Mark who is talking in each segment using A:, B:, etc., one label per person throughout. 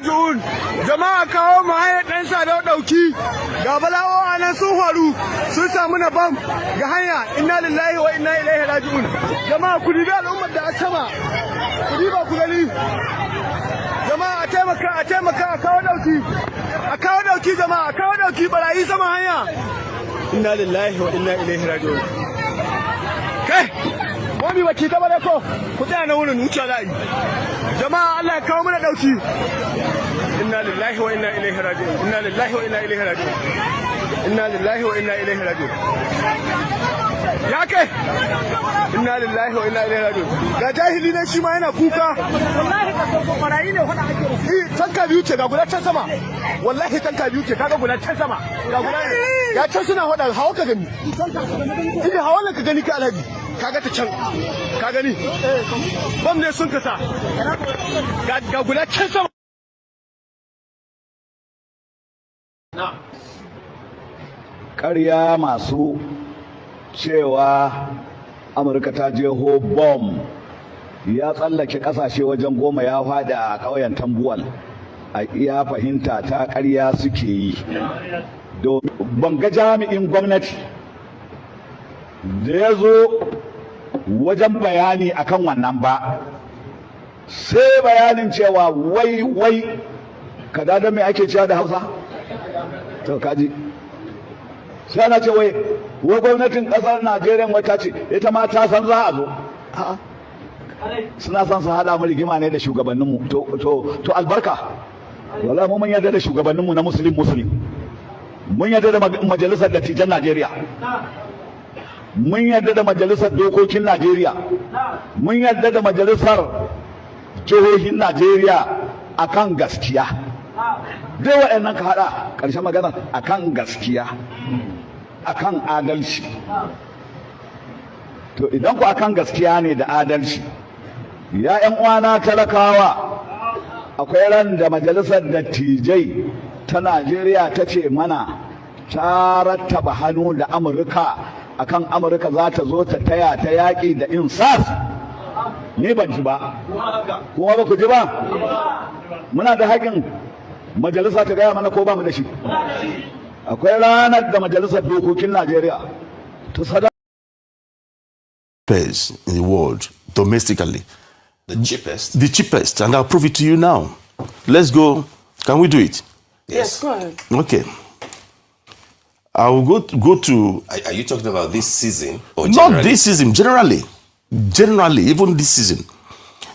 A: Jun jama'a kawo mu haya dan sa da dauki ga balawo anan sun faru sun samu na bam ga hanya inna lillahi wa inna ilaihi raji'un jama'a ku dibi al'ummar da asama ku diba ku gani jama'a a taimaka a kawo dauki jama'a a kawo dauki barayi sama hanya inna lillahi wa inna ilaihi raji'un kai wani baki ta bare ko ku tsaya na wurin wuce da jama'a Allah ya kawo mana dauki inna lillahi wa inna ilaihi raji'un inna lillahi wa inna ilaihi raji'un inna lillahi wa inna ilaihi raji'un ya kai inna lillahi wa inna ilaihi raji'un ga jahili ne shi ma yana kuka wallahi ka so barayi ne wanda ake rufi tanka biyu ce ga guda can sama wallahi tanka biyu ce kaga guda can sama ga guda ya can suna hada hawa ka gani idan hawa ka gani ka alhaji kaga ta can ka gani bam ne sun kasa ga guda can sama
B: ƙarya masu cewa Amurka ta jeho bom ya tsallake ƙasashe wajen 10 ya fada a ƙauyen Tambuwal a iya fahimta ta ƙarya suke yi ban ga jami'in gwamnati da ya zo wajen bayani akan wannan ba sai bayanin cewa wai kada da me ake cewa da Hausa to kaji sai ana ce wai gwamnatin kasar Najeriya wata ce ita ma ta san za a zo suna son su hada mu rigima ne da shugabanninmu to albarka wallahi mun yarda da shugabanninmu na muslim mun yarda da majalisar dattijan Najeriya mun yarda da majalisar dokokin Najeriya mun yarda da majalisar jihohin Najeriya akan gaskiya dai waɗannan ka haɗa ƙarshen magana akan gaskiya akan adalci to idan ku akan gaskiya ne da adalci ya ƴan uwana talakawa akwai ran da majalisar dattijai ta Najeriya ta ce mana ta rattaba hannu da Amurka akan Amurka za ta zo ta taya ta yaƙi da insas ni ban ji ba kuma ba ku ji ba muna da haƙin majalisa ta gaya mana ko ba mu da shi akwai ranar da majalisar dokokin Najeriya ta sada
C: in the world domestically
D: the
C: cheapest and I'll prove it to you now. Let's go. Can we do it?
D: Yes,
E: go ahead.
C: Okay. I will go to
D: are you talking about this season or generally?
C: Not this season, generally even this season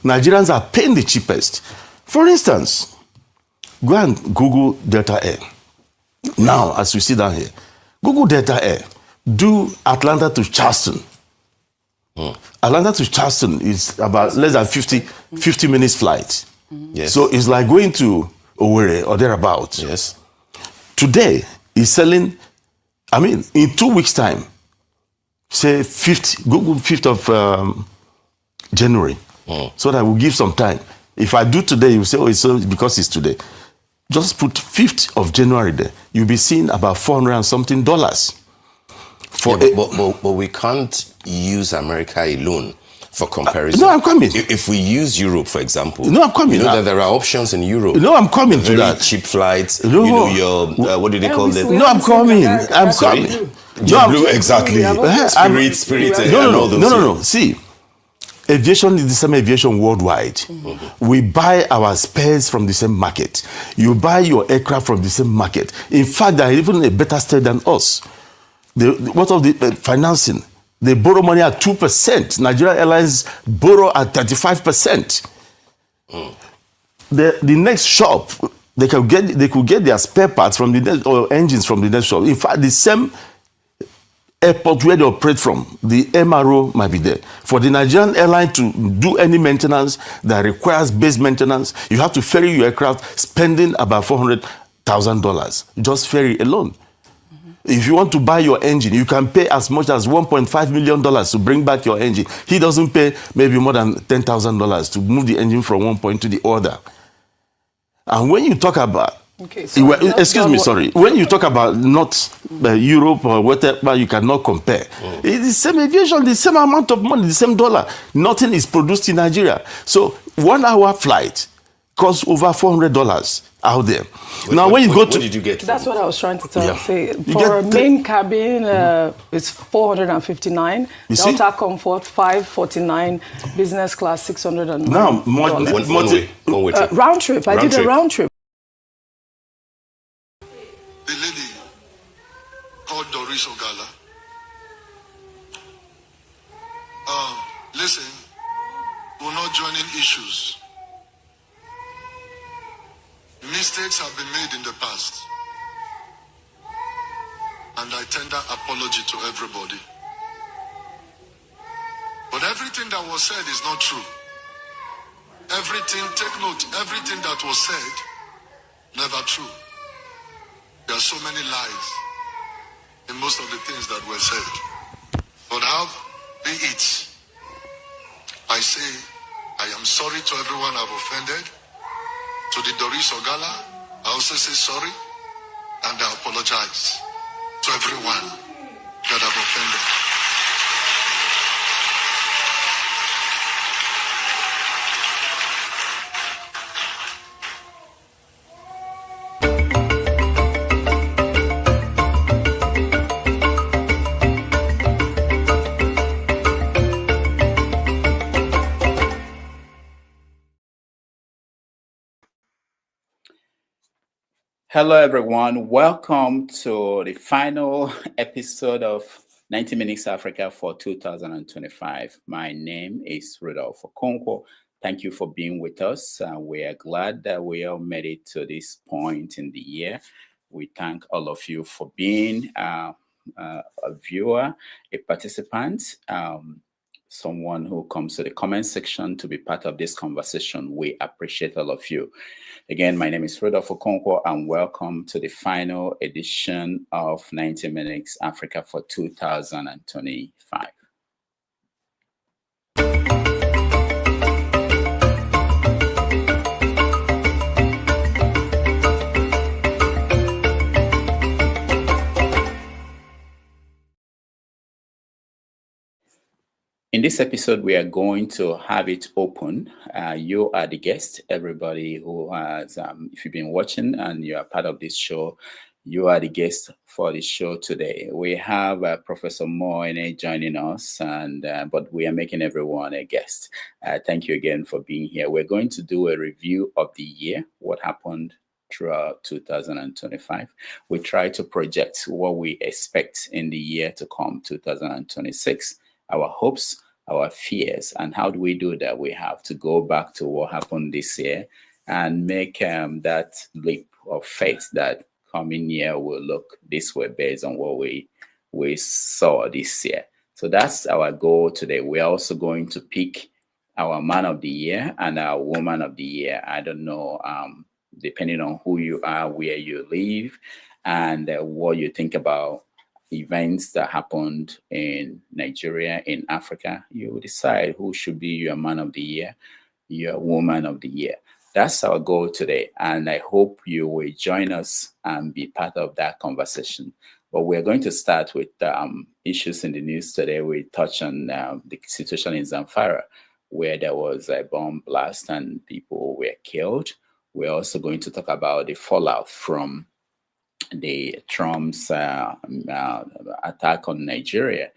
C: Nigerians are paying the cheapest. For instance, go and Google Delta Air. Now, as we sit down here, Google Delta Air. Do Atlanta to Charleston. Atlanta to Charleston is about less than 50 minutes flight.
D: Yes.
C: So it's like going to Owerri or thereabouts.
D: Yes.
C: Today, is selling, in 2 weeks' time, say Google 5th of January. So that will give some time. If I do today, you say, oh, it's so because it's today. Just put 5th of January there. You'll be seeing about $400 and something.
D: But we can't use America alone for comparison.
C: No, I'm coming.
D: If we use Europe, for example.
C: No, I'm coming.
D: You know that there are options in Europe.
C: No, I'm coming to that.
D: Very cheap flights.
C: No.
D: You know your, what do they call them?
C: No, I'm coming. I'm coming.
D: Blue, exactly. Spirit, and all those.
C: No. See, aviation is the same aviation worldwide. We buy our spares from the same market. You buy your aircraft from the same market. In fact, they're even a better state than us. What of the financing? They borrow money at 2%. Nigerian Airlines borrow at 35%. The next shop, they could get their spare parts from the next, or engines from the next shop. In fact, the same airport where they operate from, the MRO might be there. For the Nigerian airline to do any maintenance that requires base maintenance, you have to ferry your aircraft, spending about $400,000, just ferry alone. If you want to buy your engine, you can pay as much as $1.5 million to bring back your engine. He doesn't pay maybe more than $10,000 to move the engine from one point to the other. And when you talk about
E: Okay, so
C: excuse me, sorry. When you talk about not Europe or whatever, you cannot compare. It's the same aviation, the same amount of money, the same dollar. Nothing is produced in Nigeria. So 1 hour flight costs over $400 out there.
D: What did you get?
E: That's what I was trying to tell you.
C: Yeah.
E: Say,
C: You
E: for a
C: get
E: main cabin, it's $459.
C: You see?
E: Delta Comfort $549. Business class $609.
C: Now,
D: One way trip.
E: round trip. I did a round trip.
F: The lady called Doris Ogala. Listen, we're not joining issues. Mistakes have been made in the past. And I tender apology to everybody. But everything that was said is not true. Everything, take note, everything that was said, never true. There are so many lies in most of the things that were said. But how be it, I say, I am sorry to everyone I've offended. To the Doris Ogala, I also say sorry, and I apologize to everyone that I've offended.
G: Hello, everyone. Welcome to the final episode of 90 Minutes Africa for 2025. My name is Rudolph Okonkwo. Thank you for being with us. We are glad that we all made it to this point in the year. We thank all of you for being a viewer, a participant, someone who comes to the comment section to be part of this conversation. We appreciate all of you. Again, my name is Rudolph Okonkwo, and welcome to the final edition of 90 Minutes Africa for 2025. In this episode, we are going to have it open. You are the guest. Everybody who has, if you've been watching and you are part of this show, you are the guest for the show today. We have Professor Moene joining us, but we are making everyone a guest. Thank you again for being here. We're going to do a review of the year, what happened throughout 2025. We try to project what we expect in the year to come, 2026. Our hopes, our fears, and how do we do that? We have to go back to what happened this year and make that leap of faith that coming year will look this way based on what we saw this year. So that's our goal today. We're also going to pick our man of the year and our woman of the year. I don't know, depending on who you are, where you live, and what you think about events that happened in Nigeria, in Africa, you will decide who should be your man of the year, your woman of the year. That's our goal today, and I hope you will join us and be part of that conversation. But we're going to start with issues in the news today. We touch on the situation in Zamfara, where there was a bomb blast and people were killed. We're also going to talk about the fallout from the Trump's attack on Nigeria.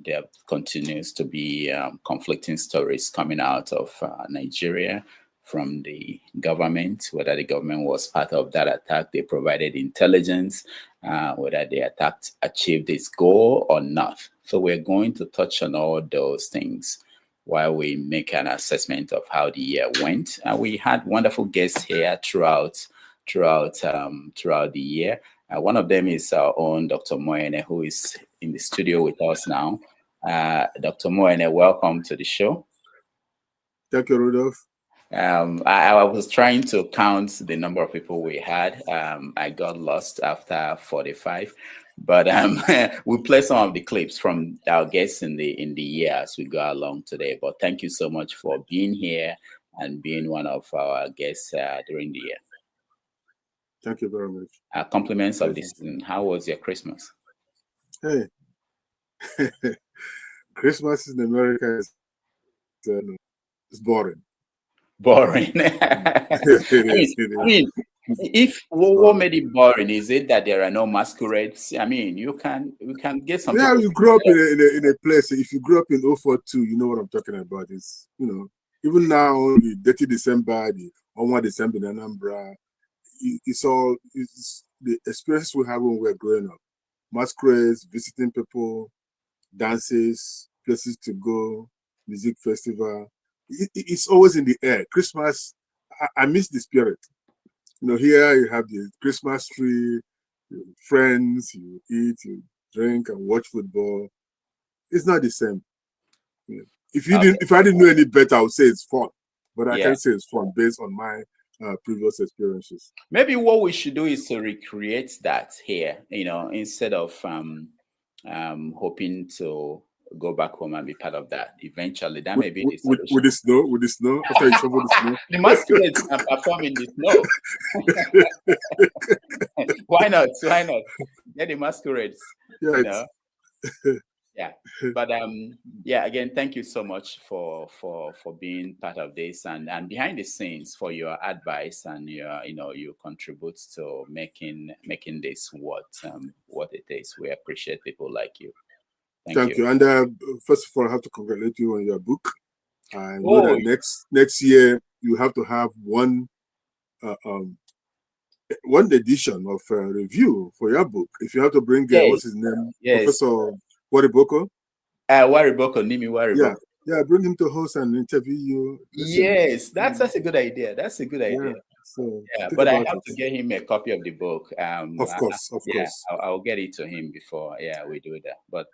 G: There continues to be conflicting stories coming out of Nigeria from the government, whether the government was part of that attack. They provided intelligence, whether the attack achieved its goal or not. So we're going to touch on all those things while we make an assessment of how the year went. We had wonderful guests here throughout the year. One of them is our own Dr. Moene, who is in the studio with us now. Dr. Moene, welcome to the show.
F: Thank you, Rudolph.
G: I was trying to count the number of people we had. I got lost after 45, but we'll play some of the clips from our guests in the year as we go along today. But thank you so much for being here and being one of our guests during the year.
F: Thank you very much.
G: Compliments of this season. How was your Christmas?
F: Hey, Christmas in America is boring.
G: Boring.
H: It
G: I
H: is.
G: mean, if what made it boring is it that there are no masquerades? I mean, you can get some
H: Yeah,
G: people.
H: you grew up in a place. If you grew up in 042, you know what I'm talking about. It's, even now, the dirty December, the 1 December in Anambra, it's the experiences we have when we're growing up. Masquerades, visiting people, dances, places to go, music festival. It's always in the air. Christmas, I miss the spirit. Here you have the Christmas tree, friends, you eat, you drink, and watch football. It's not the same. If I didn't know any better, I would say it's fun. But I can't say it's fun based on my previous experiences.
G: Maybe what we should do is to recreate that here, instead of hoping to go back home and be part of that. Eventually, that may be the solution.
H: With the snow, after you shovel the snow.
G: The masquerades can perform in the snow. Why not? Get the masquerades.
H: Yeah,
G: Yeah, but again, thank you so much for being part of this and behind the scenes for your advice and your contribute to making this what it is. We appreciate people like you. Thank you.
H: And first of all, I have to congratulate you on your book. I know that next year you have to have one edition of review for your book. If you have to bring what's his name, Professor Wariboko.
G: Nimi Wariboko.
H: Yeah, bring him to host and interview you.
G: Yes, that's a good idea. That's a good idea.
H: So
G: but I have to get him a copy of the book.
H: Of course.
G: I'll get it to him before we do that. But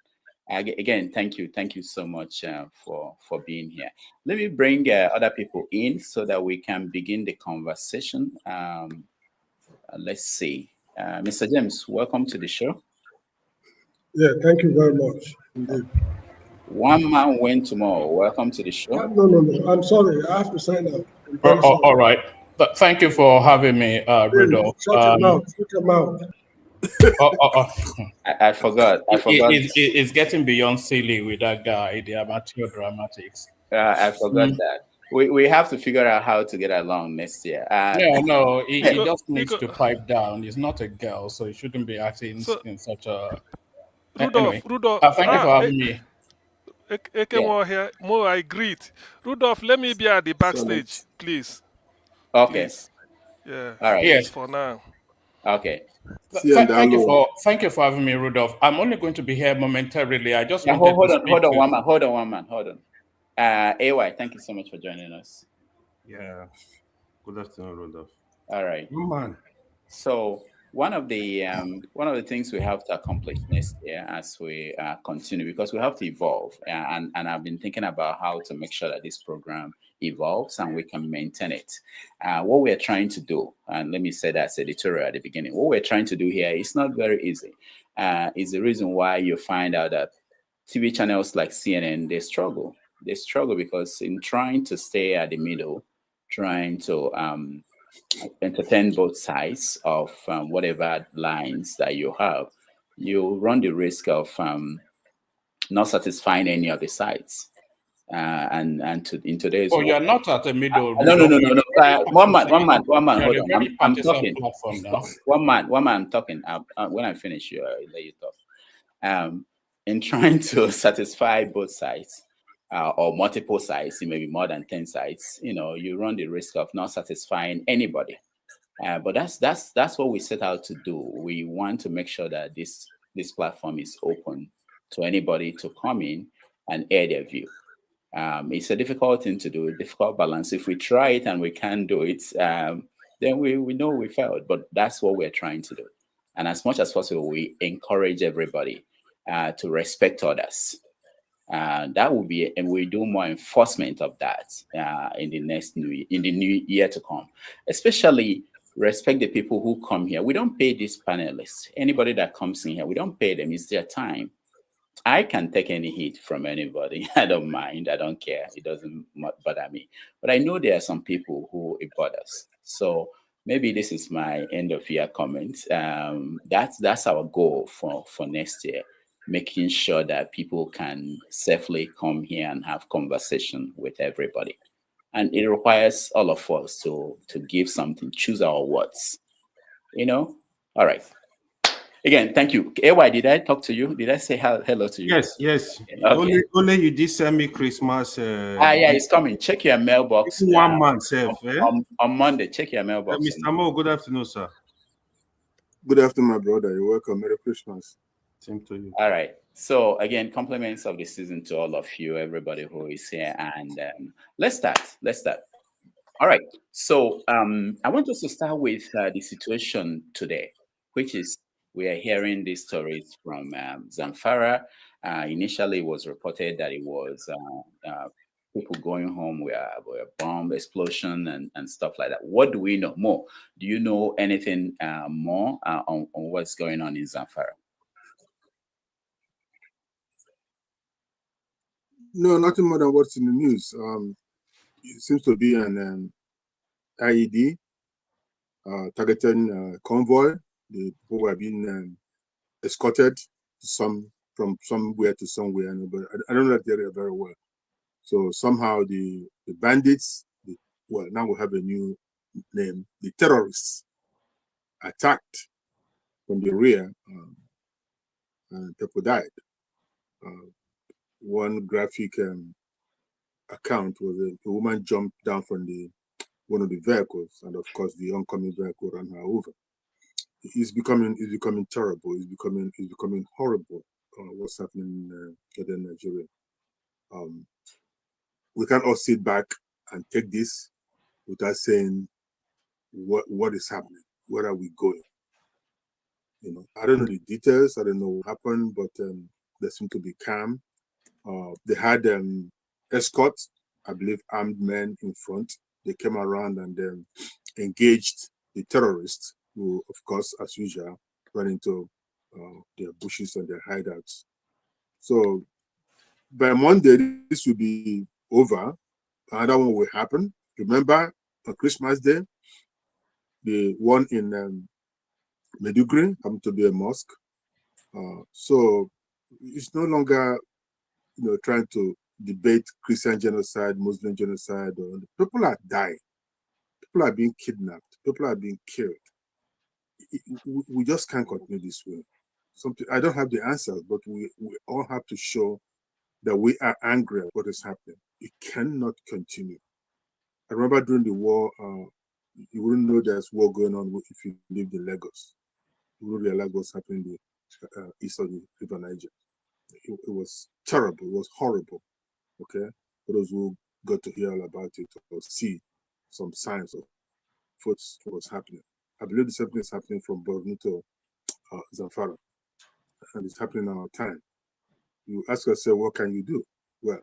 G: again, thank you so much for being here. Let me bring other people in so that we can begin the conversation. Let's see, Mr. James, welcome to the show.
I: Yeah, thank you very much indeed.
G: One man went tomorrow. Welcome to the show.
I: No. I'm sorry. I have to sign up.
J: All right. But thank you for having me, Rudolph.
I: Shut your mouth.
G: I forgot.
J: It's getting beyond silly with that guy, the amateur dramatics.
G: I forgot that. We have to figure out how to get along next year.
J: No, he just needs to pipe down. He's not a girl, so he shouldn't be acting in such a...
K: Rudolph,
J: thank you for having me.
K: Here. More I greet. Rudolph, let me be at the backstage, please.
G: Okay.
K: Please. Yeah.
G: All right.
K: Yes. For now.
G: Okay.
J: Thank you for having me, Rudolph. I'm only going to be here momentarily. I just
G: hold on, one man. AY, thank you so much for joining us.
L: Yeah. Good afternoon, Rudolph.
G: All right.
L: Man.
G: So one of the things we have to accomplish next year as we continue, because we have to evolve, and I've been thinking about how to make sure that this program evolves and we can maintain it. What we're trying to do, and let me say that as editorial at the beginning, what we're trying to do here is not very easy. It's the reason why you find out that TV channels like CNN, they struggle because in trying to stay at the middle, trying to entertain both sides of whatever lines that you have, you run the risk of not satisfying any of the sides. In today's
J: world, you're not at the middle.
G: No. One man. Hold on. I'm talking. One man. I'm talking. When I finish, I'll let you talk. In trying to satisfy both sides, or multiple sides, it may be more than 10 sides, you run the risk of not satisfying anybody. But that's what we set out to do. We want to make sure that this platform is open to anybody to come in and air their view. It's a difficult thing to do, a difficult balance. If we try it and we can't do it, then we know we failed. But that's what we're trying to do. And as much as possible, we encourage everybody to respect others. That will be, and we do more enforcement of that in the new year to come. Especially respect the people who come here. We don't pay these panelists. Anybody that comes in here, we don't pay them. It's their time. I can take any heat from anybody. I don't mind. I don't care. It doesn't bother me. But I know there are some people who it bothers. So maybe this is my end of year comment. That's our goal for next year, making sure that people can safely come here and have conversation with everybody. and it requires all of us to give something, choose our words. All right. Again, thank you. AY, did I talk to you? Did I say hello to you?
L: Yes.
G: Okay.
L: Only you did send me Christmas.
G: Yeah, it's coming. Check your mailbox.
L: 1 month, self.
G: On Monday, check your mailbox.
L: Mr. Mo, good afternoon, sir.
H: Good afternoon, my brother. You're welcome. Merry Christmas.
L: Same to you.
G: All right. So again, compliments of the season to all of you, everybody who is here, and let's start. All right. So I want us to start with the situation today, which is we are hearing these stories from Zamfara. Initially, it was reported that it was people going home with a bomb explosion and stuff like that. What do we know more? Do you know anything more on what's going on in Zamfara?
H: No, nothing more than what's in the news. It seems to be an IED targeting convoy. The people have been escorted from somewhere to somewhere, but I don't know that area very well. So somehow the bandits, now we have a new name, the terrorists, attacked from the rear, and people died. One graphic account was a woman jumped down from one of the vehicles, and of course the oncoming vehicle ran her over. It's becoming terrible. It's becoming horrible. What's happening in Nigeria? We can't all sit back and take this without saying what is happening. Where are we going? I don't know the details. I don't know what happened, but they seem to be calm. They had escorts, I believe, armed men in front. They came around and engaged the terrorists, who, of course, as usual, ran into their bushes and their hideouts. So by Monday, this will be over. Another one will happen. Remember, on Christmas Day, the one in Medugri happened to be a mosque. So it's no longer, trying to debate Christian genocide, Muslim genocide. People are dying. People are being kidnapped. People are being killed. We just can't continue this way. I don't have the answers, but we all have to show that we are angry at what is happening. It cannot continue. I remember during the war, you wouldn't know there's war going on if you lived in Lagos. You wouldn't realize what's happening in the east of the River Niger. It was terrible. It was horrible. Okay, for those who got to hear all about it or see some signs of what's happening. I believe the same thing is happening from Borno to Zamfara, and it's happening in our time. You ask yourself, what can you do? Well,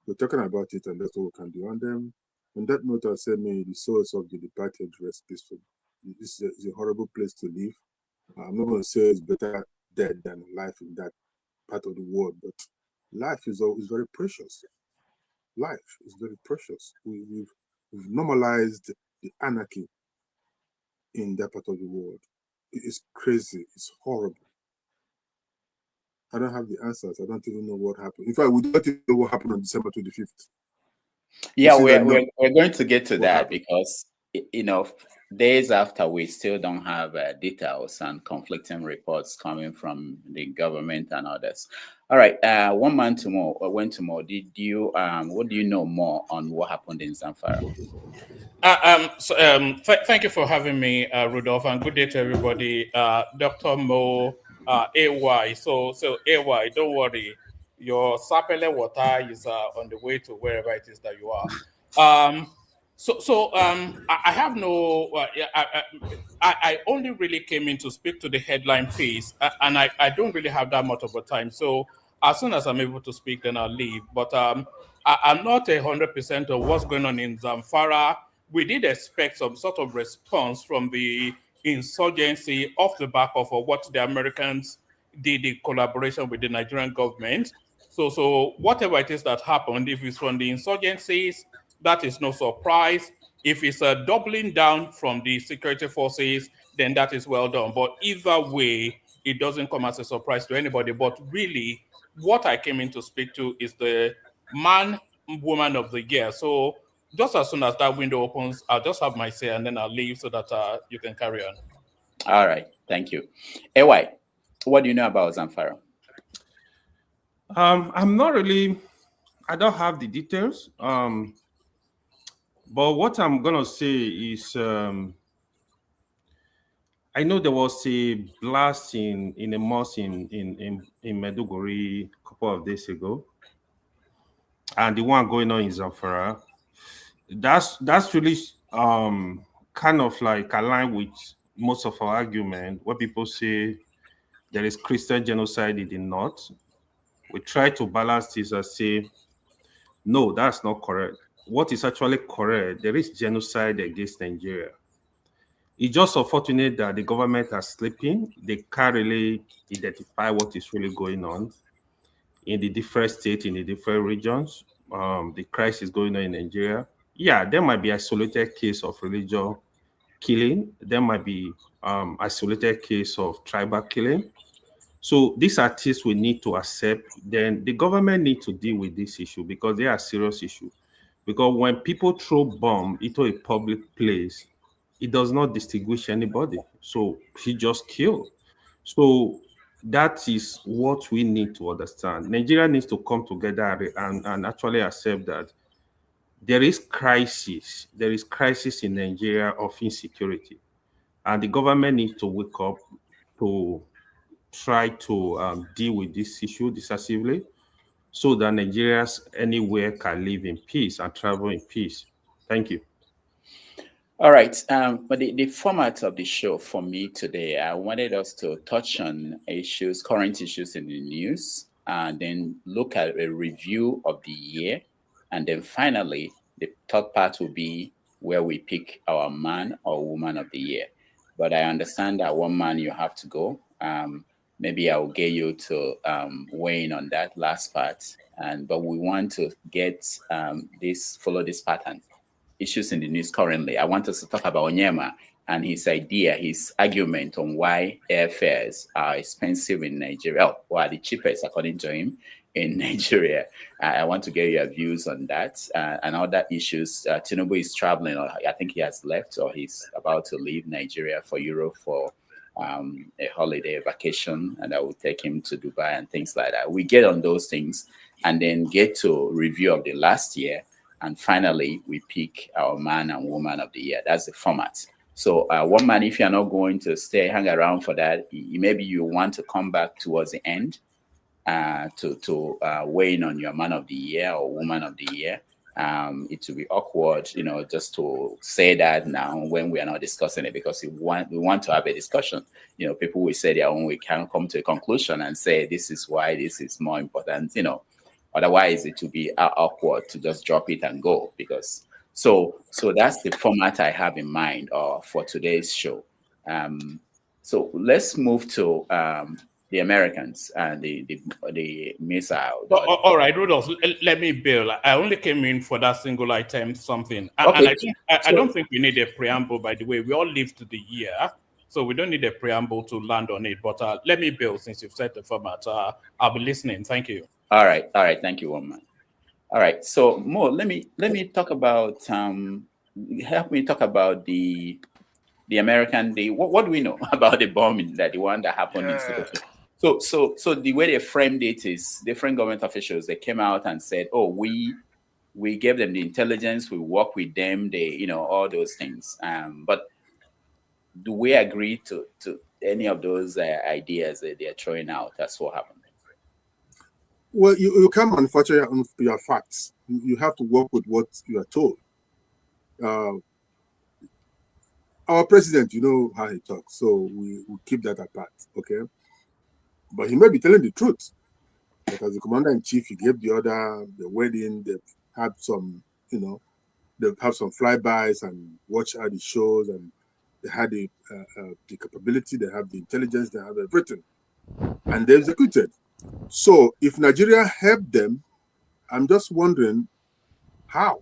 H: we're talking about it, and that's what we can do. And then, on that note, I say, may the souls of the departed rest peacefully. This is a horrible place to live. I'm not going to say it's better dead than alive in that part of the world, but life is very precious. Life is very precious. We've normalized the anarchy in that part of the world. It is crazy. It's horrible. I don't have the answers. I don't even know what happened. In fact, we don't even know what happened on December 25th.
G: Yeah, we're going to get to that because, days after, we still don't have details and conflicting reports coming from the government and others. All right, one man to more. Went to more. Did you? What do you know more on what happened in Zamfara?
J: Thank you for having me, Rudolph, and good day to everybody. Dr. Mo, AY. So AY, don't worry. Your sapele water is on the way to wherever it is that you are. I have no. I only really came in to speak to the headline piece, and I don't really have that much of a time. So as soon as I'm able to speak, then I'll leave. But I'm not 100% of what's going on in Zamfara. We did expect some sort of response from the insurgency off the back of what the Americans did in collaboration with the Nigerian government. So whatever it is that happened, if it's from the insurgencies, that is no surprise. If it's a doubling down from the security forces, then that is well done. But either way, it doesn't come as a surprise to anybody. But really, what I came in to speak to is the man, woman of the year. So just as soon as that window opens, I'll just have my say and then I'll leave so that you can carry on.
G: All right, thank you. AY, what do you know about Zamfara?
L: I'm not really. I don't have the details. But what I'm gonna say is, I know there was a blast in a mosque in Meduguri a couple of days ago, and the one going on in Zamfara. That's really kind of like aligned with most of our argument where people say there is Christian genocide in the north. We try to balance this and say, no, that's not correct. What is actually correct, there is genocide against Nigeria. It's just unfortunate that the government are sleeping. They can't really identify what is really going on in the different states, in the different regions. The crisis going on in Nigeria. Yeah, there might be isolated case of religious killing. There might be isolated case of tribal killing. So these are things we need to accept. Then the government need to deal with this issue because they are serious issue. Because when people throw bomb into a public place, it does not distinguish anybody. So he just killed. So that is what we need to understand. Nigeria needs to come together and actually accept that there is crisis. There is crisis in Nigeria of insecurity. And the government needs to wake up to try to deal with this issue decisively so that Nigerians anywhere can live in peace and travel in peace. Thank you.
G: All right. But the format of the show for me today, I wanted us to touch on issues, current issues in the news, and then look at a review of the year. And then finally, the third part will be where we pick our man or woman of the year. But I understand that one man you have to go. Maybe I will get you to weigh in on that last part. But we want to get follow this pattern. Issues in the news currently. I want us to talk about Onyema and his idea, his argument on why airfares are expensive in Nigeria, or are the cheapest according to him in Nigeria. I want to get your views on that and other issues. Tinubu is traveling, or I think he has left, or he's about to leave Nigeria for Europe for a holiday, a vacation, and I will take him to Dubai and things like that. We get on those things and then get to review of the last year. And finally, we pick our man and woman of the year. That's the format. So one man, if you're not going to hang around for that, maybe you want to come back towards the end to weigh in on your man of the year or woman of the year. It will be awkward, just to say that now when we are not discussing it, because we want to have a discussion. People will say their own, we can come to a conclusion and say this is why this is more important, Otherwise, it will be awkward to just drop it and go. Because so that's the format I have in mind for today's show. So let's move to the Americans and the missile.
J: All right, Rudolph, let me build. I only came in for that single item, something.
G: Okay.
J: And I don't think we need a preamble, by the way. We all live to the year, so we don't need a preamble to land on it. But let me build, since you've set the format. I'll be listening. Thank you.
G: All right. Thank you, woman. All right. So Mo, let me talk about help me talk about the American. What do we know about the bombing, the one that happened in Sokoto? So the way they framed it is different government officials. They came out and said, "Oh, we gave them the intelligence. We work with them. They, all those things." But do we agree to any of those ideas that they are throwing out? That's what happened.
H: Well, you can't manufacture your facts. You have to work with what you are told. Our president, you know how he talks, so we keep that apart, okay? But he may be telling the truth. But as the commander-in-chief, he gave the order, the wedding, they've had some, they've had some flybys and watch all the shows, and they had the capability, they have the intelligence, they have everything. And they executed. So if Nigeria helped them, I'm just wondering how.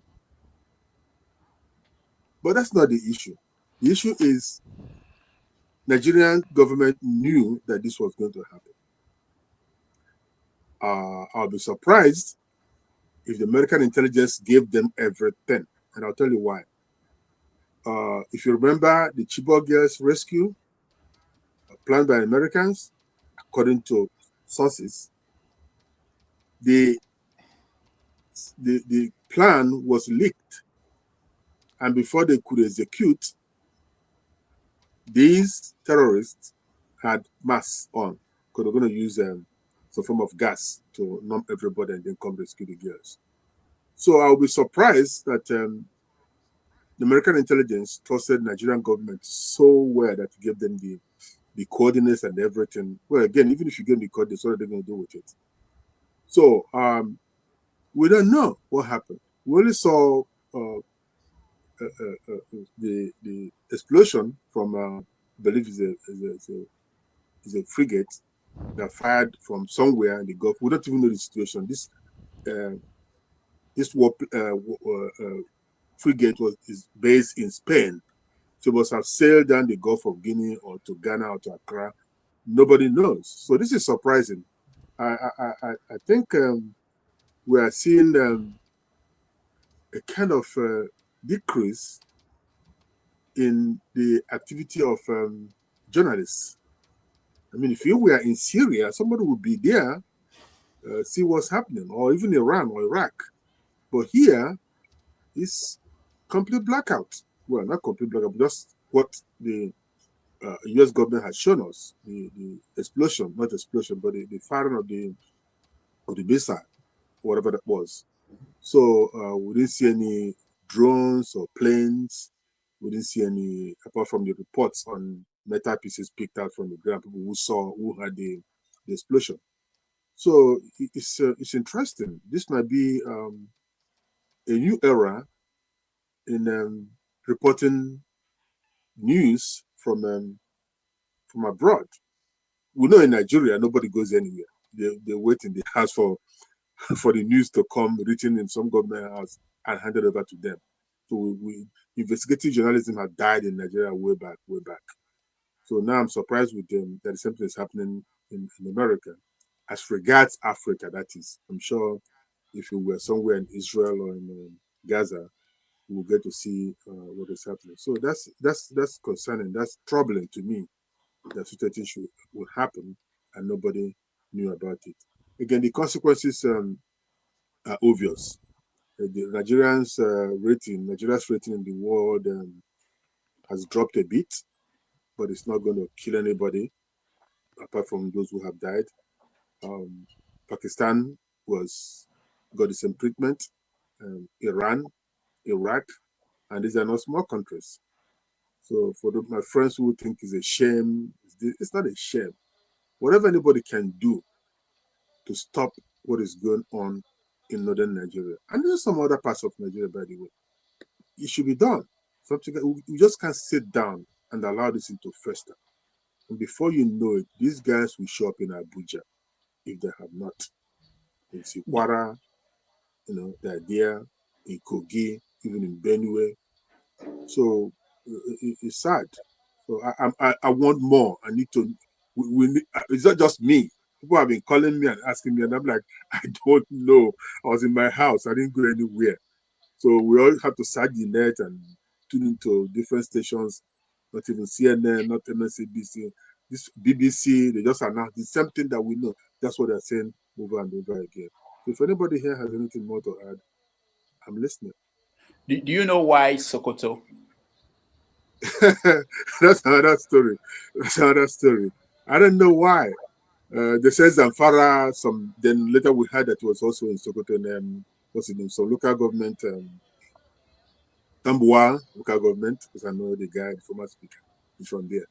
H: But that's not the issue. The issue is Nigerian government knew that this was going to happen. I'll be surprised if the American intelligence gave them everything. and I'll tell you why. If you remember the Chibok girls rescue planned by Americans, according to sources, the plan was leaked, and before they could execute, these terrorists had masks on because they're going to use some form of gas to numb everybody and then come rescue the girls. So I'll be surprised that the American intelligence trusted Nigerian government so well that gave them the coordinates and everything. Well, again, even if you give them the coordinates, what are they going to do with it? So we don't know what happened. We only saw the explosion from, I believe, is a frigate that fired from somewhere in the Gulf. We don't even know the situation. This frigate is based in Spain, so it must have sailed down the Gulf of Guinea or to Ghana or to Accra. Nobody knows. So this is surprising. I think we are seeing a kind of decrease in the activity of journalists. I mean, if you were in Syria, somebody would be there, see what's happening, or even Iran or Iraq. But here, it's complete blackout. Well, not complete blackout, but just what the U.S. government has shown us, the explosion, not explosion, but the firing of the missile, whatever that was. So we didn't see any drones or planes. We didn't see any, apart from the reports on metal pieces picked out from the ground, people who had the explosion. So it's interesting. This might be a new era in reporting news from abroad. We know in Nigeria nobody goes anywhere. They wait in the house for the news to come written in some government house and handed over to them. So investigative journalism had died in Nigeria way back. So now I'm surprised with them that the same thing is happening in America. As regards Africa, that is, I'm sure if you were somewhere in Israel or in Gaza, you will get to see what is happening. So that's concerning. That's troubling to me that such a thing will happen and nobody knew about it. Again, the consequences are obvious. The Nigeria's rating in the world has dropped a bit, but it's not going to kill anybody apart from those who have died. Pakistan got the same treatment. Iran, Iraq, and these are not small countries. So for my friends who think it's a shame, it's not a shame. Whatever anybody can do to stop what is going on in northern Nigeria, and there's some other parts of Nigeria, by the way, it should be done. Something we just can't sit down and allow this thing to fester. And before you know it, these guys will show up in Abuja if they have not. In Sikwara, they're there, in Kogi, even in Benue. So it's sad. So I want more. I need to. It's not just me. People have been calling me and asking me, and I'm like, I don't know. I was in my house. I didn't go anywhere. So we all have to search the net and tune into different stations. Not even CNN, not MSNBC, this BBC. They just announced the same thing that we know. That's what they're saying over and over again. So if anybody here has anything more to add, I'm listening.
G: Do you know why Sokoto?
H: That's another story. I don't know why. They said Zamfara. Then later we heard that it was also in Sokoto. And what's it name? So local government, Tambuwa local government, because I know the guy, the former speaker, is from there.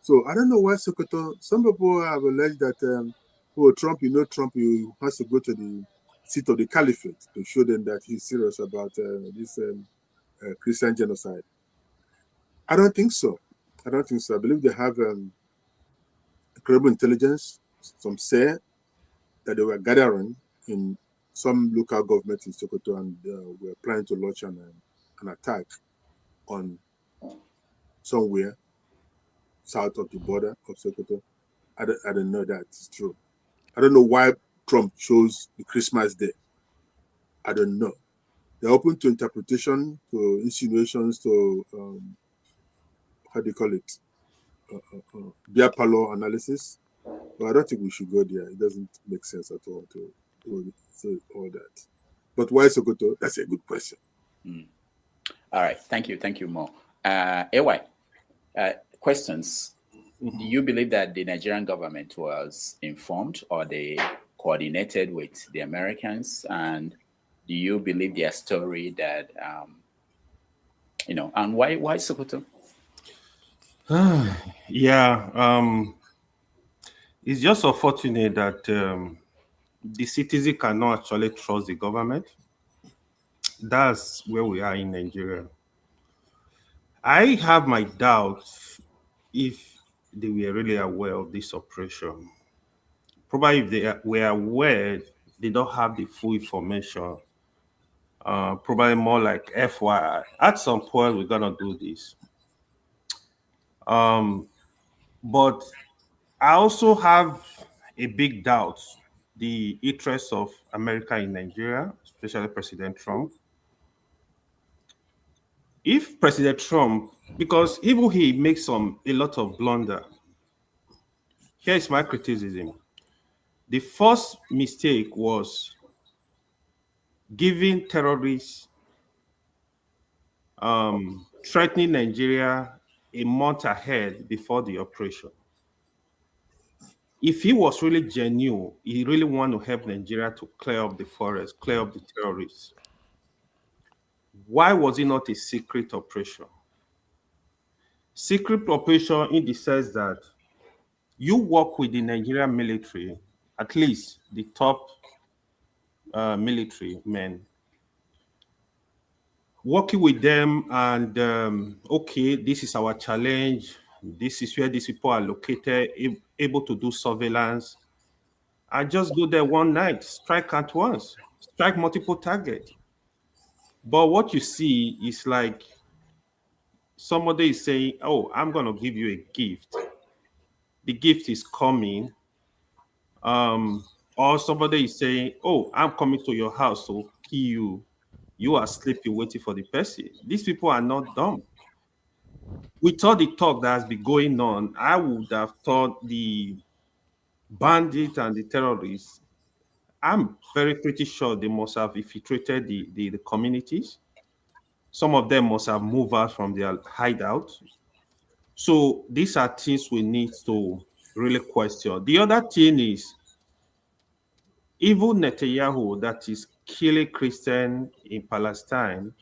H: So I don't know why Sokoto. Some people have alleged that Trump, Trump, he has to go to the seat of the caliphate to show them that he's serious about this Christian genocide. I don't think so. I believe they have incredible intelligence. Some say that they were gathering in some local government in Sokoto and were planning to launch an attack on somewhere south of the border of Sokoto. I don't know that it's true. I don't know why Trump chose the Christmas day. I don't know. They're open to interpretation, to insinuations, to how do you call it? Beer parlor analysis. But I don't think we should go there. It doesn't make sense at all to say all that. But why Sokoto? That's a good question.
G: All right. Thank you, Mo. AY, questions. Do you believe that the Nigerian government was informed or they coordinated with the Americans? And do you believe their story that, and why Sokoto?
L: Yeah, it's just unfortunate that the citizen cannot actually trust the government. That's where we are in Nigeria. I have my doubts if they were really aware of this operation. Probably if they were aware, they don't have the full information. Probably more like FYI. At some point, we're gonna do this. But I also have a big doubt the interests of America in Nigeria, especially President Trump. If President Trump, because even he makes a lot of blunder. Here is my criticism. The first mistake was giving terrorists threatening Nigeria a month ahead before the operation. If he was really genuine, he really wanted to help Nigeria to clear up the forest, clear up the terrorists. Why was it not a secret operation? Secret operation in the sense that you work with the Nigerian military, at least the top military men, working with them and, okay, this is our challenge. This is where these people are located, able to do surveillance. And just go there one night, strike at once, strike multiple targets. But what you see is like somebody is saying, oh, I'm going to give you a gift. The gift is coming. Or somebody is saying, oh, I'm coming to your house to kill you. You are sleeping, waiting for the person. These people are not dumb. With all the talk that has been going on, I would have thought the bandits and the terrorists, I'm pretty sure they must have infiltrated the communities. Some of them must have moved out from their hideout. So these are things we need to really question. The other thing is, even Netanyahu, that is killing Christians in Palestine,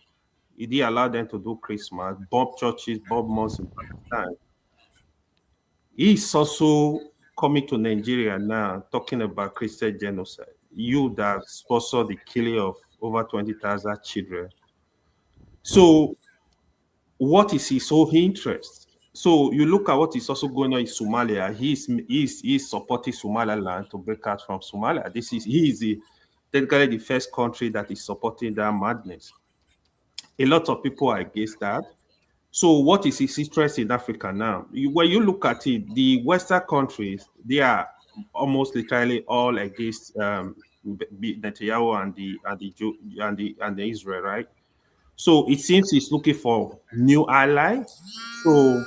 L: he did allow them to do Christmas, bomb churches, bomb mosques in Palestine. He's also coming to Nigeria now, talking about Christian genocide. You that sponsor the killing of over 20,000 children. So what is his whole interest? So you look at what is also going on in Somalia. He's supporting Somaliland to break out from Somalia. He is technically the first country that is supporting that madness. A lot of people are against that. So what is his interest in Africa now? When you look at it, the Western countries, they are almost literally all against Netanyahu and the Israel, right? So it seems he's looking for new ally. So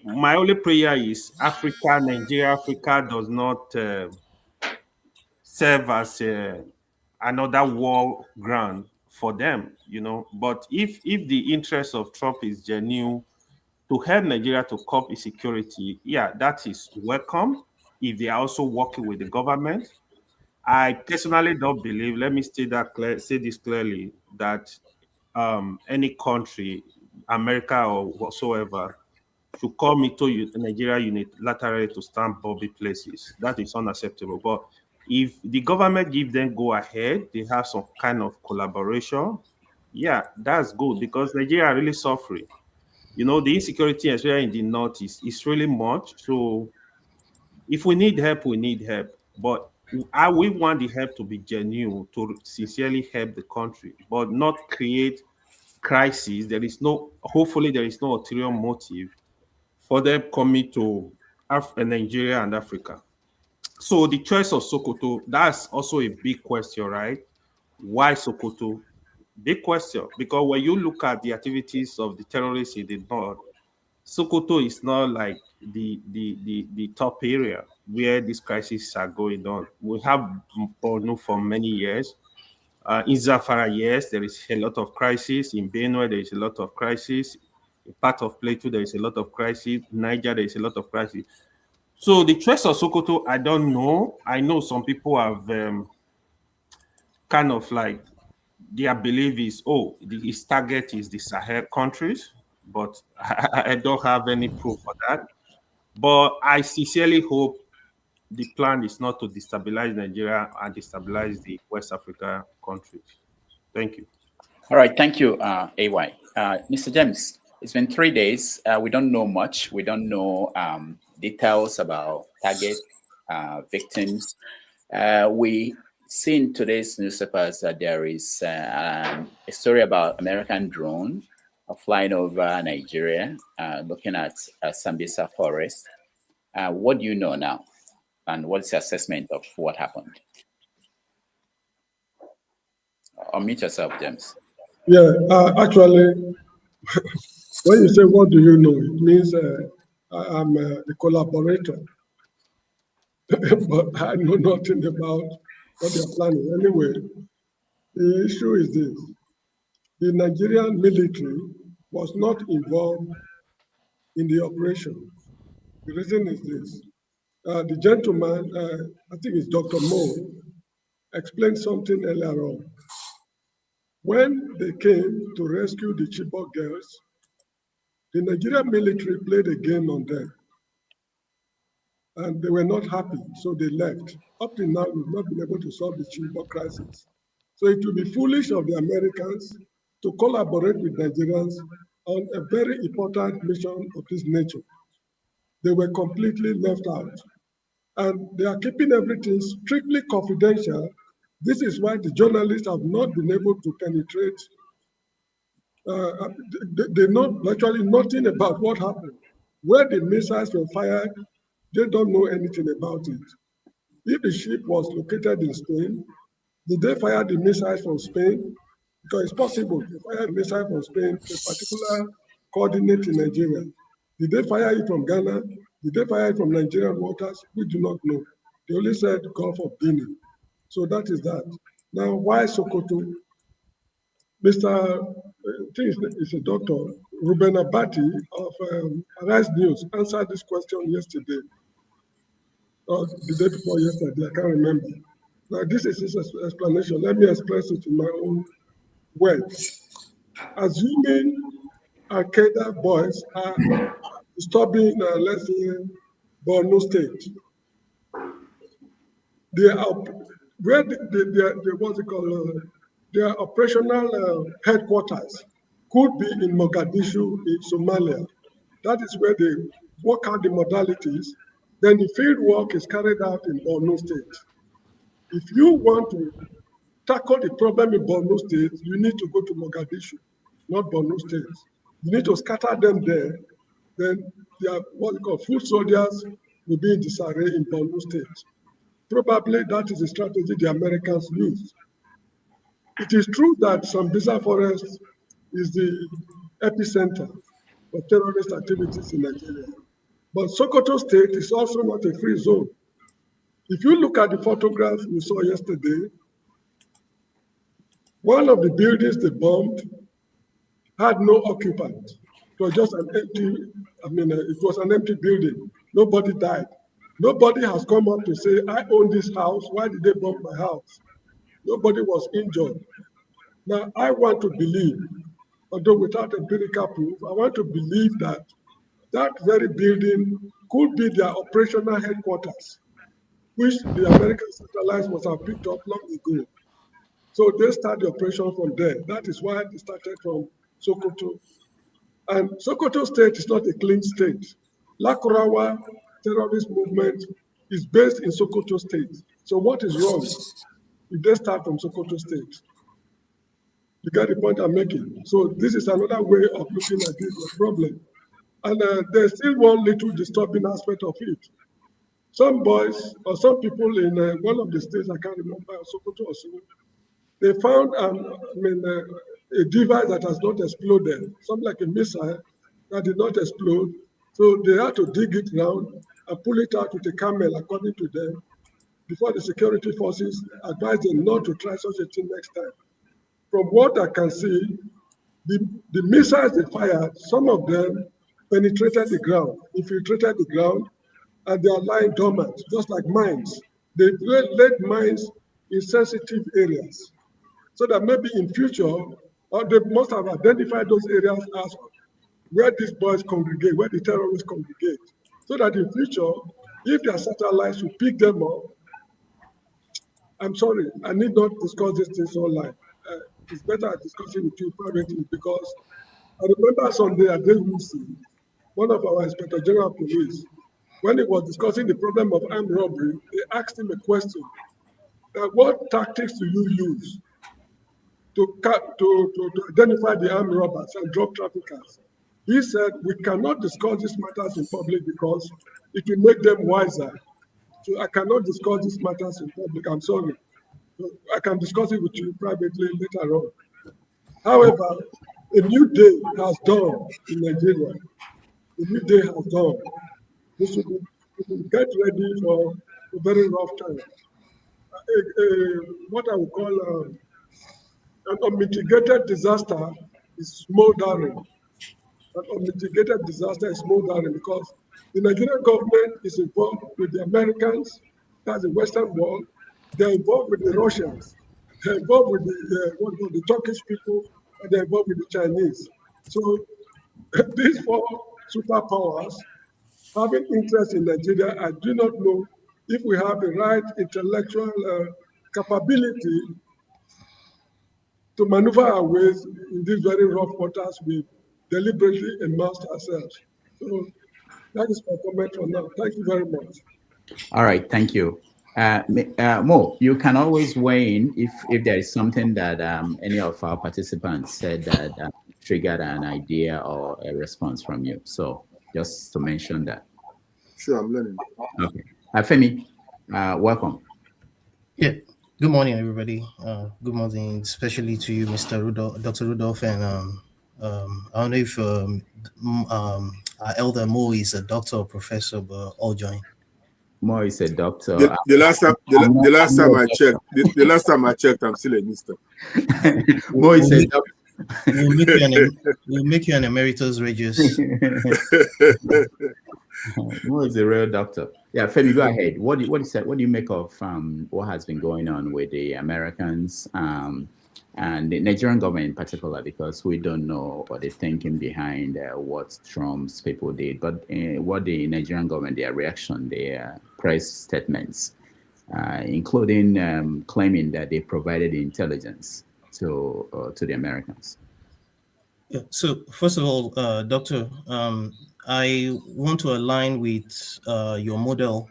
L: my only prayer is Africa, Nigeria, Africa does not serve as another war ground for them, But if the interest of Trump is genuine to help Nigeria to cope with security, yeah, that is welcome. If they are also working with the government, I personally don't believe. Let me say this clearly, that any country, America or whatsoever, should come into Nigeria unilaterally to stamp Bobby places. That is unacceptable. But if the government give them go ahead, they have some kind of collaboration, yeah, that's good, because Nigeria are really suffering. The insecurity, especially in the north, is really much. So if we need help, we need help. But we want the help to be genuine, to sincerely help the country, but not create crisis. Hopefully there is no ulterior motive for them coming to Nigeria and Africa. So the choice of Sokoto, that's also a big question, right? Why Sokoto? Big question, because when you look at the activities of the terrorists in the north, Sokoto is not like the top area where these crises are going on. We have Borno for many years. In Zafara, yes, there is a lot of crisis. In Benue, there is a lot of crisis. In part of Plateau, there is a lot of crisis. Niger, there is a lot of crisis. So the choice of Sokoto, I don't know. I know some people have kind of like their belief is, oh, his target is the Sahel countries, but I don't have any proof for that. But I sincerely hope the plan is not to destabilize Nigeria and destabilize the West Africa countries. Thank you.
G: All right, thank you, AY. Mr. James, it's been 3 days. We don't know much. We don't know details about target victims. We see in today's newspapers that there is a story about American drone flying over Nigeria, looking at Sambisa forest. What do you know now? And what's the assessment of what happened? Unmute yourself, James.
I: Yeah, actually, when you say what do you know, it means I'm a collaborator, but I know nothing about what they're planning. Anyway, the issue is this: the Nigerian military was not involved in the operation. The reason is this: the gentleman, I think it's Dr. Mo, explained something earlier on. When they came to rescue the Chibok girls, the Nigerian military played a game on them. And they were not happy, so they left. Up till now, we've not been able to solve the Chibok crisis. So it would be foolish of the Americans to collaborate with Nigerians on a very important mission of this nature. They were completely left out. And they are keeping everything strictly confidential. This is why the journalists have not been able to penetrate. They know virtually nothing about what happened. Where the missiles were fired, they don't know anything about it. If the ship was located in Spain, did they fire the missiles from Spain? Because it's possible to fire a missile from Spain to a particular coordinate in Nigeria. Did they fire it from Ghana? Did they fire it from Nigerian waters? We do not know. They only said Gulf of Guinea. So that is that. Now, why Sokoto? Mr. I think it's a doctor, Ruben Abati of Arise News answered this question yesterday, or the day before yesterday, I can't remember. Now, this is his explanation. Let me express it in my own words. Assuming Al-Qaeda boys are disturbing, let's say, Borno State, they are where what's it called? Their operational headquarters could be in Mogadishu, in Somalia. That is where they work out the modalities. Then the field work is carried out in Borno State. If you want to tackle the problem in Borno State, you need to go to Mogadishu, not Borno State. You need to scatter them there. Then their what we call foot soldiers will be in disarray in Borno State. Probably that is the strategy the Americans use. It is true that Sambisa Forest is the epicenter for terrorist activities in Nigeria. But Sokoto State is also not a free zone. If you look at the photograph we saw yesterday, one of the buildings they bombed had no occupant. It was just an empty, it was an empty building. Nobody died. Nobody has come up to say, I own this house. Why did they bomb my house? Nobody was injured. Now, I want to believe, although without empirical proof, I want to believe that that very building could be their operational headquarters, which the American satellites must have picked up long ago. So they start the operation from there. That is why they started from Sokoto. And Sokoto State is not a clean state. Lakurawa terrorist movement is based in Sokoto State. So what is wrong if they start from Sokoto State? You get the point I'm making. So this is another way of looking at this problem. And there's still one little disturbing aspect of it. Some boys or some people in one of the states, I can't remember, Sokoto or so, They found a device that has not exploded, something like a missile that did not explode. So they had to dig it down and pull it out with a camel, according to them, before the security forces advised them not to try such a thing next time. From what I can see, the missiles they fired, some of them penetrated the ground, infiltrated the ground, and they are lying dormant, just like mines. They laid mines in sensitive areas, so that maybe in future, or they must have identified those areas as where these boys congregate, where the terrorists congregate, so that in future, if their satellites will pick them up, I'm sorry, I need not discuss these things online. It's better I discuss it with you privately, because I remember Sunday at JVC, one of our Inspector General of Police, when he was discussing the problem of armed robbery, they asked him a question. What tactics do you use to identify the armed robbers and drug traffickers? He said, we cannot discuss these matters in public because it will make them wiser. So I cannot discuss these matters in public. I'm sorry. I can discuss it with you privately later on. However, a new day has dawned in Nigeria. A new day has dawned. We should get ready for a very rough time. What I would call an unmitigated disaster is smoldering. An unmitigated disaster is smoldering because the Nigerian government is involved with the Americans, that's the Western world. They're involved with the Russians. They're involved with the Turkish people, and they're involved with the Chinese. So these four superpowers having interest in Nigeria, I do not know if we have the right intellectual capability to maneuver our ways in these very rough waters we deliberately immersed ourselves. So that is my comment for now. Thank you very much.
G: All right, thank you. Mo, you can always weigh in if there is something that any of our participants said that triggered an idea or a response from you. So just to mention that.
H: Sure, I'm learning.
G: Okay. Femi, welcome.
M: Yeah. Good morning, everybody. Good morning, especially to you, Mr. Rudolph, Dr. Rudolph, and I don't know if our elder Mo is a doctor or professor, but all join.
G: Mo is a doctor.
H: The last time I checked, I'm still a mister.
G: Mo is a doctor.
M: We'll make you an emeritus regius.
G: Mo is a real doctor. Yeah, Femi, go ahead. What do you make of what has been going on with the Americans and the Nigerian government in particular? Because we don't know what the thinking behind what Trump's people did, but what the Nigerian government, their reaction, their press statements, including claiming that they provided intelligence to the Americans.
M: Yeah, so first of all, Doctor, I want to align with your model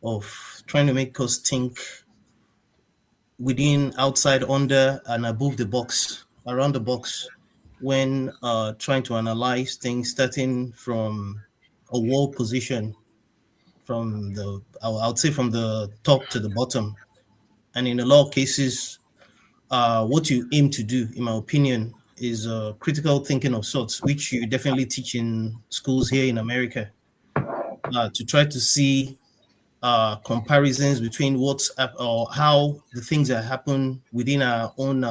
M: of trying to make us think within, outside, under, and above the box, around the box, when trying to analyze things, starting from a world position, from I would say from the top to the bottom. And in a lot of cases, what you aim to do, in my opinion, is critical thinking of sorts, which you definitely teach in schools here in America, to try to see comparisons between or how the things that happen within our own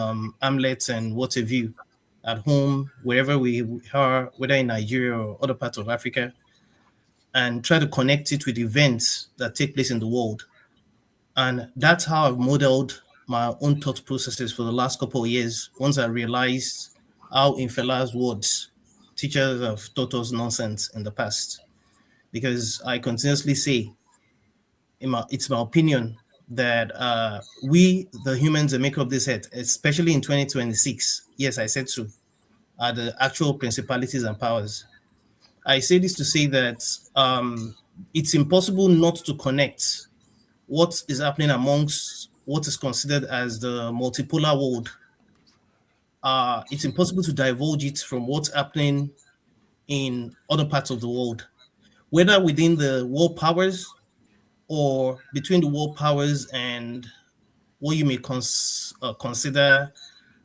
M: hamlets and what have you, at home, wherever we are, whether in Nigeria or other parts of Africa, and try to connect it with events that take place in the world. And that's how I've modeled my own thought processes for the last couple of years. Once I realized how, in Fela's words, teachers have taught us nonsense in the past. Because I continuously say, it's my opinion that we, the humans that make up this earth, especially in 2026, yes, I said so, are the actual principalities and powers. I say this to say that it's impossible not to connect what is happening amongst what is considered as the multipolar world. It's impossible to divulge it from what's happening in other parts of the world, whether within the world powers or between the world powers and what you may consider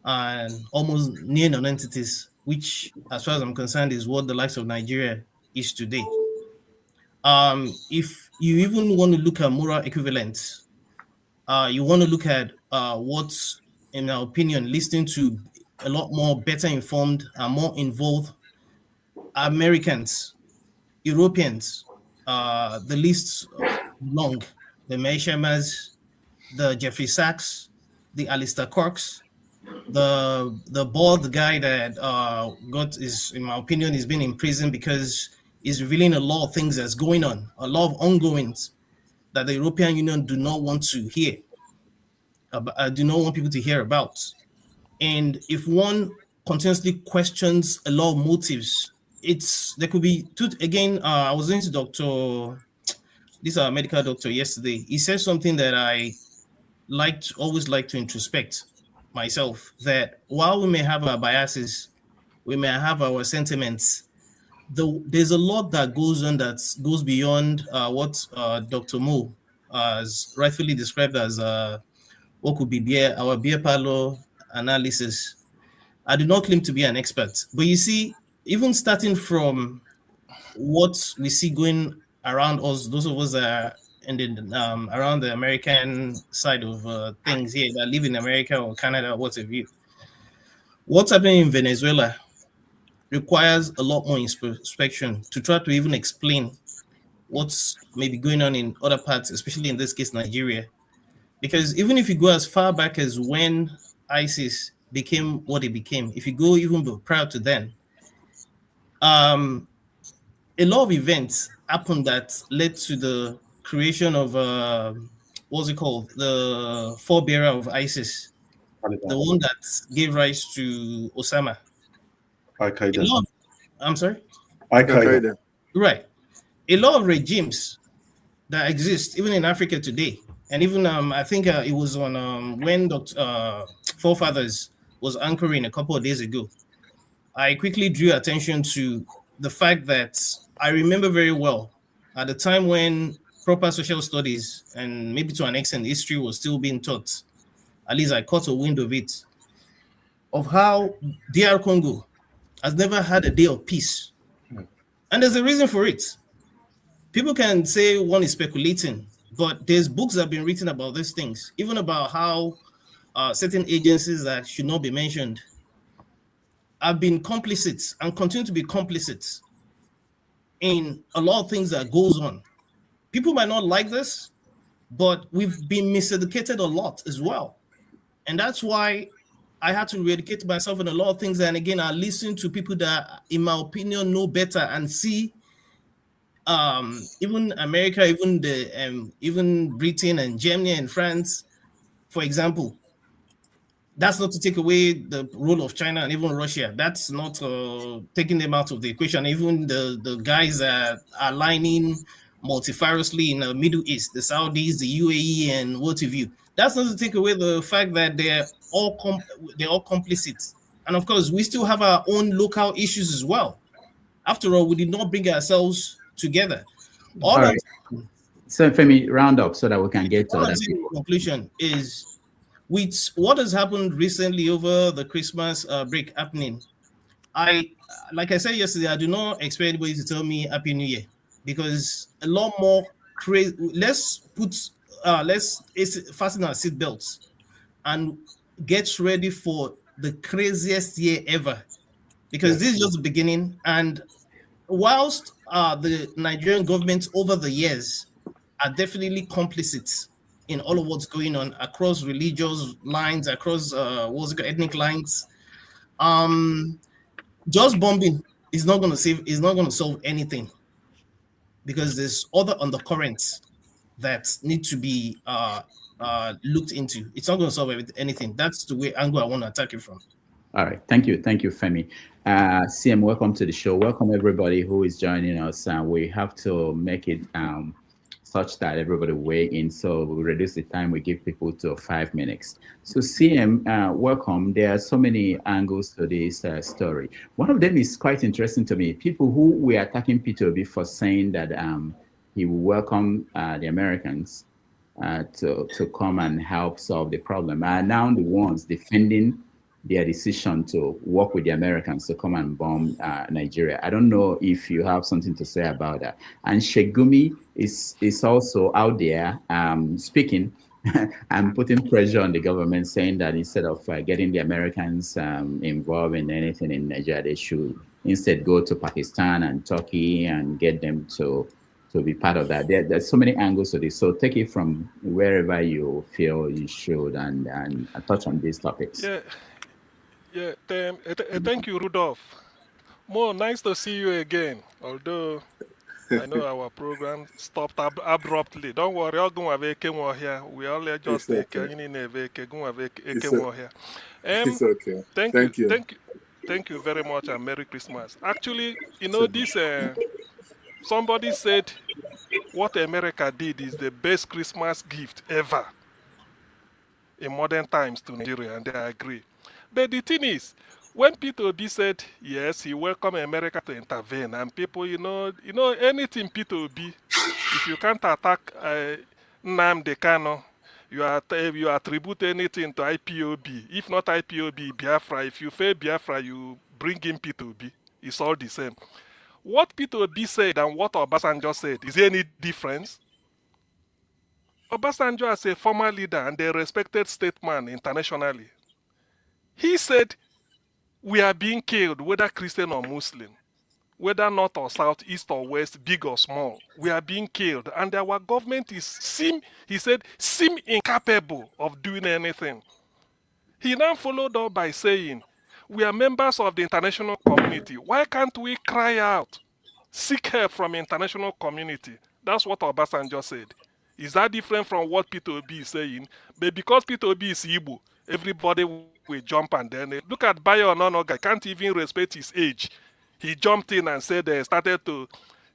M: almost near non-entities, which, as far as I'm concerned, is what the likes of Nigeria is today. If you even want to look at moral equivalence, you want to look at what's, in our opinion, listening to a lot more better informed and more involved Americans, Europeans, the list long, the May Shermans, the Jeffrey Sachs, the Alistair Corks, the bald guy that got is, in my opinion, is been in prison because he's revealing a lot of things that's going on, a lot of ongoings that the European Union do not want to hear, do not want people to hear about. And if one continuously questions a lot of motives, there could be again. I was into this medical doctor yesterday. He said something that I always like to introspect myself, that while we may have our biases, we may have our sentiments, there's a lot that goes on that goes beyond what Dr. Mo has rightfully described as what could be our beer parlor analysis. I do not claim to be an expert, but you see, even starting from what we see going around us, those of us that are around the American side of things here, that live in America or Canada, what have you. What's happening in Venezuela requires a lot more inspection to try to even explain what's maybe going on in other parts, especially in this case, Nigeria. Because even if you go as far back as when ISIS became what it became, if you go even prior to then, a lot of events happened that led to the creation of what's it called, the forebearer of ISIS, the one that gave rise to Osama.
L: Al-Qaeda.
M: I'm sorry?
L: Al-Qaeda.
M: Right. A lot of regimes that exist even in Africa today, and even I think it was on when Dr. Forefathers was anchoring a couple of days ago. I quickly drew attention to the fact that I remember very well at the time when proper social studies and maybe to an extent history was still being taught. At least I caught a wind of it, of how DR Congo has never had a day of peace. And there's a reason for it. People can say one is speculating, but there's books that have been written about these things, even about how certain agencies that should not be mentioned have been complicit and continue to be complicit in a lot of things that goes on. People might not like this, but we've been miseducated a lot as well. And that's why I had to re-educate myself in a lot of things. And again, I listen to people that, in my opinion, know better and see even America, even Britain and Germany and France, for example. That's not to take away the role of China and even Russia. That's not taking them out of the equation. Even the guys that are aligning multifariously in the Middle East, the Saudis, the UAE, and what have you. That's not to take away the fact that they're all complicit. And of course, we still have our own local issues as well. After all, we did not bring ourselves together.
N: All right. So Femi, round up so that we can get to
M: the conclusion is, with what has happened recently over the Christmas break happening, like I said yesterday, I do not expect anybody to tell me Happy New Year, because a lot more crazy. Let's fasten our seatbelts and get ready for the craziest year ever, because this is just the beginning. And whilst the Nigerian government over the years are definitely complicit in all of what's going on across religious lines, across ethnic lines, just bombing is not going to solve anything, because there's other undercurrents that need to be looked into. It's not going to solve anything. That's the angle I want to attack it from.
N: All right, thank you, Femi. CM, welcome to the show. Welcome everybody who is joining us. We have to make it such that everybody weigh in, so we reduce the time we give people to 5 minutes. So CM, welcome. There are so many angles to this story. One of them is quite interesting to me. People who were attacking P2B for saying that he will welcome the Americans to come and help solve the problem are now the ones defending their decision to work with the Americans to come and bomb Nigeria. I don't know if you have something to say about that. And Shegumi is also out there speaking and putting pressure on the government, saying that instead of getting the Americans involved in anything in Nigeria, they should instead go to Pakistan and Turkey and get them to be part of that. There's so many angles to this. So take it from wherever you feel you should and touch on these topics.
K: Yeah, yeah. Thank you, Rudolph. More nice to see you again. Although I know our program stopped abruptly. Don't worry, I'll go have here. We all just
H: It's
K: take
H: okay. It's, o-
K: here.
H: it's okay.
K: Thank you,
H: Thank you.
K: thank you, thank you very much, and Merry Christmas. Actually,
H: So,
K: this somebody said what America did is the best Christmas gift ever in modern times to Nigeria, and they agree. But the thing is, when Peter Obi said yes, he welcomed America to intervene, and people, anything Peter Obi, if you can't attack Nnamdi Kano, you attribute anything to IPOB. If not IPOB, Biafra. If you fail Biafra, you bring in Peter Obi. It's all the same. What Peter Obi said and what Obasanjo said, is there any difference? Obasanjo, as a former leader and a respected statesman internationally, he said, we are being killed, whether Christian or Muslim, whether north or south, east or west, big or small. We are being killed. And our government he said, seem incapable of doing anything. He now followed up by saying, we are members of the international community. Why can't we cry out, seek help from international community? That's what Obasanjo said. Is that different from what Peter Obi is saying? But because Peter Obi is Igbo, everybody will jump and then look at Bayo Ononoga, can't even respect his age. He jumped in and said started to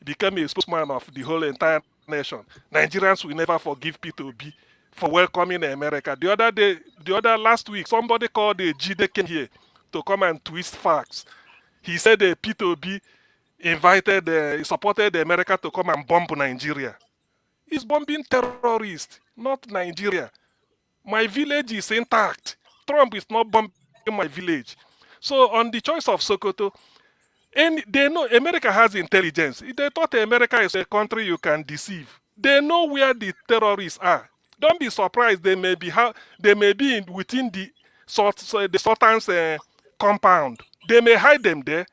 K: become a spokesman of the whole entire nation. Nigerians will never forgive Peter Obi for welcoming America. Last week, somebody called Jide came here to come and twist facts. He said Peter Obi supported America to come and bomb Nigeria. He's bombing terrorists, not Nigeria. My village is intact. Trump is not bombing my village. So on the choice of Sokoto, and they know America has intelligence. They thought America is a country you can deceive. They know where the terrorists are. Don't be surprised. They may be within the Sultan's compound. They may hide them there,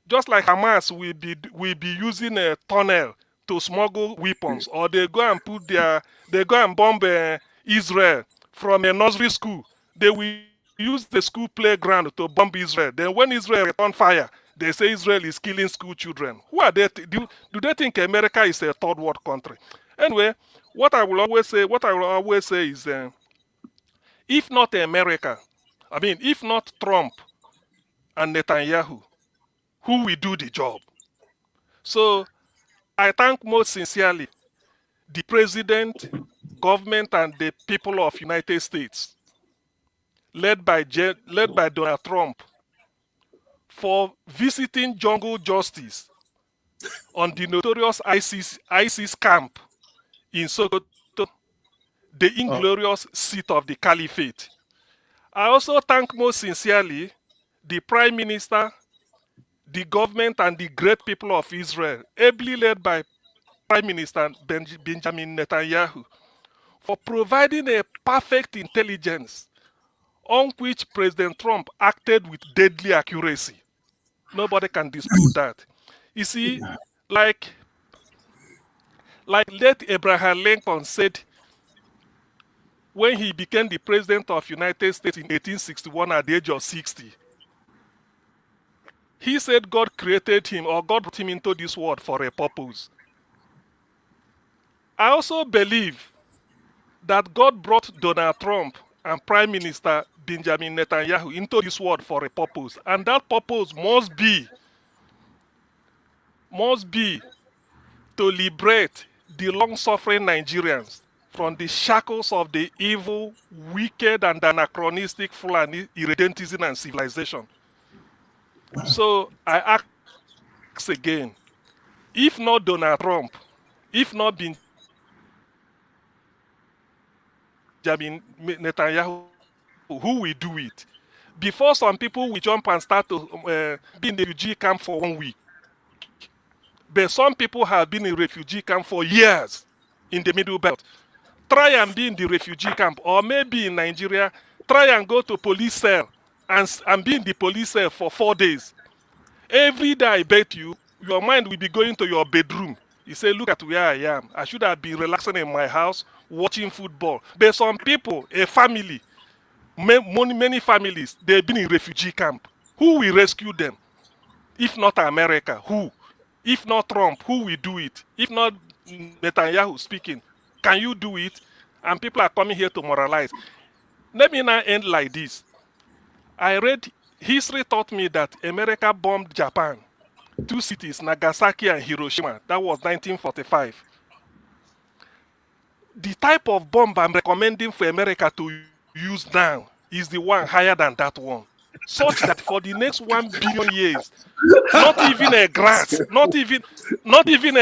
K: just like Hamas will be using a tunnel to smuggle weapons, or they go and bomb Israel from a nursery school. They will use the school playground to bomb Israel. Then when Israel return fire, they say Israel is killing school children. Who are they? Do they think America is a third world country? Anyway, what I will always say is, if not America, if not Trump and Netanyahu, who will do the job? So I thank most sincerely the president, government, and the people of United States, led by Donald Trump, for visiting jungle justice on the notorious ISIS camp in Sokoto, the inglorious seat of the caliphate. I also thank most sincerely the Prime Minister, the government, and the great people of Israel, ably led by Prime Minister Benjamin Netanyahu, for providing a perfect intelligence on which President Trump acted with deadly accuracy. Nobody can dispute that. You see, like late Abraham Lincoln said when he became the president of United States in 1861 at the age of 60. He said God created him, or God brought him into this world for a purpose. I also believe that God brought Donald Trump and Prime Minister Benjamin Netanyahu into this world for a purpose. And that purpose must be to liberate the long-suffering Nigerians from the shackles of the evil, wicked, and anachronistic Fulani irredentism and civilization. So I ask again, if not Donald Trump, if not Benjamin Benjamin Netanyahu, who will do it. Before some people will jump and start to be in the refugee camp for 1 week. But some people have been in refugee camp for years in the Middle Belt. Try and be in the refugee camp, or maybe in Nigeria, try and go to police cell and be in the police cell for 4 days. Every day, I bet you, your mind will be going to your bedroom. You say, look at where I am. I should have been relaxing in my house, watching football. But some people, a family, many families, they've been in refugee camp. Who will rescue them? If not America, who? If not Trump, who will do it? If not Netanyahu speaking, can you do it? And people are coming here to moralize. Let me now end like this. I read, history taught me that America bombed Japan. 2 cities, Nagasaki and Hiroshima. That was 1945. The type of bomb I'm recommending for America to use now is the one higher than that one. Such that for the next 1 billion years, not even a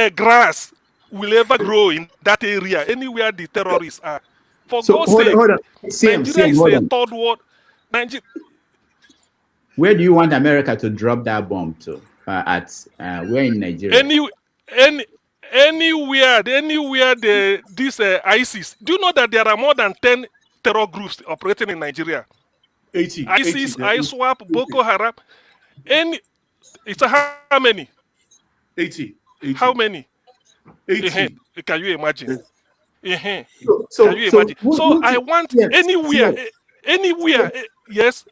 K: grass will ever grow in that area, anywhere the terrorists are. For
N: So
K: God's
N: hold
K: sake,
N: on.
K: Nigeria is
N: hold
K: a
N: on.
K: third world.
N: Where do you want America to drop that bomb to? Where in Nigeria?
K: Anywhere this ISIS. Do you know that there are more than 10 terror groups operating in Nigeria?
O: 80.
K: ISIS,
O: 80.
K: ISWAP, Boko Haram. It's how many?
O: 80.
K: How many?
O: 80.
K: Can you imagine? Can
N: So
K: you imagine? So I
N: you-
K: want
N: yes,
K: anywhere,
N: yes.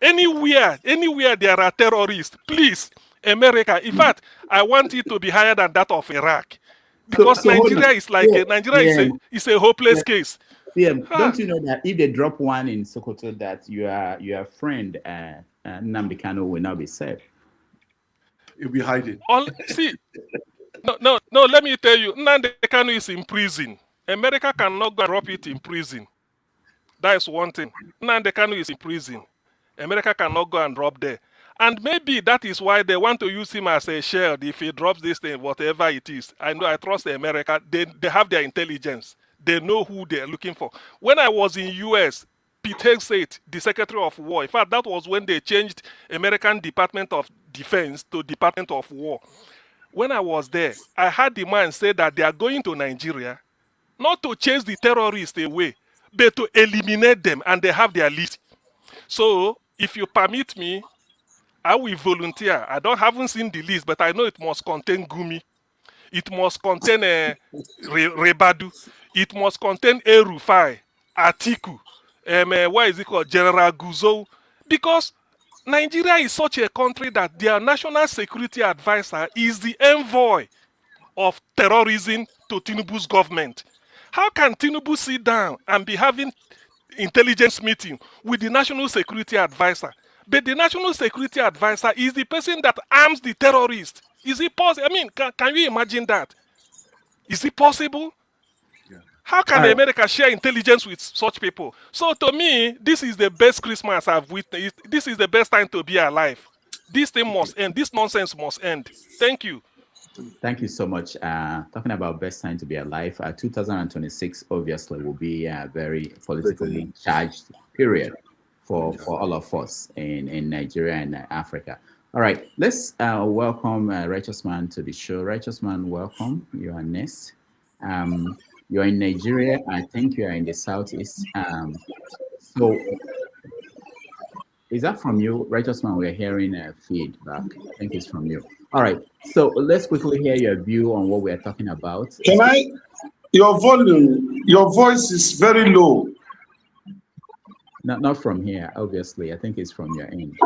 K: anywhere there are terrorists, please, America. In fact, I want it to be higher than that of Iraq, because
N: So hold on.
K: Nigeria is like
N: Yeah,
K: Nigeria is a hopeless case.
N: Yeah, don't you know that if they drop one in Sokoto, that your friend Nnamdi Kanu will not be safe?
O: He'll be hiding.
K: See, no. Let me tell you, Nnamdi Kanu is in prison. America cannot go and drop it in prison. That is one thing. Nnamdi Kanu is in prison. America cannot go and drop there. And maybe that is why they want to use him as a shield if he drops this thing, whatever it is. I know, I trust America. They have their intelligence. They know who they're looking for. When I was in US, Pete Hegseth, the Secretary of War, in fact, that was when they changed American Department of Defense to Department of War. When I was there, I heard the man say that they are going to Nigeria, not to chase the terrorists away, but to eliminate them, and they have their list. So, if you permit me, I will volunteer. Haven't seen the list, but I know it must contain Gumi. It must contain Rebadu. It must contain El-Rufai, Atiku, what is it called, General Guzo. Because Nigeria is such a country that their national security advisor is the envoy of terrorism to Tinubu's government. How can Tinubu sit down and be having intelligence meeting with the national security advisor? But the national security advisor is the person that arms the terrorists. Is it possible? I mean, can you imagine that? Is it possible?
O: Yeah.
K: How can America share intelligence with such people? So to me, this is the best Christmas I've witnessed. This is the best time to be alive. This thing must end. This nonsense must end. Thank you.
N: Thank you so much. Talking about best time to be alive, 2026 obviously will be a very politically charged period for all of us in Nigeria and Africa. All right, let's welcome Righteous Man to the show. Righteous Man, welcome. You are next. You're in Nigeria. I think you are in the southeast. So, is that from you, Righteous Man? We're hearing feedback. I think it's from you. All right. So let's quickly hear your view on what we're talking about.
P: Can I? Your volume, your voice is very low.
N: Not from here, obviously. I think it's from your end.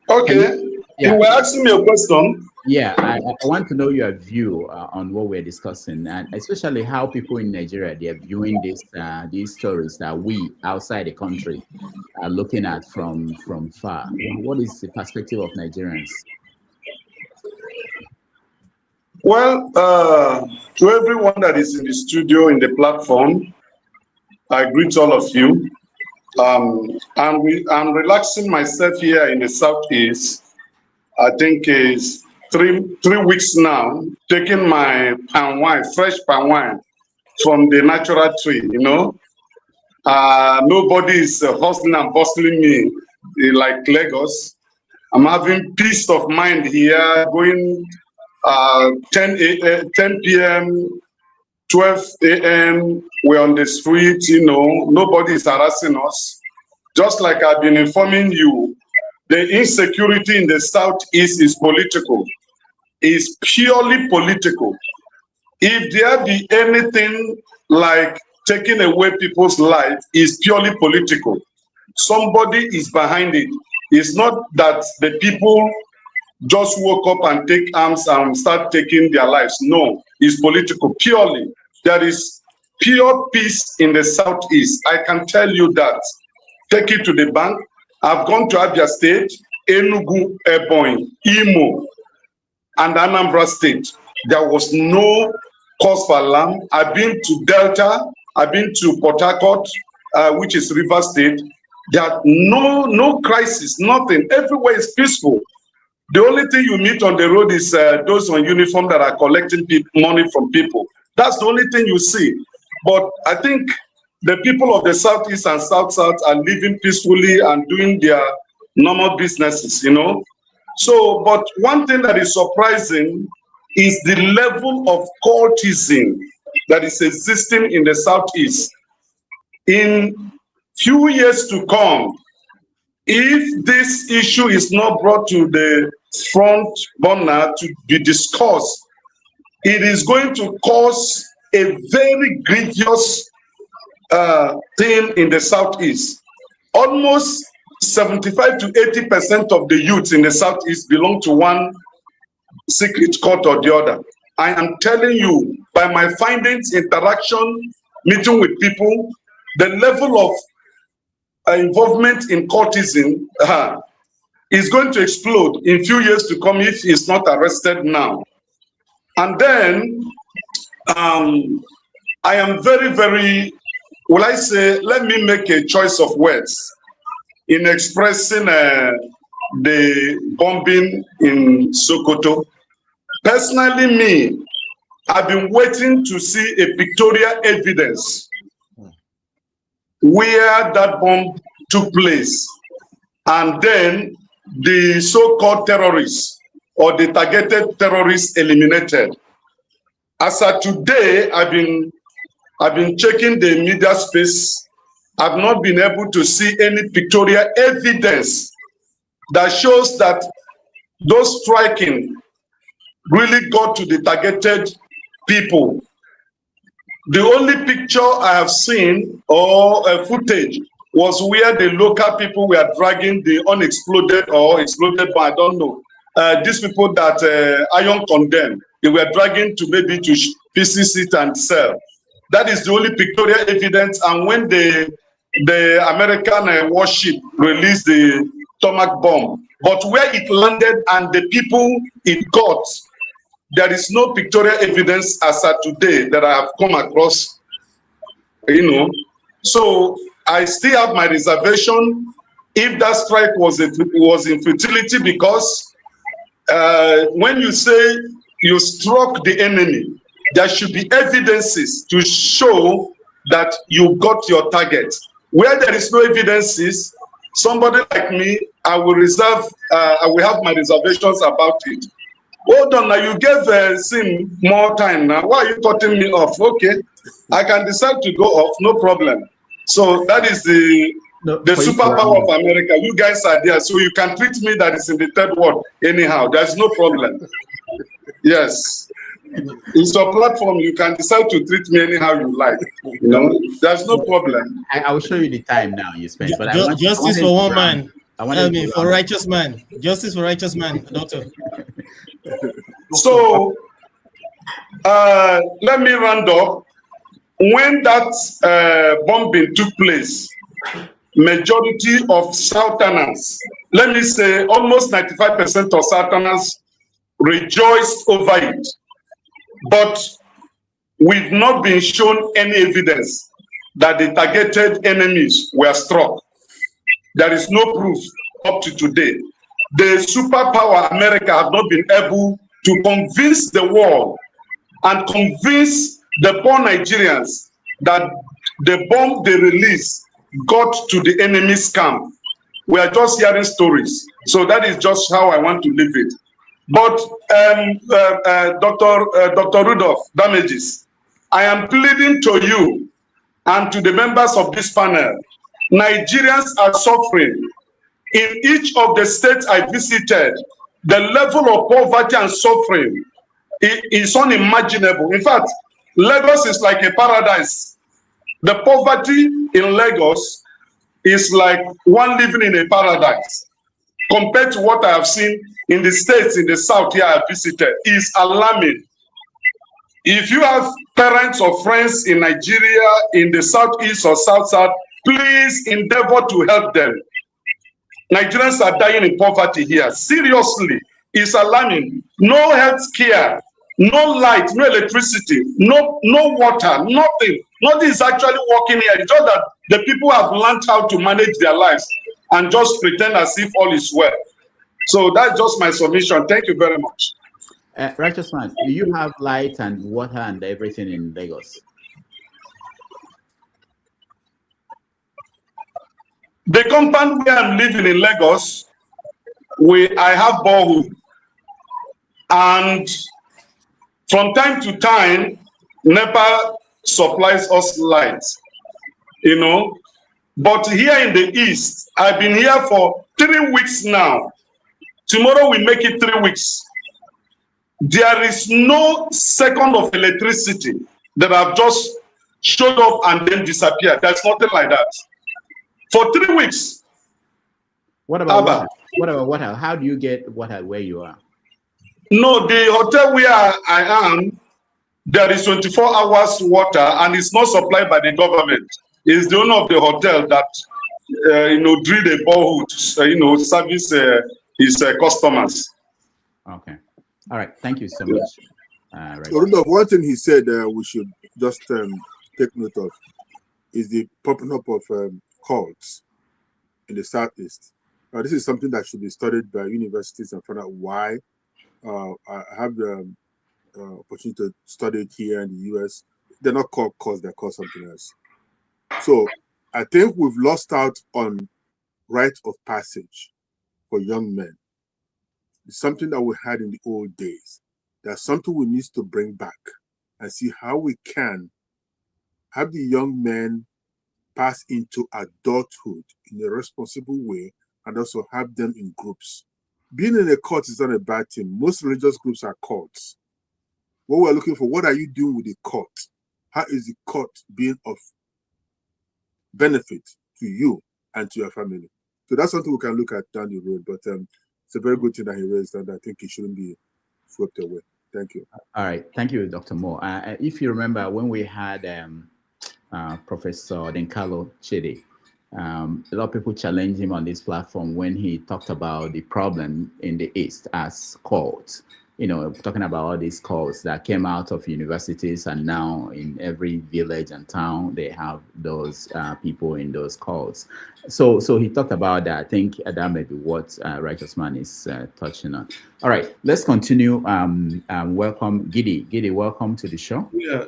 P: Okay. You were asking me a question.
N: Yeah, I want to know your view on what we're discussing, and especially how people in Nigeria, they're viewing these stories that we outside the country are looking at from far. What is the perspective of Nigerians?
P: Well, to everyone that is in the studio, in the platform, I greet all of you. I'm relaxing myself here in the Southeast. I think it's three weeks now, taking my palm wine, fresh palm wine, from the natural tree, you know. Nobody is hustling and bustling me like Lagos. I'm having peace of mind here, going 10 p.m., 12 a.m., we're on the street, you know, nobody is harassing us. Just like I've been informing you, the insecurity in the Southeast is political. It's purely political. If there be anything like taking away people's life, it's purely political. Somebody is behind it. It's not that the people just woke up and take arms and start taking their lives. No, it's political, purely. There is pure peace in the Southeast. I can tell you that. Take it to the bank. I've gone to Abia State, Enugu, Ebonyi, Imo, and Anambra State. There was no cause for alarm. I've been to Delta, I've been to Port Harcourt, which is River State. There are no crisis, nothing. Everywhere is peaceful. The only thing you meet on the road is those on uniform that are collecting money from people. That's the only thing you see. But I think the people of the Southeast and South-South are living peacefully and doing their normal businesses, you know. So, but one thing that is surprising is the level of cultism that is existing in the Southeast. In few years to come, if this issue is not brought to the front burner to be discussed, it is going to cause a very grievous thing in the Southeast. Almost 75 to 80% of the youths in the Southeast belong to one secret cult or the other. I am telling you, by my findings, interaction, meeting with people, the level of involvement in cultism is going to explode in few years to come if he's not arrested now. And then I am very, very, will I say, let me make a choice of words in expressing the bombing in Sokoto. Personally, me, I've been waiting to see a pictorial evidence where that bomb took place, and then the so-called terrorists or the targeted terrorists eliminated. As of today, I've been checking the media space. I've not been able to see any pictorial evidence that shows that those striking really got to the targeted people. The only picture I have seen or footage was where the local people were dragging the unexploded or exploded, but I don't know. These people that Iron condemned, they were dragging to maybe to pieces it and sell. That is the only pictorial evidence. And when the American warship released the Tomahawk bomb, but where it landed and the people it got, there is no pictorial evidence as of today that I have come across, you know. So I still have my reservation if that strike was in futility, because when you say you struck the enemy, there should be evidences to show that you got your target. Where there is no evidences, somebody like me, I will have my reservations about it. Hold on, now you gave Sim more time now. Why are you cutting me off? Okay, I can decide to go off, no problem. So that is the superpower of America. You guys are there, so you can treat me that is in the third world anyhow. There's no problem. Yes. It's a platform, you can decide to treat me anyhow you like. You know, there's no problem.
N: I will show you the time now you spend. But
M: justice for one man. For righteous man. Justice for righteous man, doctor.
P: So let me round up. When that bombing took place, majority of Southerners, let me say almost 95% of Southerners rejoiced over it. But we've not been shown any evidence that the targeted enemies were struck. There is no proof up to today. The superpower America have not been able to convince the world and convince the poor Nigerians, that the bomb they released got to the enemy's camp. We are just hearing stories. So that is just how I want to leave it. But Dr. Rudolph Damages, I am pleading to you and to the members of this panel. Nigerians are suffering. In each of the states I visited, the level of poverty and suffering is unimaginable. In fact, Lagos is like a paradise. The poverty in Lagos is like one living in a paradise. Compared to what I have seen in the states in the south here I visited, is alarming. If you have parents or friends in Nigeria, in the southeast or south, please endeavor to help them. Nigerians are dying in poverty here. Seriously, it's alarming. No health care, no light, no electricity, no water, nothing. Nothing is actually working here. It's just that the people have learned how to manage their lives and just pretend as if all is well. So that's just my submission. Thank you very much.
N: Righteous man, do you have light and water and everything in Lagos?
P: The compound where I'm living in Lagos, I have borehole, and from time to time, NEPA supplies us light, you know. But here in the east, I've been here for 3 weeks now. Tomorrow we make it 3 weeks. There is no second of electricity that have just showed up and then disappeared. There's nothing like that. For 3 weeks.
N: What about water? What about water? How do you get water where you are?
P: No, the hotel where I am, there is 24 hours water, and it's not supplied by the government. It's the owner of the hotel that drilled a borehole to service his customers.
N: Okay. All right. Thank you so much.
H: So, Rudolph, one thing he said we should just take note of is the popping up of cults in the southeast. This is something that should be studied by universities and find out why. I have the opportunity to study it here in the US. They're not called cults, they're called something else. So I think we've lost out on rite of passage for young men. It's something that we had in the old days. That's something we need to bring back and see how we can have the young men pass into adulthood in a responsible way and also have them in groups. Being in a cult is not a bad thing. Most religious groups are cults. What we're looking for, what are you doing with the cult? How is the cult being of benefit to you and to your family? So that's something we can look at down the road. But it's a very good thing that he raised, and I think it shouldn't be swept away. Thank you.
N: All right. Thank you, Dr. Moore. If you remember when we had Professor Denkalo Chidi, a lot of people challenged him on this platform when he talked about the problem in the East as cults. Talking about all these cults that came out of universities, and now in every village and town, they have those people in those cults. So he talked about that. I think that may be what Righteous Man is touching on. All right, let's continue. Welcome, Gidi. Gidi, welcome to the show.
O: Yeah,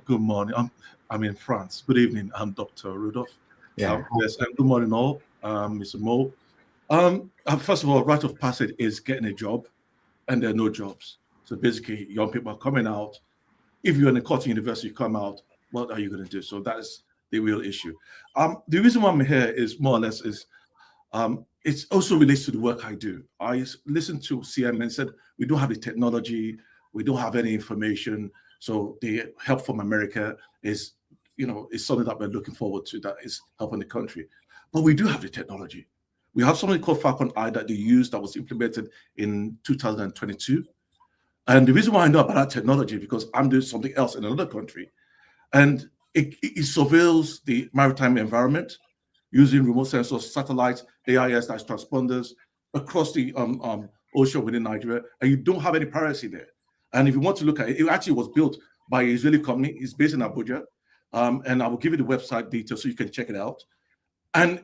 O: good morning. I'm in France. Good evening. I'm Dr. Rudolph.
N: Yeah.
O: Yes, and good morning all, Mr. Mo. First of all, rite of passage is getting a job, and there are no jobs. So basically, young people are coming out. If you're in a Cotton University, you come out, what are you going to do? So that is the real issue. The reason why I'm here is more or less it also relates to the work I do. I listened to CM and said, we don't have the technology, we don't have any information. So the help from America is something that we're looking forward to, that is helping the country. But we do have the technology. We have something called Falcon Eye that they used, that was implemented in 2022. And the reason why I know about that technology is because I'm doing something else in another country. And it surveils the maritime environment using remote sensors, satellites, AIS, that's transponders, across the ocean within Nigeria. And you don't have any piracy there. And if you want to look at it, it actually was built by an Israeli company. It's based in Abuja. And I will give you the website details so you can check it out. And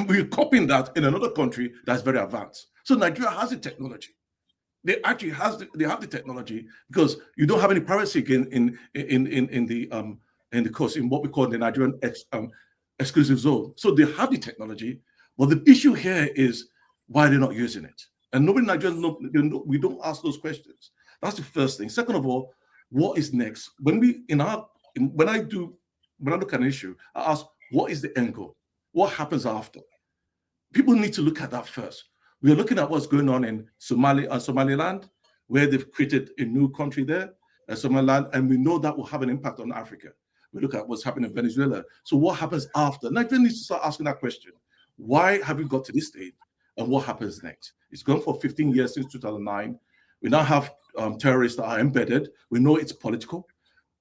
O: we're copying that in another country that's very advanced. So Nigeria has the technology. They actually have the technology, because you don't have any piracy again in the coast, in what we call the Nigerian exclusive zone. So they have the technology, but the issue here is why they're not using it. And nobody in Nigeria, we don't ask those questions. That's the first thing. Second of all, what is next? When I look at an issue, I ask, what is the end goal? What happens after? People need to look at that first. We are looking at what's going on in Somaliland, where they've created a new country there, Somaliland, and we know that will have an impact on Africa. We look at what's happening in Venezuela. So what happens after? Nigeria needs to start asking that question. Why have we got to this stage? And what happens next? It's gone for 15 years since 2009. We now have terrorists that are embedded. We know it's political.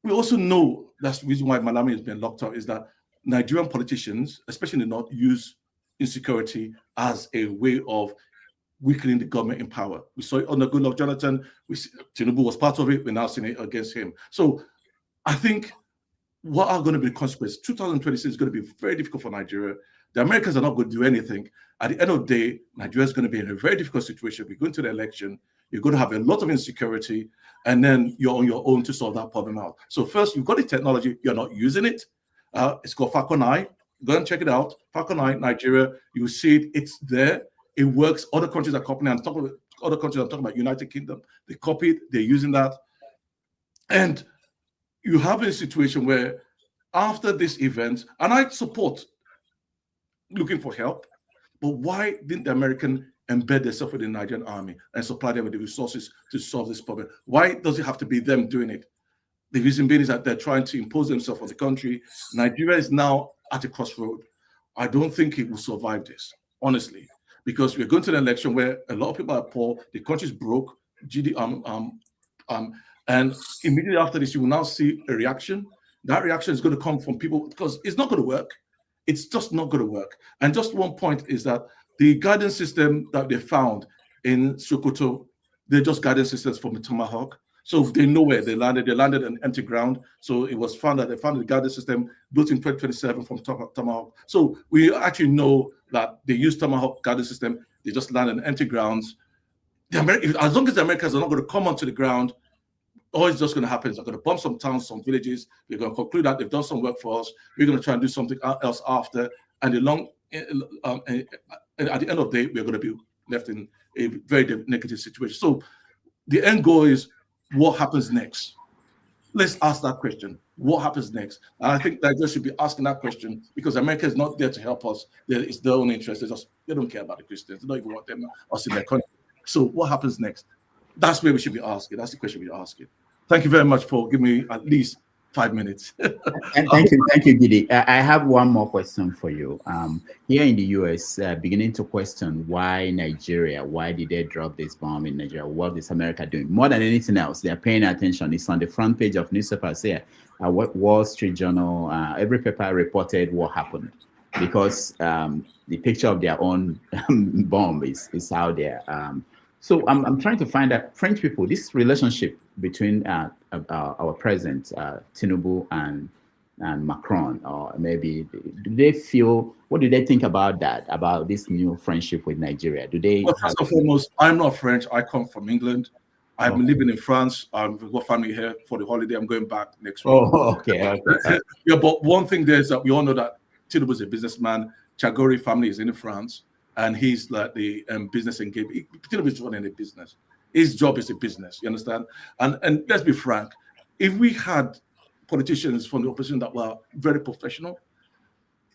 O: We also know that's the reason why Malami has been locked up, is that Nigerian politicians, especially in the North, use insecurity as a way of weakening the government in power. We saw it under Goodluck Jonathan. Tinubu was part of it. We're now seeing it against him. So I think what are going to be the consequences? 2026 is going to be very difficult for Nigeria. The Americans are not going to do anything. At the end of the day, Nigeria is going to be in a very difficult situation. We're going to the election. You're going to have a lot of insecurity, and then you're on your own to solve that problem out. So first, you've got the technology. You're not using it. It's called Falcon 9. Go and check it out. Falcon 9, Nigeria. You see it. It's there. It works. Other countries are copying. I'm talking about other countries. I'm talking about United Kingdom. They copied. They're using that. And you have a situation where after this event, and I support looking for help, but why didn't the American embed themselves within the Nigerian army and supply them with the resources to solve this problem? Why does it have to be them doing it? The reason being is that they're trying to impose themselves on the country. Nigeria is now at a crossroad. I don't think it will survive this, honestly, because we're going to an election where a lot of people are poor, the country's broke, and immediately after this, you will now see a reaction. That reaction is going to come from people, because it's not going to work. It's just not going to work. And just one point is that the guidance system that they found in Sokoto, they're just guidance systems from the Tomahawk. So they know where they landed. They landed on empty ground. So it was found that they found the guidance system built in 2027 from Tomahawk. So we actually know that they used Tomahawk guidance system. They just landed on empty grounds. As long as the Americans are not going to come onto the ground, all it's just going to happen is they're going to bomb some towns, some villages. We're going to conclude that they've done some work for us. We're going to try and do something else after. And at the end of the day, we're going to be left in a very negative situation. So the end goal is, what happens next? Let's ask that question. What happens next? And I think Nigeria should be asking that question, because America is not there to help us. It's their own interest. They don't care about the Christians. They don't even want them us in their country. So what happens next? That's where we should be asking. That's the question we're asking. Thank you very much for giving me at least 5 minutes.
N: And thank you, Gidi. I have one more question for you. Here in the US, beginning to question why Nigeria, why did they drop this bomb in Nigeria? What is America doing? More than anything else, they're paying attention. It's on the front page of newspapers here. Wall Street Journal, every paper reported what happened, because the picture of their own bomb is out there. So I'm trying to find out, French people, this relationship between our president, Tinubu, and Macron, or maybe, do they feel, what do they think about that, about this new friendship with Nigeria? Do they?
O: Well, first and foremost, I'm not French. I come from England. I'm living in France. We've got family here for the holiday. I'm going back next week.
N: Oh, okay.
O: Yeah, but one thing there is that we all know that Tinubu is a businessman. Chagori family is in France, and he's like the business engagement. Tinubu is running a business. His job is a business, you understand? And let's be frank, if we had politicians from the opposition that were very professional,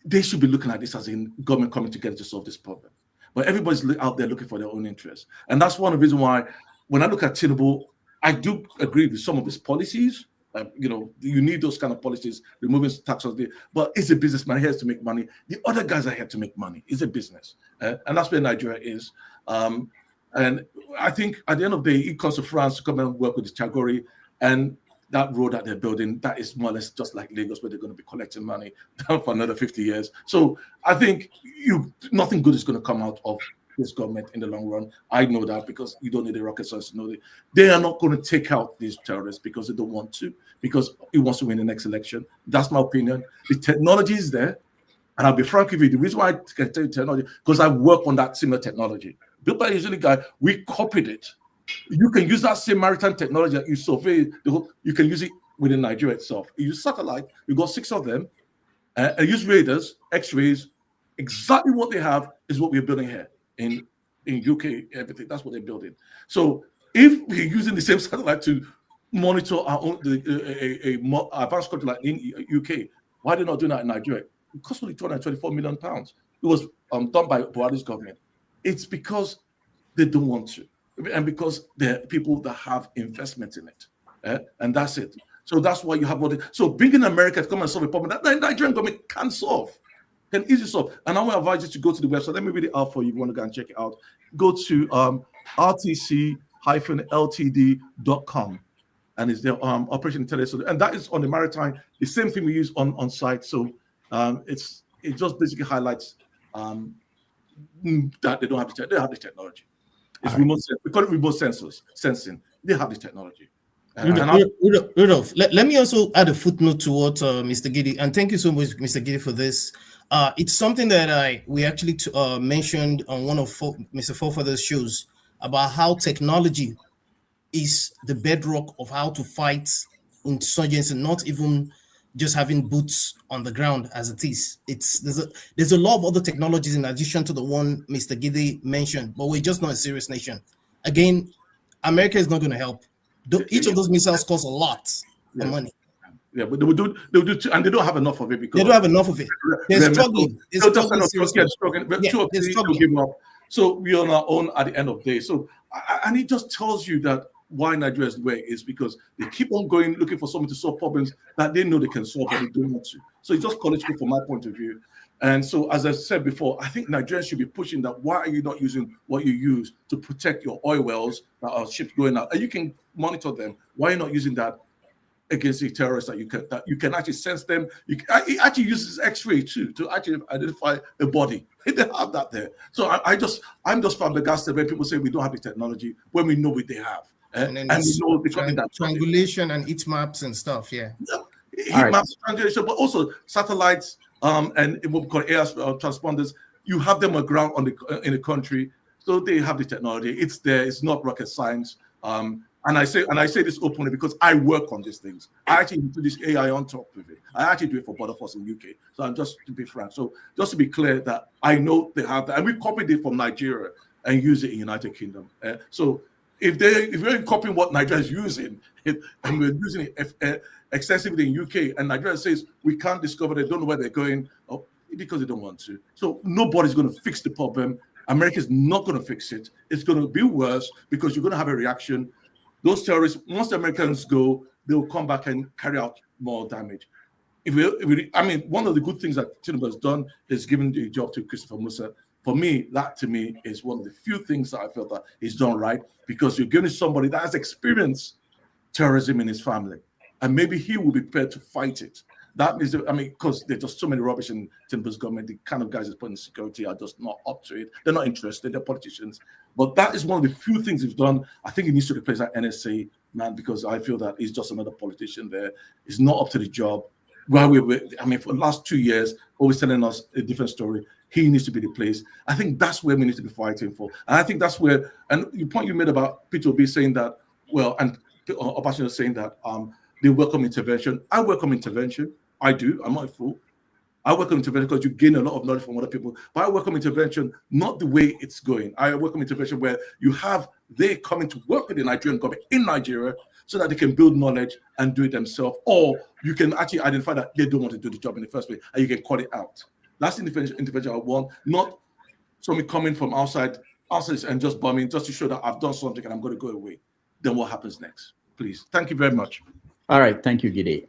O: they should be looking at this as in government coming together to solve this problem. But everybody's out there looking for their own interests. And that's one of the reasons why, when I look at Tinubu, I do agree with some of his policies. You need those kind of policies, removing taxes. But he's a businessman. He has to make money. The other guys are here to make money. It's a business. And that's where Nigeria is. And I think at the end of the day, he comes to France to come and work with the Chagori, and that road that they're building, that is more or less just like Lagos, where they're going to be collecting money for another 50 years. So I think nothing good is going to come out of this government in the long run. I know that, because you don't need a rocket science to know that. They are not going to take out these terrorists because they don't want to, because he wants to win the next election. That's my opinion. The technology is there. And I'll be frank with you, the reason why I can tell you technology, because I work on that similar technology. Built by a Israeli guy, we copied it. you can use that same maritime technology that you survey the whole, you can use it within Nigeria itself. You use satellite, you got 6 of them, and use radars, X-rays. Exactly what they have is what we're building here in UK, everything. That's what they're building. So if we're using the same satellite to monitor our own a more advanced country like in UK, why are they not doing that in Nigeria? It costs only £224 million. It was done by Buhari's government. It's because they don't want to, and because there are people that have investment in it, and that's it. So that's why you have all the. So bringing America to come and solve a problem that the Nigerian government can solve, can easily solve. And I want to advise you to go to the website. Let me read it out for you. If you want to go and check it out. Go to rtc-ltd.com, and it's the Operation Intelligence, and that is on the maritime. The same thing we use on site. So it just basically highlights that they don't have they have the technology. It's remote. We call it remote sensing. They have the technology.
M: Rudolph, let me also add a footnote to what Mr. Giddy, and thank you so much, Mr. Giddy, for this. It's something that we actually mentioned on one of Mr. Forefather's shows about how technology is the bedrock of how to fight insurgency, not even just having boots on the ground as it is. There's a lot of other technologies in addition to the one Mr. Giddy mentioned, but we're just not a serious nation. Again, America is not going to help. Each of those missiles cost a lot of money.
O: Yeah, but they will do, and they don't have enough of it because
M: they don't have enough of it. They're struggling. They're
O: struggling. Give up. So we are on our own at the end of the day. So, and it just tells you that why Nigeria is the way it is, because they keep on going looking for someone to solve problems that they know they can solve, but they don't want to. So it's just political from my point of view. And so, as I said before, I think Nigerians should be pushing that. Why are you not using what you use to protect your oil wells that are ships going out? And you can monitor them. Why are you not using that against the terrorists that you can actually sense them? It actually uses X-ray too to actually identify a body. They have that there. So I'm just flabbergasted when people say we don't have the technology when we know what they have.
M: And then
O: we know the
M: triangulation and heat maps and stuff. Yeah.
O: Heat maps, triangulation, but also satellites and what we call air transponders. You have them on ground in the country, so they have the technology. It's there. It's not rocket science. And I say this openly because I work on these things. I actually do this AI on top of it. I actually do it for Border Force in UK. So I'm just to be frank. So just to be clear that I know they have that, and we copied it from Nigeria and use it in United Kingdom. So if we're copying what Nigeria is using, and we're using it extensively in UK, and Nigeria says we can't discover, they don't know where they're going, because they don't want to. So nobody's going to fix the problem. America's not going to fix it. It's going to be worse because you're going to have a reaction. Those terrorists, once the Americans go, they'll come back and carry out more damage. One of the good things that Tinubu has done is given the job to Christopher Musa. For me, that to me is one of the few things that I felt that he's done right, because you're giving somebody that has experienced terrorism in his family, and maybe he will be prepared to fight it. That is, because there's just so many rubbish in Tinubu's government. The kind of guys that put in security are just not up to it. They're not interested. They're politicians. But that is one of the few things he's done. I think he needs to replace that NSA man, because I feel that he's just another politician there. He's not up to the job. For the last 2 years, always telling us a different story. He needs to be replaced. I think that's where we need to be fighting for. And I think that's where, and the point you made about Peter Obi saying that, and Obasanjo saying that they welcome intervention. I welcome intervention. I do. I'm not a fool. I welcome intervention because you gain a lot of knowledge from other people. But I welcome intervention not the way it's going. I welcome intervention where they coming to work with the Nigerian government in Nigeria so that they can build knowledge and do it themselves. Or you can actually identify that they don't want to do the job in the first place, and you can call it out. That's the intervention I want, not somebody coming from outside and just bombing just to show that I've done something and I'm going to go away. Then what happens next? Please. Thank you very much.
N: All right. Thank you, Gide.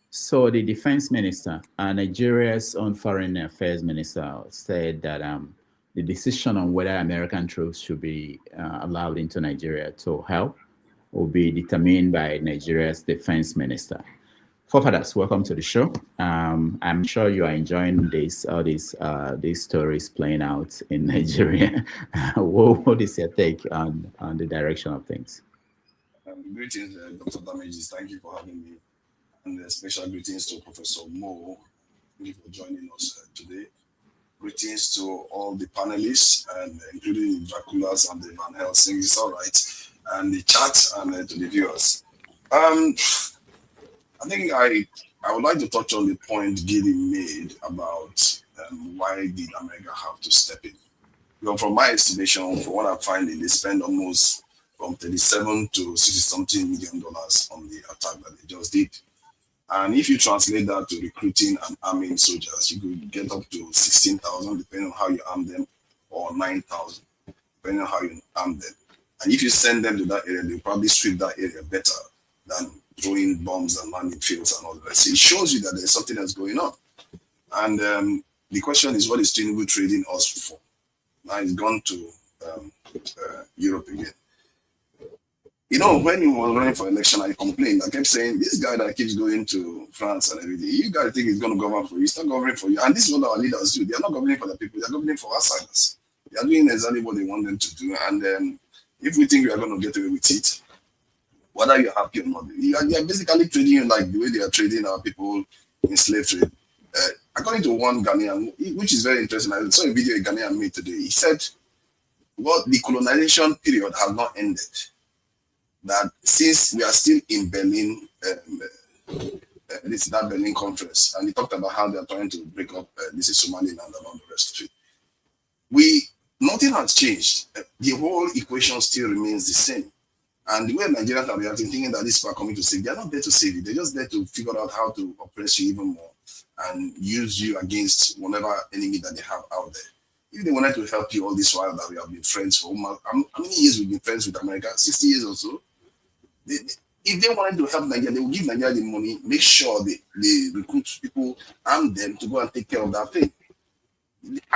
N: So the defense minister, Nigeria's own foreign affairs minister, said that the decision on whether American troops should be allowed into Nigeria to help will be determined by Nigeria's defense minister. Forefathers, welcome to the show. I'm sure you are enjoying these stories playing out in Nigeria. What is your take on the direction of things?
Q: Greetings, Dr. Damages. Thank you for having me. And special greetings to Professor Mo. Thank you for joining us today. Greetings to all the panelists, and including Draculas and the Van Helsing. It's all right. and the chat and to the viewers. I think I would like to touch on the point Gilly made about why did America have to step in. Well, from my estimation, from what I'm finding, they spend almost from 37 to 60 something million dollars on the attack that they just did. And if you translate that to recruiting and arming soldiers, you could get up to 16,000 depending on how you arm them, or 9,000 depending on how you arm them. And if you send them to that area, they'll probably sweep that area better than throwing bombs and landing fields and all the rest. So it shows you that there's something that's going on. And the question is, what is Tinubu trading us for? Now he's gone to Europe again. You know, when he was running for election, I complained. I kept saying, this guy that keeps going to France and everything, you guys think he's going to govern for you. He's not governing for you. And this is what our leaders do. They are not governing for the people. They are governing for outsiders. They are doing exactly what they want them to do. And if we think we are going to get away with it, whether you're happy or not, they are basically trading you like the way they are trading our people in slave trade. According to one Ghanaian, which is very interesting, I saw a video a Ghanaian made today. He said, well, the colonization period has not ended. That since we are still in Berlin, this is that Berlin conference, and he talked about how they are trying to break up this is Somaliland and all the rest of it. Nothing has changed. The whole equation still remains the same. And the way Nigerians are reacting, thinking that these people are coming to save, they are not there to save you. They're just there to figure out how to oppress you even more and use you against whatever enemy that they have out there. If they wanted to help you all this while that we have been friends for almost, how many years we've been friends with America? 60 years or so. If they wanted to help Nigeria, they will give Nigeria the money, make sure they recruit people, arm them to go and take care of that thing.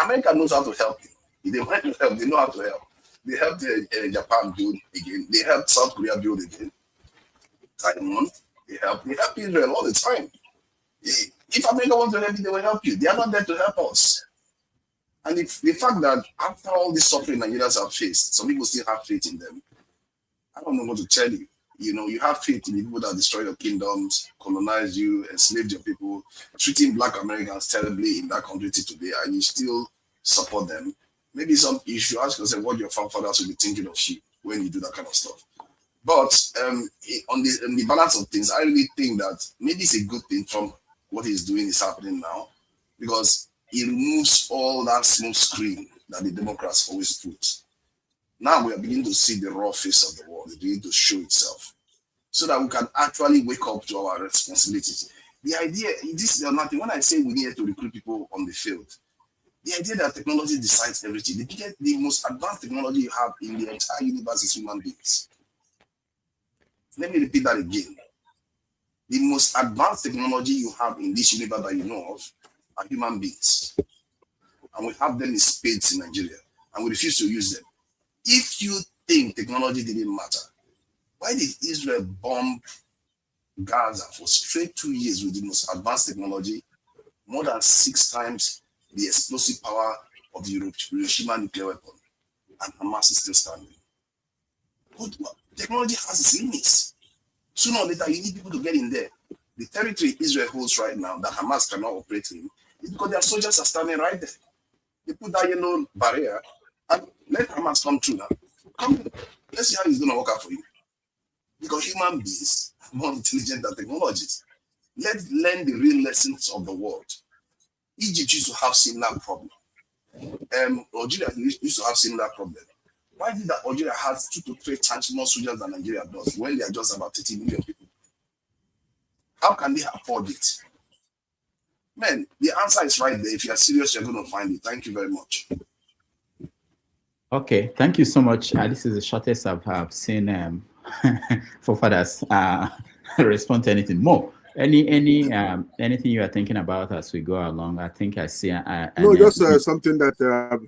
Q: America knows how to help you. If they want to help, they know how to help. They helped Japan build again. They helped South Korea build again. Taiwan, they help Israel all the time. If America wants to help you, they will help you. They are not there to help us. And the fact that after all this suffering Nigerians have faced, some people still have faith in them. I don't know what to tell you. You know, you have faith in the people that destroyed your kingdoms, colonized you, enslaved your people, treating Black Americans terribly in that country today, and you still support them. Maybe you should ask yourself what your forefathers will be thinking of you when you do that kind of stuff. But on the balance of things, I really think that maybe it's a good thing Trump, what he's doing is happening now, because he removes all that smoke screen that the Democrats always put. Now we are beginning to see the raw face of the world. It's beginning to show itself, so that we can actually wake up to our responsibilities. The idea, this is nothing. When I say we need to recruit people on the field, the idea that technology decides everything, the most advanced technology you have in the entire universe is human beings. Let me repeat that again. The most advanced technology you have in this universe that you know of are human beings. And we have them in spades in Nigeria, and we refuse to use them. If you think technology didn't matter, why did Israel bomb Gaza for straight 2 years with the most advanced technology, more than 6 times the explosive power of the Hiroshima nuclear weapon, and Hamas is still standing? But technology has its limits. Sooner or later, you need people to get in there. The territory Israel holds right now that Hamas cannot operate in is because their soldiers are standing right there. They put that yellow barrier and let Hamas come through now. Come, let's see how it's going to work out for you. Because human beings are more intelligent than technologies. Let's learn the real lessons of the world. Egypt used to have similar problem. Algeria used to have similar problem. Why did that Algeria have 2 to 3 times more soldiers than Nigeria does when they are just about 30 million people? How can they afford it? Man, the answer is right there. If you are serious, you're going to find it. Thank you very much.
N: Okay, thank you so much. This is the shortest I've seen for fathers respond to anything more. Anything you are thinking about as we go along? I think I see.
H: No, just something that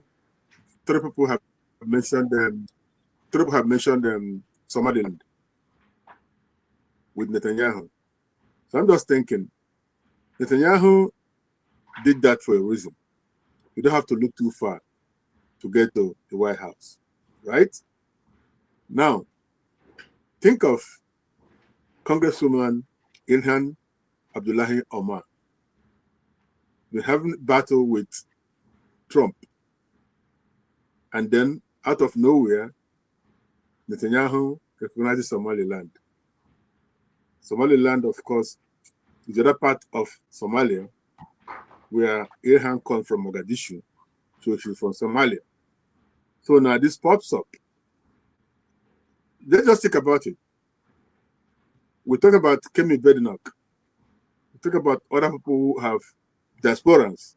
H: 3 people have mentioned. 3 people have mentioned Somaliland with Netanyahu. So I'm just thinking, Netanyahu did that for a reason. You don't have to look too far to get to the White House, right? Now, think of Congresswoman Ilhan Abdullahi Omar. We're having battle with Trump. And then, out of nowhere, Netanyahu recognizes Somaliland. Somaliland, of course, is the other part of Somalia where Ilhan comes from Mogadishu, so she's from Somalia. So now this pops up. Let's just think about it. We talk about Kemi Badenoch. We talk about other people who have diasporans,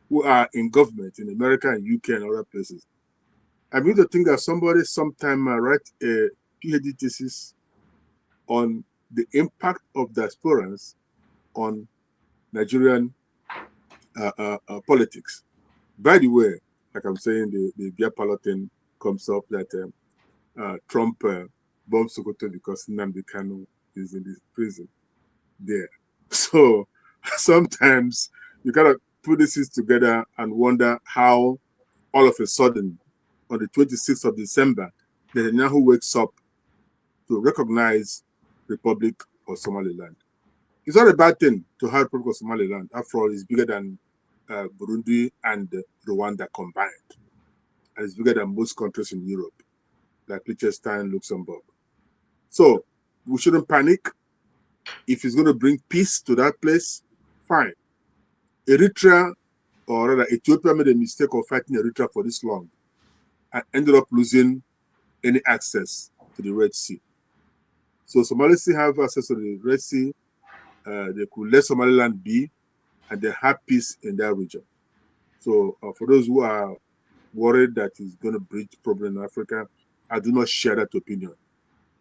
H: who are in government in America and UK and other places. I mean to think that somebody sometime write a PhD thesis on the impact of diasporans on Nigerian politics. By the way, like I'm saying, the beer parlor thing comes up that Trump bombed Sokoto because Nnamdi Kanu is in this prison there. So sometimes you gotta put these things together and wonder how all of a sudden on the 26th of December, Netanyahu wakes up to recognize Republic of Somaliland. It's not a bad thing to have Republic of Somaliland. After all, it's bigger than Burundi and Rwanda combined. And it's bigger than most countries in Europe, like Liechtenstein, Luxembourg. So we shouldn't panic. If it's going to bring peace to that place, fine. Eritrea, or rather Ethiopia, made a mistake of fighting Eritrea for this long and ended up losing any access to the Red Sea. So Somalis still have access to the Red Sea. They could let Somaliland be, and they have peace in that region. So for those who are worried that it's going to breed problem in Africa, I do not share that opinion.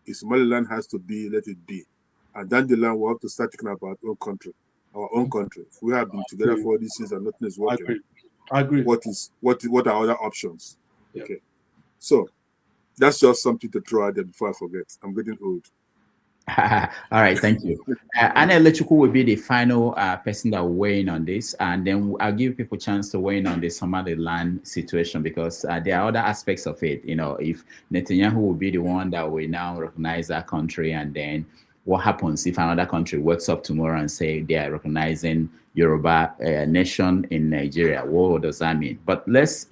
H: If Somaliland has to be, let it be. And down the line, we'll have to start thinking about our own country. If we have been together for all these years and nothing is working,
O: I agree.
H: What are other options? Yeah. Okay. So that's just something to throw out there before I forget. I'm getting old.
N: All right, thank you. Anna Electrical will be the final person that will weigh in on this, and then I'll give people a chance to weigh in on the Somaliland situation, because there are other aspects of it. You know, if Netanyahu will be the one that will now recognize that country, and then what happens if another country wakes up tomorrow and say they are recognizing Yoruba nation in Nigeria? What does that mean? But let's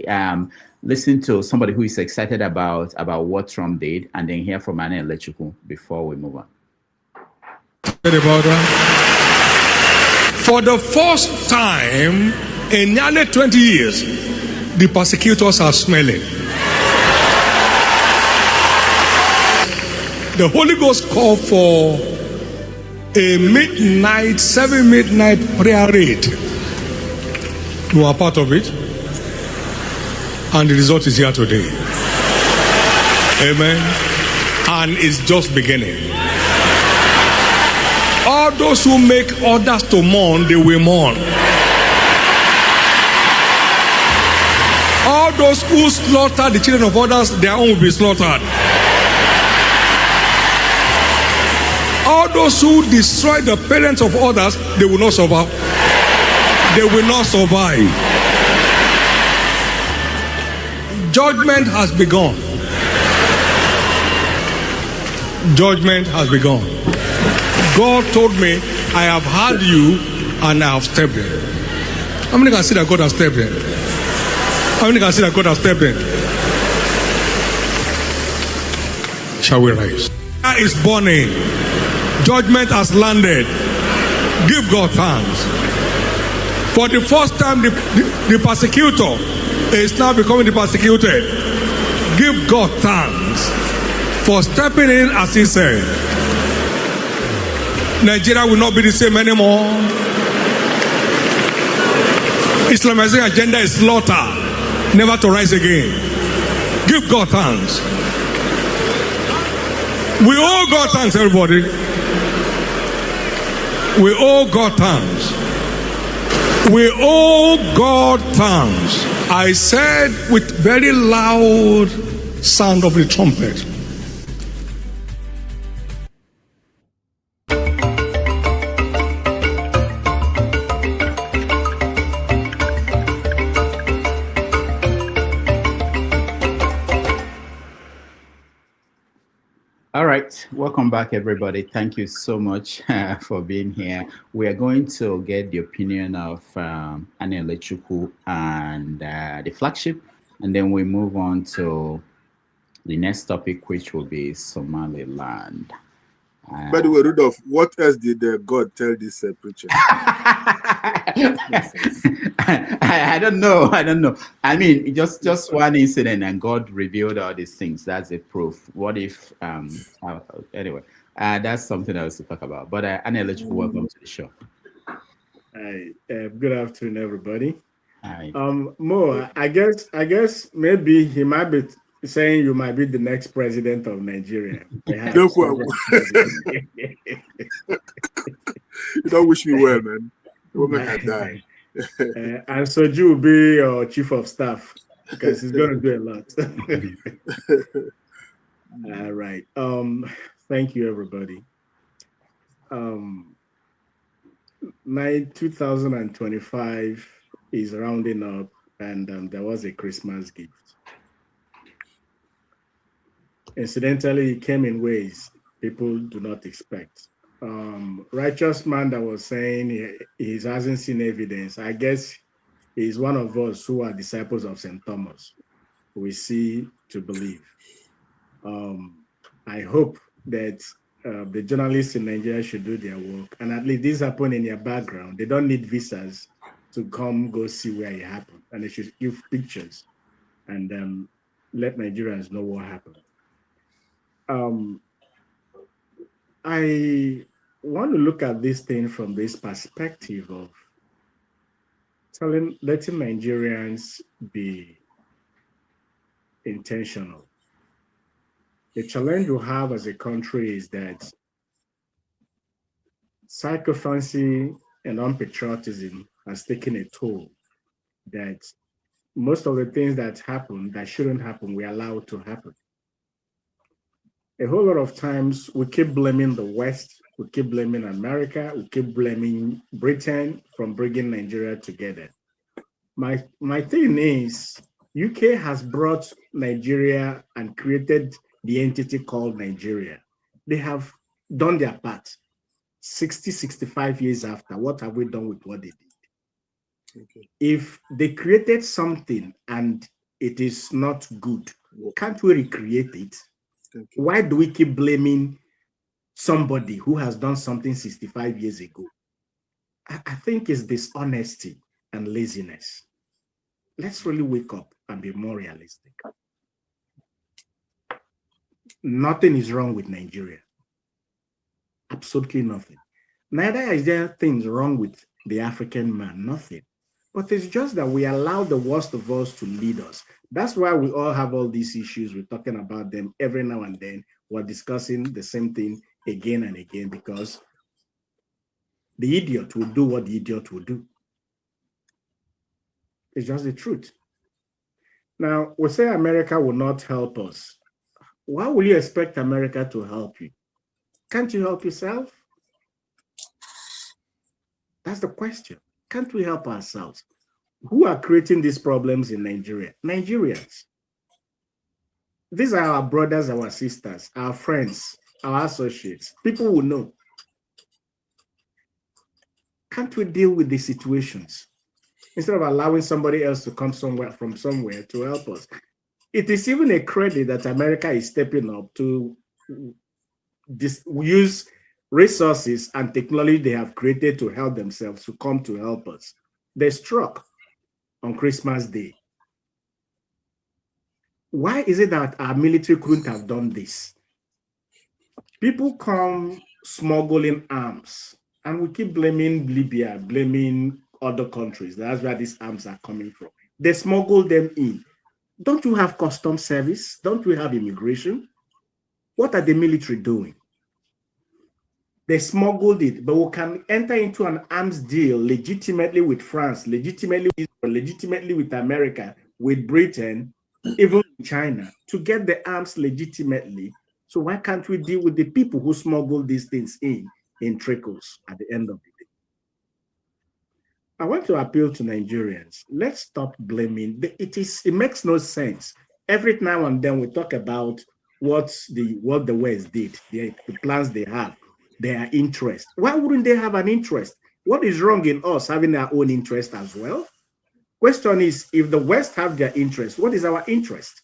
N: listen to somebody who is excited about what Trump did, and then hear from Anna Electrical before we move on.
R: About that. For the first time in nearly 20 years, the persecutors are smelling. The Holy Ghost called for a 7 midnight prayer raid. We are part of it, and the result is here today. Amen. And it's just beginning. All those who make others to mourn, they will mourn. All those who slaughter the children of others, their own will be slaughtered. All those who destroy the parents of others, they will not survive. They will not survive. Judgment has begun. Judgment has begun. God told me, I have heard you and I have stepped in. How many can see that God has stepped in? How many can see that God has stepped in? Shall we rise? Fire is burning. Judgment has landed. Give God thanks. For the first time, the persecutor is now becoming the persecuted. Give God thanks for stepping in, as he said. Nigeria will not be the same anymore. Islamization agenda is slaughter, never to rise again. Give God thanks. We owe God thanks, everybody. We owe God thanks. We owe God thanks. I said with very loud sound of the trumpet.
N: All right, welcome back, everybody. Thank you so much for being here. We are going to get the opinion of Anna Electrical and the flagship, and then we move on to the next topic, which will be Somaliland.
H: By the way, Rudolph, what else did God tell this preacher?
N: I don't know. I don't know. I mean, just one incident, and God revealed all these things. That's a proof. What if? Anyway, that's something else to talk about. But Anelichukwu, welcome to the show.
S: Hi. Good afternoon, everybody.
N: Hi.
S: Mo, I guess maybe he might be saying you might be the next president of Nigeria. Perhaps.
H: You don't wish me well, man. The woman had died.
S: And Soju will be your chief of staff because he's going to do a lot. All right. Thank you, everybody. 2025 is rounding up, and there was a Christmas gift. Incidentally, it came in ways people do not expect. Righteous man that was saying he hasn't seen evidence. I guess he's one of us who are disciples of St. Thomas. We see to believe. I hope that the journalists in Nigeria should do their work, and at least this happened in their background. They don't need visas to come go see where it happened, and they should give pictures and let Nigerians know what happened. I want to look at this thing from this perspective of letting Nigerians be intentional. The challenge we have as a country is that sycophancy and unpatriotism has taken a toll, that most of the things that happen that shouldn't happen, we allow to happen. A whole lot of times we keep blaming the West, we keep blaming America, we keep blaming Britain from bringing Nigeria together. My thing is, UK has brought Nigeria and created the entity called Nigeria. They have done their part. 60, 65 years after, what have we done with what they did? Okay. If they created something and it is not good, can't we recreate it? Why do we keep blaming somebody who has done something 65 years ago? I think it's dishonesty and laziness. Let's really wake up and be more realistic. Nothing is wrong with Nigeria. Absolutely nothing. Neither is there things wrong with the African man, nothing. But it's just that we allow the worst of us to lead us. That's why we all have all these issues. We're talking about them every now and then. We're discussing the same thing again and again because the idiot will do what the idiot will do. It's just the truth. Now, we say America will not help us. Why will you expect America to help you? Can't you help yourself? That's the question. Can't we help ourselves? Who are creating these problems in Nigeria? Nigerians. These are our brothers, our sisters, our friends, our associates. People will know. Can't we deal with these situations instead of allowing somebody else to come from somewhere to help us? It is even a credit that America is stepping up to use resources and technology they have created to help themselves to come to help us. They struck on Christmas Day. Why is it that our military couldn't have done this? People come smuggling arms, and we keep blaming Libya, blaming other countries. That's where these arms are coming from. They smuggle them in. Don't you have customs service? Don't we have immigration? What are the military doing? They smuggled it, but we can enter into an arms deal legitimately with France, legitimately with Israel, legitimately with America, with Britain, even China, to get the arms legitimately. So why can't we deal with the people who smuggle these things in trickles at the end of the day? I want to appeal to Nigerians. Let's stop blaming. It makes no sense. Every now and then we talk about what the West did, the plans they have, their interest. Why wouldn't they have an interest? What is wrong in us having our own interest as well? Question is, if the West have their interest, what is our interest?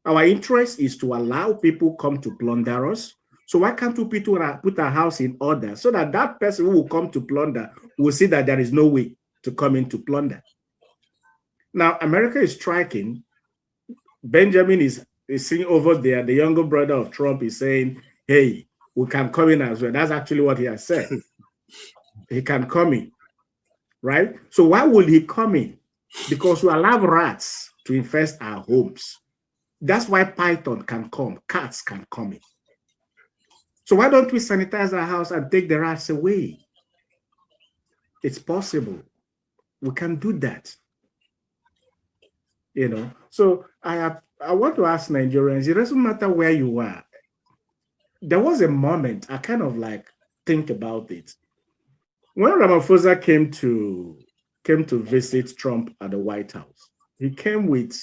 S: Our interest is to allow people come to plunder us. So why can't we put our house in order so that that person who will come to plunder will see that there is no way to come in to plunder? Now, America is striking. Benjamin is sitting over there. The younger brother of Trump is saying, hey, we can come in as well. That's actually what he has said. He can come in, right? So why will he come in? Because we allow rats to infest our homes. That's why python can come, cats can come in. So why don't we sanitize our house and take the rats away? It's possible. We can do that. You know, so I want to ask Nigerians, it doesn't matter where you are. There was a moment I kind of like think about it. When Ramaphosa came to visit Trump at the White House, he came with,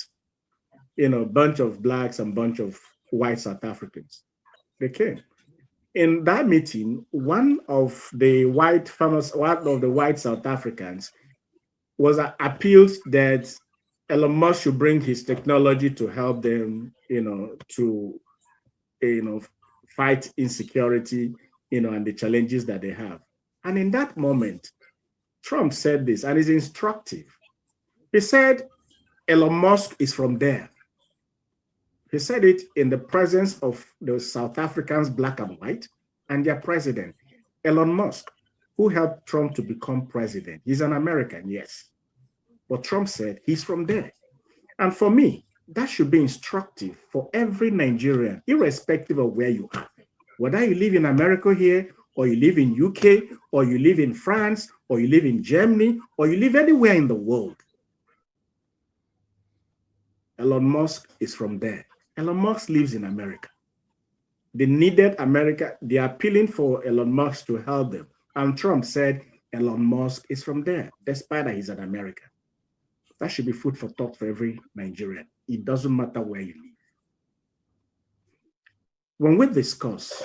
S: you know, a bunch of blacks and a bunch of white South Africans. They came. In that meeting, one of the white South Africans was appealed that Elon Musk should bring his technology to help them, you know, to, you know, fight insecurity, you know, and the challenges that they have. And in that moment, Trump said this, and it's instructive. He said, Elon Musk is from there. He said it in the presence of the South Africans, black and white, and their president, Elon Musk, who helped Trump to become president. He's an American, yes. But Trump said he's from there. And for me, that should be instructive for every Nigerian, irrespective of where you are. Whether you live in America here, or you live in UK, or you live in France, or you live in Germany, or you live anywhere in the world. Elon Musk is from there. Elon Musk lives in America. They needed America. They are appealing for Elon Musk to help them. And Trump said Elon Musk is from there, despite that he's an American. That should be food for thought for every Nigerian. It doesn't matter where you live. When we discuss,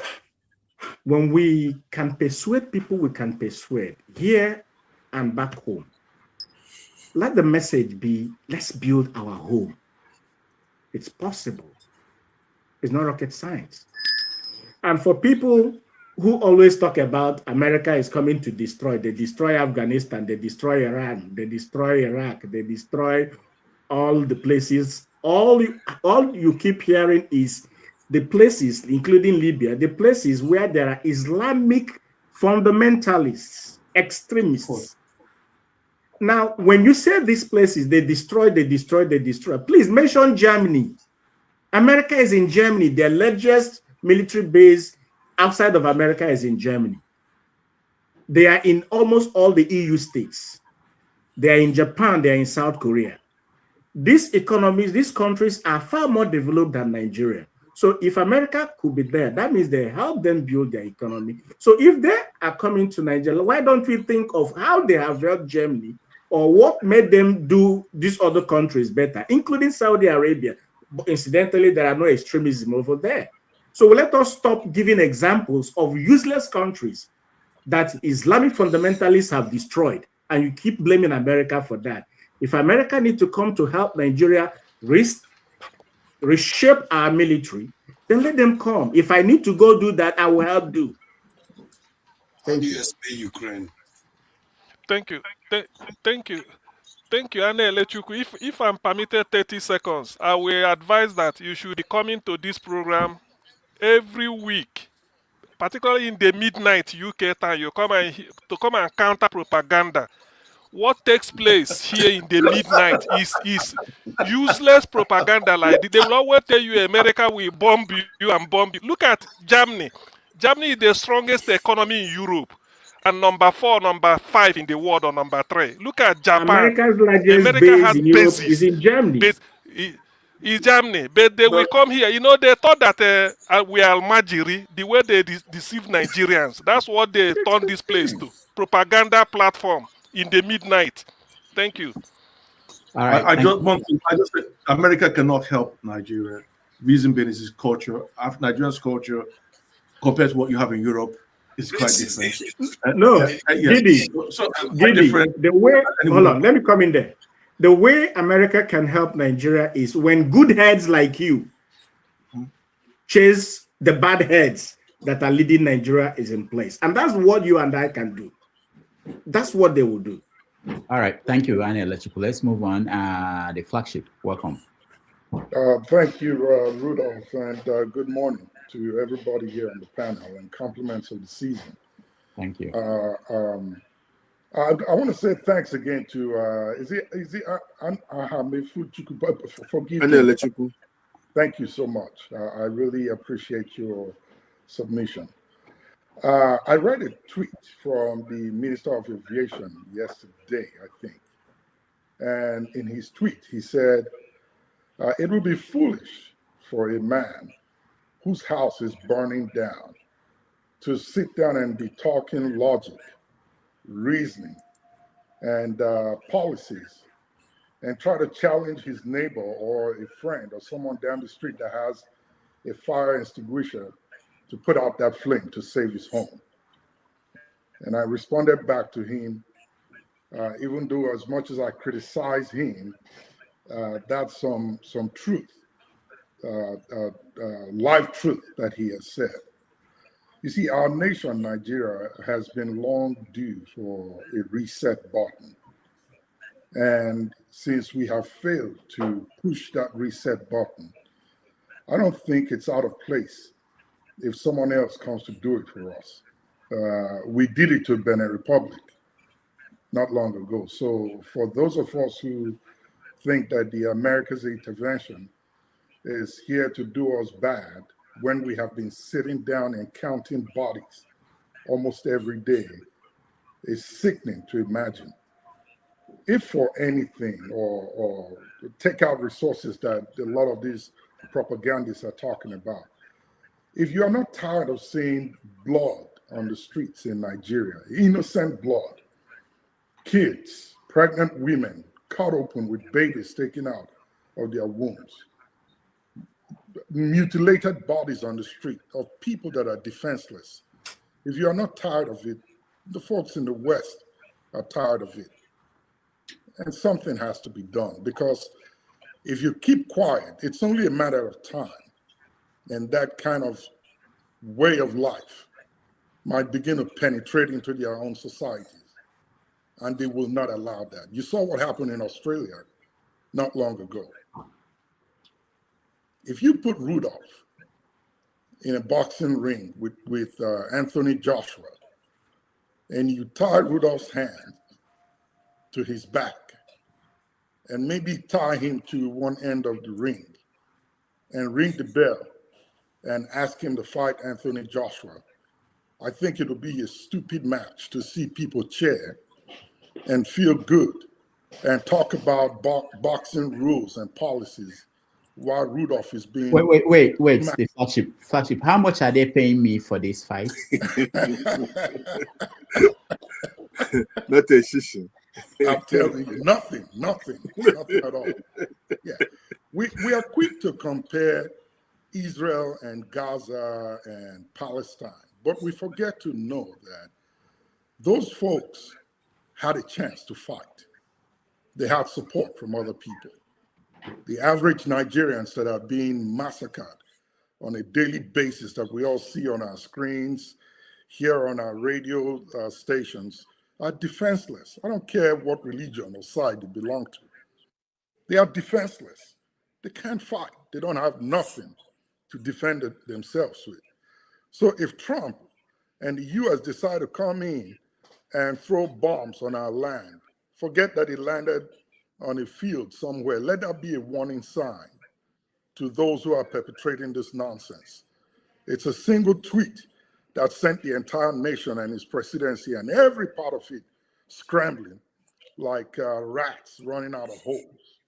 S: when we can persuade people, we can persuade here and back home. Let the message be, let's build our home. It's possible. It's not rocket science. And for people who always talk about America is coming to destroy, they destroy Afghanistan, they destroy Iran, they destroy Iraq, they destroy all the places. All you keep hearing is the places, including Libya, the places where there are Islamic fundamentalists, extremists. Now, when you say these places, they destroy, please mention Germany. America is in Germany. Their largest military base outside of America is in Germany. They are in almost all the EU states. They are in Japan, they are in South Korea. These economies, these countries are far more developed than Nigeria. So if America could be there, that means they help them build their economy. So if they are coming to Nigeria, why don't we think of how they have helped Germany or what made them do these other countries better, including Saudi Arabia? But incidentally, there are no extremism over there. So let us stop giving examples of useless countries that Islamic fundamentalists have destroyed, and you keep blaming America for that. If America needs to come to help Nigeria reshape our military, then let them come. If I need to go do that, I will help do.
Q: Thank you. Ukraine.
K: Thank you. Thank you. Thank you, Anne Elechuku. If I'm permitted 30 seconds, I will advise that you should be coming to this program every week, particularly in the midnight UK time. You come and counter propaganda. What takes place here in the midnight is useless propaganda. Like they will always tell you America will bomb you and bomb you. Look at Germany. Germany is the strongest economy in Europe, and number 4, number 5 in the world, or number 3. Look at Japan.
S: America's largest
K: America
S: base
K: has
S: in Europe
K: bases.
S: is in Germany.
K: Is Germany, but they will come here. You know, they thought that we are Almajiri, the way they deceive Nigerians. That's what they turned this place to. Propaganda platform in the midnight. Thank you.
N: All right.
O: I just said America cannot help Nigeria. Reason being is its culture. Nigeria's culture compared to what you have in Europe is quite different.
S: Gidi, the way, hold on, let me come in there. The way America can help Nigeria is when good heads like you chase the bad heads that are leading Nigeria is in place. And that's what you and I can do. That's what they will do.
N: All right. Thank you, Annie Electrical. Let's move on. The flagship. Welcome.
T: Thank you, Rudolph, and good morning to everybody here on the panel, and compliments of the season.
N: Thank you.
T: I want to say thanks again to forgive me. Thank you so much. I really appreciate your submission. I read a tweet from the Minister of Aviation yesterday, I think, and in his tweet he said, "It would be foolish for a man whose house is burning down to sit down and be talking logic, reasoning, and policies, and try to challenge his neighbor or a friend or someone down the street that has a fire extinguisher to put out that flame to save his home." And I responded back to him, even though as much as I criticize him, that's some truth, live truth that he has said. You see, our nation, Nigeria, has been long due for a reset button. And since we have failed to push that reset button, I don't think it's out of place if someone else comes to do it for us. We did it to Benin Republic not long ago. So for those of us who think that the America's intervention is here to do us bad when we have been sitting down and counting bodies almost every day, is sickening to imagine. If for anything, or take out resources that a lot of these propagandists are talking about, if you are not tired of seeing blood on the streets in Nigeria, innocent blood, kids, pregnant women cut open with babies taken out of their wombs, mutilated bodies on the street of people that are defenseless, if you are not tired of it, the folks in the West are tired of it. And something has to be done, because if you keep quiet, it's only a matter of time. And that kind of way of life might begin to penetrate into their own societies. And they will not allow that. You saw what happened in Australia not long ago. If you put Rudolph in a boxing ring with Anthony Joshua, and you tie Rudolph's hand to his back, and maybe tie him to one end of the ring, and ring the bell, and ask him to fight Anthony Joshua, I think it'll be a stupid match to see people cheer and feel good and talk about boxing rules and policies while Rudolph is being...
N: Wait, the flagship. How much are they paying me for this fight?
H: Not a shishi.
T: I'm telling you, nothing at all. Yeah, we are quick to compare Israel and Gaza and Palestine, but we forget to know that those folks had a chance to fight. They had support from other people. The average Nigerians that are being massacred on a daily basis that we all see on our screens, here on our radio stations, are defenseless. I don't care what religion or side they belong to. They are defenseless. They can't fight. They don't have nothing to defend themselves with. So if Trump and the US decide to come in and throw bombs on our land, forget that it landed on a field somewhere. Let that be a warning sign to those who are perpetrating this nonsense. It's a single tweet that sent the entire nation and its presidency and every part of it scrambling like rats running out of holes.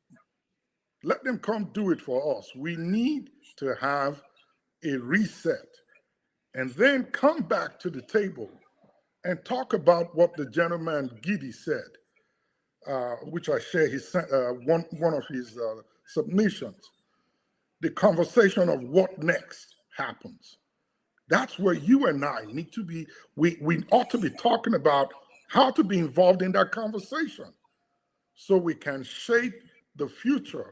T: Let them come do it for us. We need to have a reset and then come back to the table and talk about what the gentleman Giddy said, which I share one of his submissions. The conversation of what next happens. That's where you and I need to be. We ought to be talking about how to be involved in that conversation so we can shape the future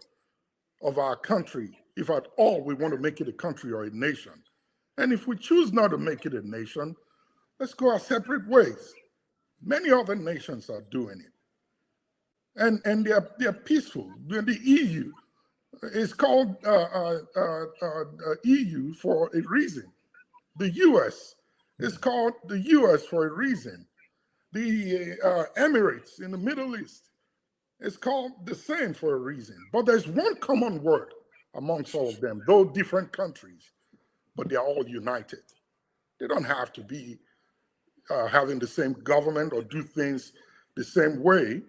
T: of our country if at all we want to make it a country or a nation. And if we choose not to make it a nation, let's go our separate ways. Many other nations are doing it. And they're peaceful. The EU is called EU for a reason. The US is called the US for a reason. The Emirates in the Middle East is called the same for a reason. But there's one common word amongst all of them, though different countries, but they're all united. They don't have to be having the same government or do things the same way,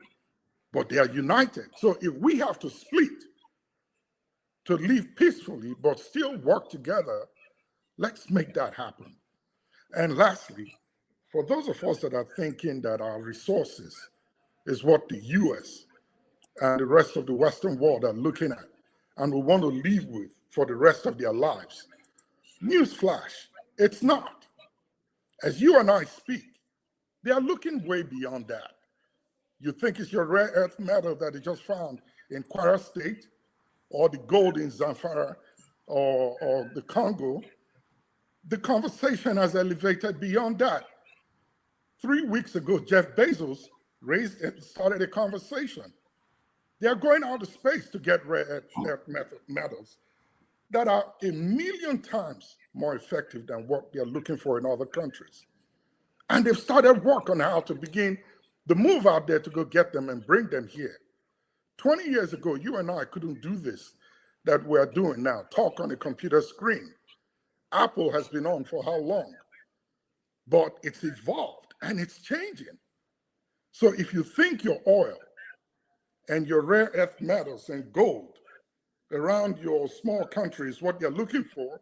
T: but they are united. So if we have to split to live peacefully but still work together, let's make that happen. And lastly, for those of us that are thinking that our resources is what the US and the rest of the Western world are looking at and we want to live with for the rest of their lives, newsflash, it's not. As you and I speak, they are looking way beyond that. You think it's your rare earth metal that they just found in Kwara State, or the gold in Zamfara, or the Congo. The conversation has elevated beyond that. 3 weeks ago, Jeff Bezos started a conversation. They are going out of space to get rare earth metals that are 1 million times more effective than what they're looking for in other countries. And they've started work on how to begin the move out there to go get them and bring them here. 20 years ago, you and I couldn't do this that we're doing now, talk on a computer screen. Apple has been on for how long? But it's evolved and it's changing. So if you think your oil and your rare earth metals and gold around your small countries, what they're looking for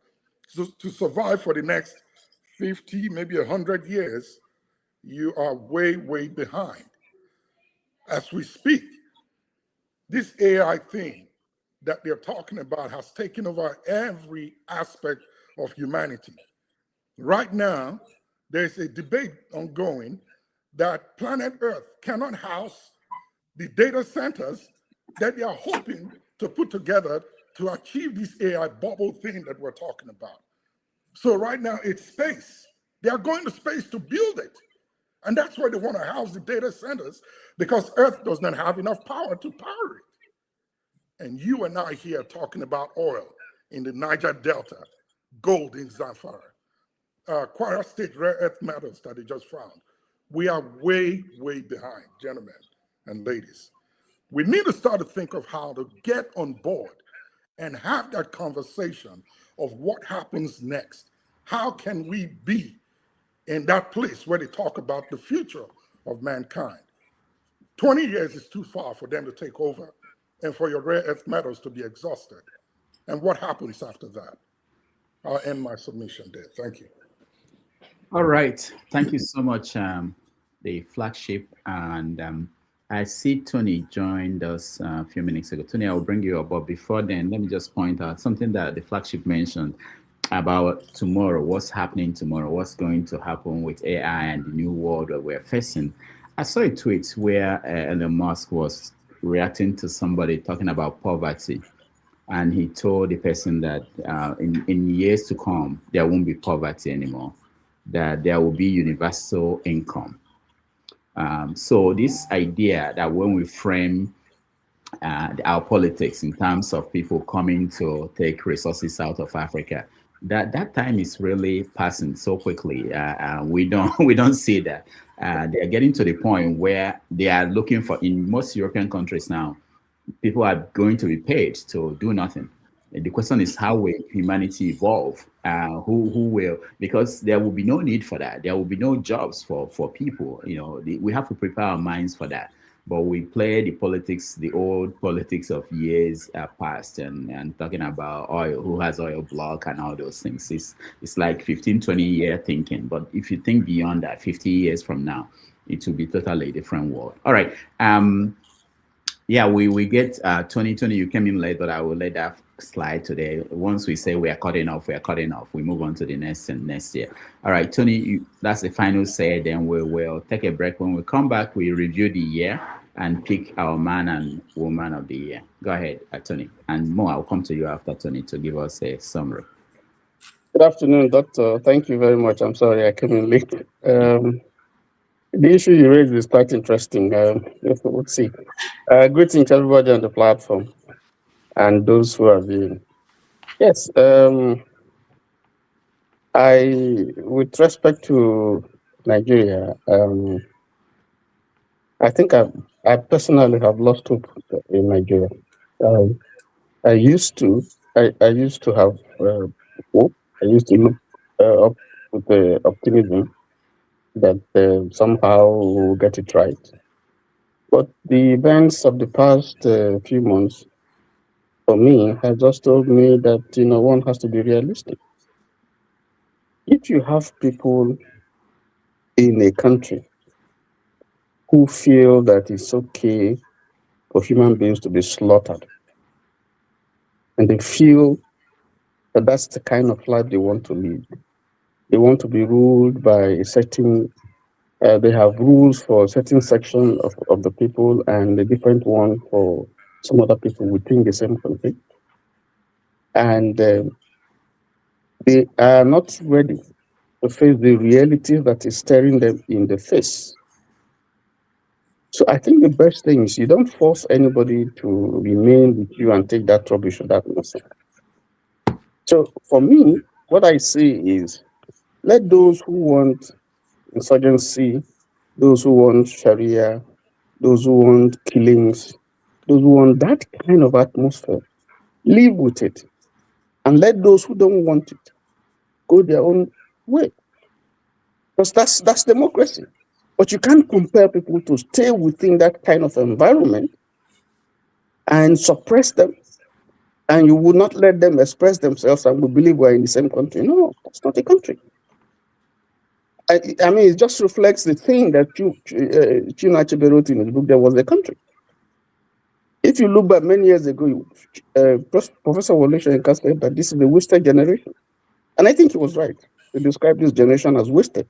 T: to survive for the next 50, maybe 100 years, you are way, way behind. As we speak, this AI thing that they're talking about has taken over every aspect of humanity. Right now, there's a debate ongoing that planet Earth cannot house the data centers that they are hoping to put together to achieve this AI bubble thing that we're talking about. So right now it's space. They are going to space to build it. And that's why they want to house the data centers, because Earth does not have enough power to power it. And you and I here talking about oil in the Niger Delta, gold in Zamfara, Kwara State rare earth metals that they just found. We are way, way behind, gentlemen and ladies. We need to start to think of how to get on board and have that conversation of what happens next. How can we be in that place where they talk about the future of mankind? 20 years is too far for them to take over and for your rare earth metals to be exhausted. And what happens after that? I'll end my submission there. Thank you.
N: All right. Thank you so much, the flagship. And I see Tony joined us a few minutes ago. Tony, I will bring you up. But before then, let me just point out something that the flagship mentioned about tomorrow, what's happening tomorrow, what's going to happen with AI and the new world that we're facing. I saw a tweet where Elon Musk was reacting to somebody talking about poverty. And he told the person that in years to come, there won't be poverty anymore, that there will be universal income. So this idea that when we frame our politics in terms of people coming to take resources out of Africa, that time is really passing so quickly. We don't see that. They are getting to the point where they are looking for, in most European countries now, people are going to be paid to do nothing. The question is, how will humanity evolve? Who will? Because there will be no need for that. There will be no jobs for people. You know, we have to prepare our minds for that. But we play the politics, the old politics of years past, and talking about oil, who has oil block and all those things. It's like 15, 20-year thinking. But if you think beyond that, 50 years from now, it will be totally different world. All right. Yeah, we get 2020. You came in late, but I will let that slide today. Once we say we are cutting off, we move on to the next year. All right, Tony, that's the final say. Then we will take a break. When we come back, we review the year and pick our man and woman of the year. Go ahead, Tony. And Mo, I'll come to you after Tony to give us a summary.
U: Good afternoon, Doctor. Thank you very much. I'm sorry I came in late. The issue you raised is quite interesting. Let's see. Greetings to everybody on the platform and those who are viewing. Yes, with respect to Nigeria, I think I personally have lost hope in Nigeria. I used to have hope. I used to look up with optimism that somehow we'll get it right. But the events of the past few months, for me, have just told me that one has to be realistic. If you have people in a country who feel that it's okay for human beings to be slaughtered, and they feel that that's the kind of life they want to live, they want to be ruled by a certain they have rules for a certain section of the people and a different one for some other people within the same country. And they are not ready to face the reality that is staring them in the face. So I think the best thing is you don't force anybody to remain with you and take that rubbish or that nonsense. So for me, what I see is let those who want insurgency, those who want Sharia, those who want killings, those who want that kind of atmosphere, live with it. And let those who don't want it go their own way. Because that's democracy. But you can't compel people to stay within that kind of environment and suppress them. And you will not let them express themselves and we believe we're in the same country. No, that's not a country. I mean, it just reflects the thing that Chinua Achebe wrote in his book, there was a country. If you look back many years ago, Professor Wole Soyinka said that this is a wasted generation. And I think he was right to describe this generation as wasted.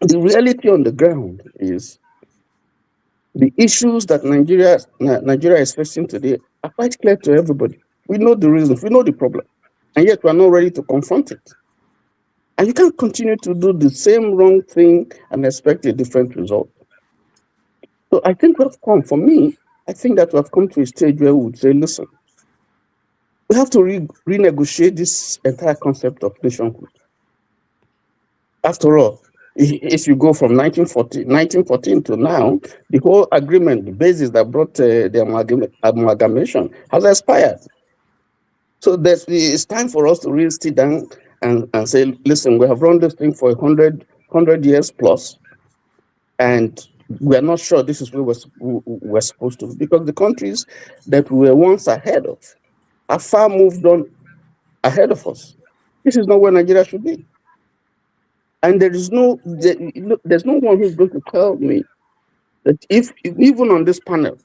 U: The reality on the ground is the issues that Nigeria is facing today are quite clear to everybody. We know the reasons, we know the problem, and yet we are not ready to confront it. And you can't continue to do the same wrong thing and expect a different result. So I think for me, I think that we have come to a stage where we would say, listen, we have to renegotiate this entire concept of nationhood. After all, if you go from 1914 to now, the whole agreement, the basis that brought the amalgamation has expired. So it's time for us to really sit down and say, listen, we have run this thing for 100 years plus, and we're not sure this is where we're supposed to be, because the countries that we were once ahead of are far moved on ahead of us. This is not where Nigeria should be. And there's no one who's going to tell me that if even on this panel,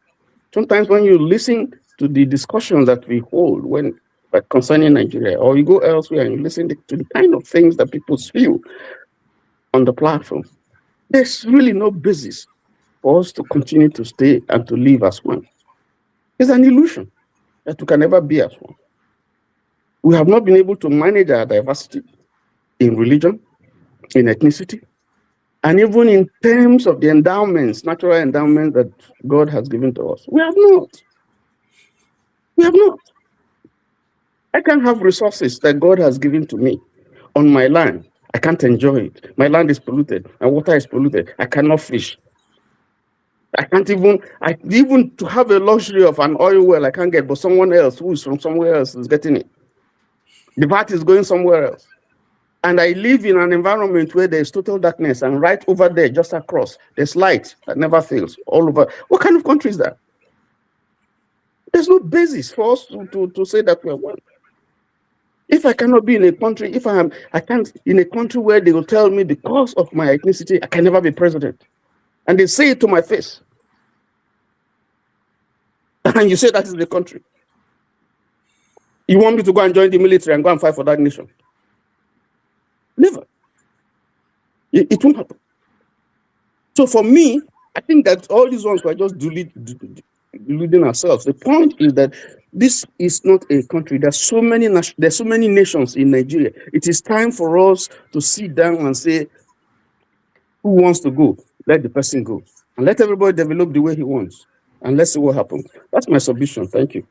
U: sometimes when you listen to the discussions that we hold concerning Nigeria, or you go elsewhere and you listen to the kind of things that people spew on the platform, there's really no basis for us to continue to stay and to live as one. It's an illusion that we can never be as one. We have not been able to manage our diversity in religion, in ethnicity, and even in terms of the endowments, natural endowments that God has given to us. We have not. We have not. I can have resources that God has given to me on my land. I can't enjoy it. My land is polluted. My water is polluted. I cannot fish. I can't even to have a luxury of an oil well I can't get, but someone else who is from somewhere else is getting it. The VAT is going somewhere else. And I live in an environment where there's total darkness, and right over there, just across, there's light that never fails all over. What kind of country is that? There's no basis for us to say that we're one. If I cannot be in a country, I can't in a country where they will tell me because of my ethnicity, I can never be president. And they say it to my face. And you say that is the country. You want me to go and join the military and go and fight for that nation? Never. It won't happen. So for me, I think that all these ones were just deluding ourselves. The point is that this is not a country. There's so many nations in Nigeria. It is time for us to sit down and say, who wants to go? Let the person go. And let everybody develop the way he wants. And let's see what happens. That's my submission. Thank you.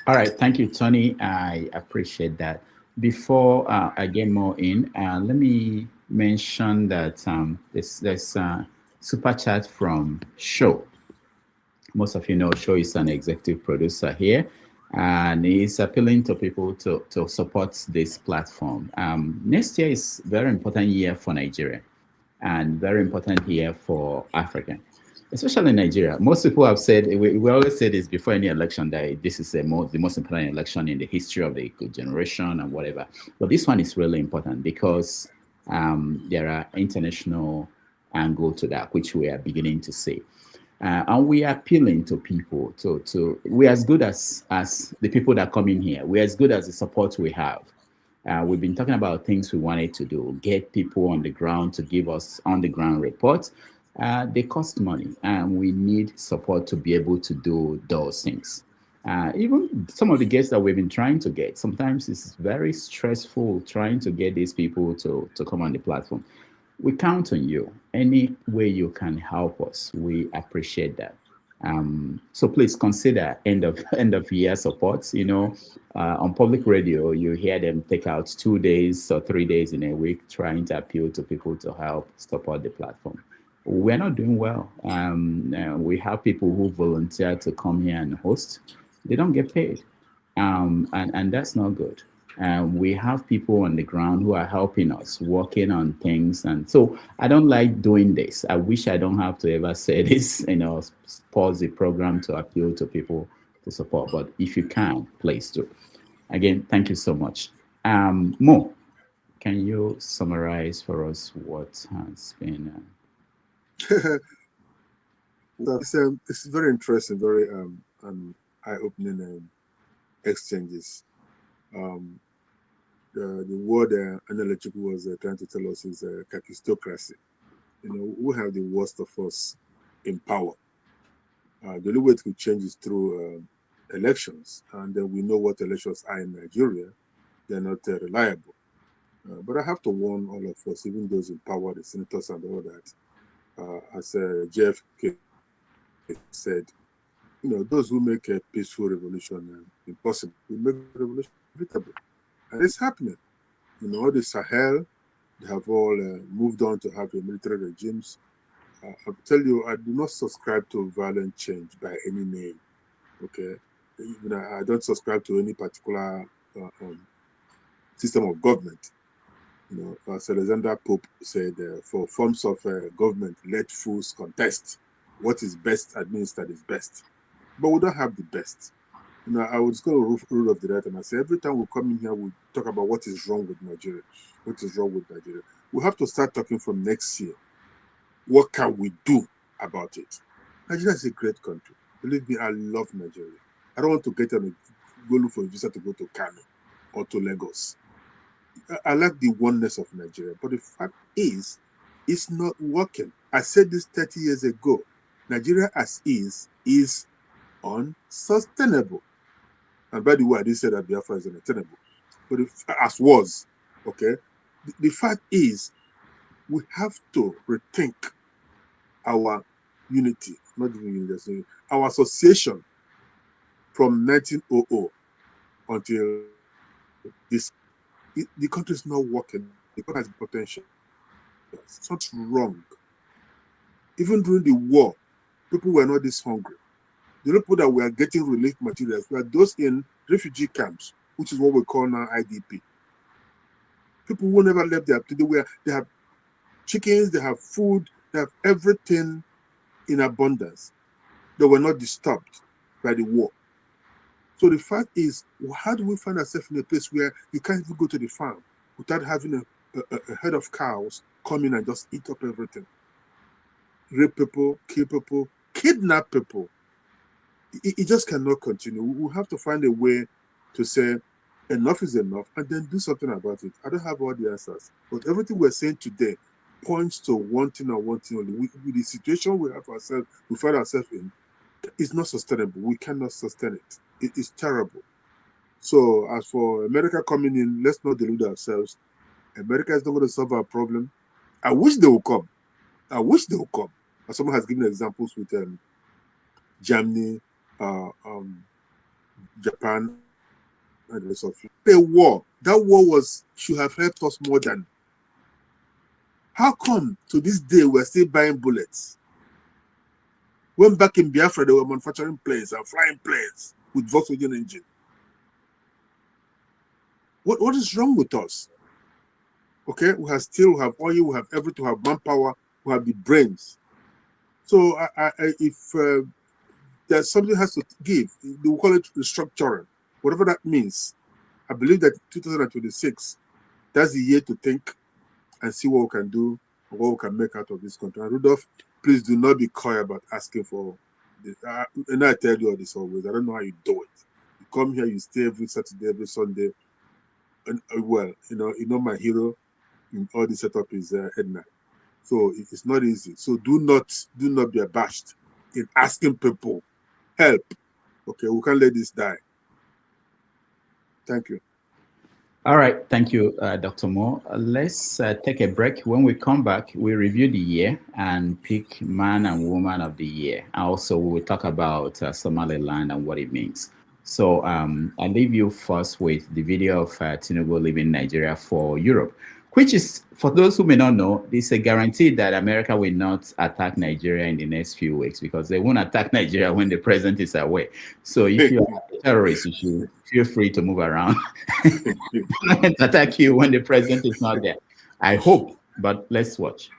N: All right, thank you, Tony. I appreciate that. Before I get more in, let me mention that there's super chat from Show. Most of you know Show is an executive producer here, and he's appealing to people to support this platform. Next year is a very important year for Nigeria and very important year for Africa, especially Nigeria. Most people have said, we always say this before any election, that this is the most important election in the history of the generation and whatever. But this one is really important because there are international angle to that, which we are beginning to see. And we are appealing to people we're as good as the people that come in here. We're as good as the support we have. We've been talking about things we wanted to do, get people on the ground to give us on-the-ground reports. They cost money, and we need support to be able to do those things. Even some of the guests that we've been trying to get, sometimes it's very stressful trying to get these people to come on the platform. We count on you. Any way you can help us, we appreciate that. So please consider end of year supports. On public radio, you hear them take out 2 days or 3 days in a week trying to appeal to people to help support the platform. We're not doing well. We have people who volunteer to come here and host. They don't get paid, and that's not good. We have people on the ground who are helping us, working on things. And so I don't like doing this. I wish I don't have to ever say this, pause the program to appeal to people to support. But if you can, please do. Again, thank you so much. Mo, can you summarize for us what has been...
H: It's very interesting, very eye-opening exchanges. The word Analytic was trying to tell us is kakistocracy. We have the worst of us in power. The only way it could change is through elections, and we know what elections are in Nigeria. They're not reliable. But I have to warn all of us, even those in power, the senators and all that, as JFK said, those who make a peaceful revolution impossible, will make a revolution inevitable. And it's happening. The Sahel, they have all moved on to have military regimes. I'll tell you, I do not subscribe to violent change by any name. Okay, I don't subscribe to any particular system of government. As Alexander Pope said, for forms of government, let fools contest. What is best administered is best. But we don't have the best. I was going to rule of the right, and I say every time we come in here, we talk about what is wrong with Nigeria. What is wrong with Nigeria? We have to start talking from next year. What can we do about it? Nigeria is a great country. Believe me, I love Nigeria. I don't want to go look for a visa to go to Kano or to Lagos. I like the oneness of Nigeria, but the fact is, it's not working. I said this 30 years ago. Nigeria as is unsustainable. And by the way, I didn't say that Biafra is untenable, but as was, okay? The fact is, we have to rethink our unity, not even unity, our association from 1900 until this. The country is not working. The country has potential. It's not wrong. Even during the war, people were not this hungry. The people that were getting relief materials were those in refugee camps, which is what we call now IDP. People who never left their place. They have chickens, they have food, they have everything in abundance. They were not disturbed by the war. So the fact is, how do we find ourselves in a place where you can't even go to the farm without having a herd of cows come in and just eat up everything? Rape people, kill people, kidnap people. It just cannot continue. We have to find a way to say enough is enough and then do something about it. I don't have all the answers, but everything we're saying today points to one thing and one thing only. With the situation we find ourselves in, It's not sustainable. We cannot sustain it. It is terrible. So as for America coming in, let's not delude ourselves. America is not going to solve our problem. I wish they will come. I wish they will come. As someone has given examples with Germany, Japan, and the rest of it. The war. That war should have helped us more than. How come to this day we're still buying bullets? When back in Biafra, they were manufacturing planes and flying planes with Volkswagen engine. What is wrong with us? Okay, we have steel, we have oil, we have everything, we have manpower, we have the brains. So if there's something has to give, they will call it restructuring, whatever that means. I believe that 2026, that's the year to think and see what we can do, what we can make out of this country. And Rudolph, please do not be coy about asking for this. And I tell you all this always. I don't know how you do it. You come here, you stay every Saturday, every Sunday. And well, you know, my hero in all this setup is Edna. So it's not easy. So do not be abashed in asking people help. Okay, we can't let this die. Thank you.
N: All right, thank you, Dr. Moore. Let's take a break. When we come back, we review the year and pick man and woman of the year. And also, we will talk about Somaliland and what it means. So I'll leave you first with the video of Tinubu leaving Nigeria for Europe, which is, for those who may not know, it's a guarantee that America will not attack Nigeria in the next few weeks, because they won't attack Nigeria when the president is away. So if you are a terrorist, you should feel free to move around and attack you when the president is not there. I hope, but let's watch.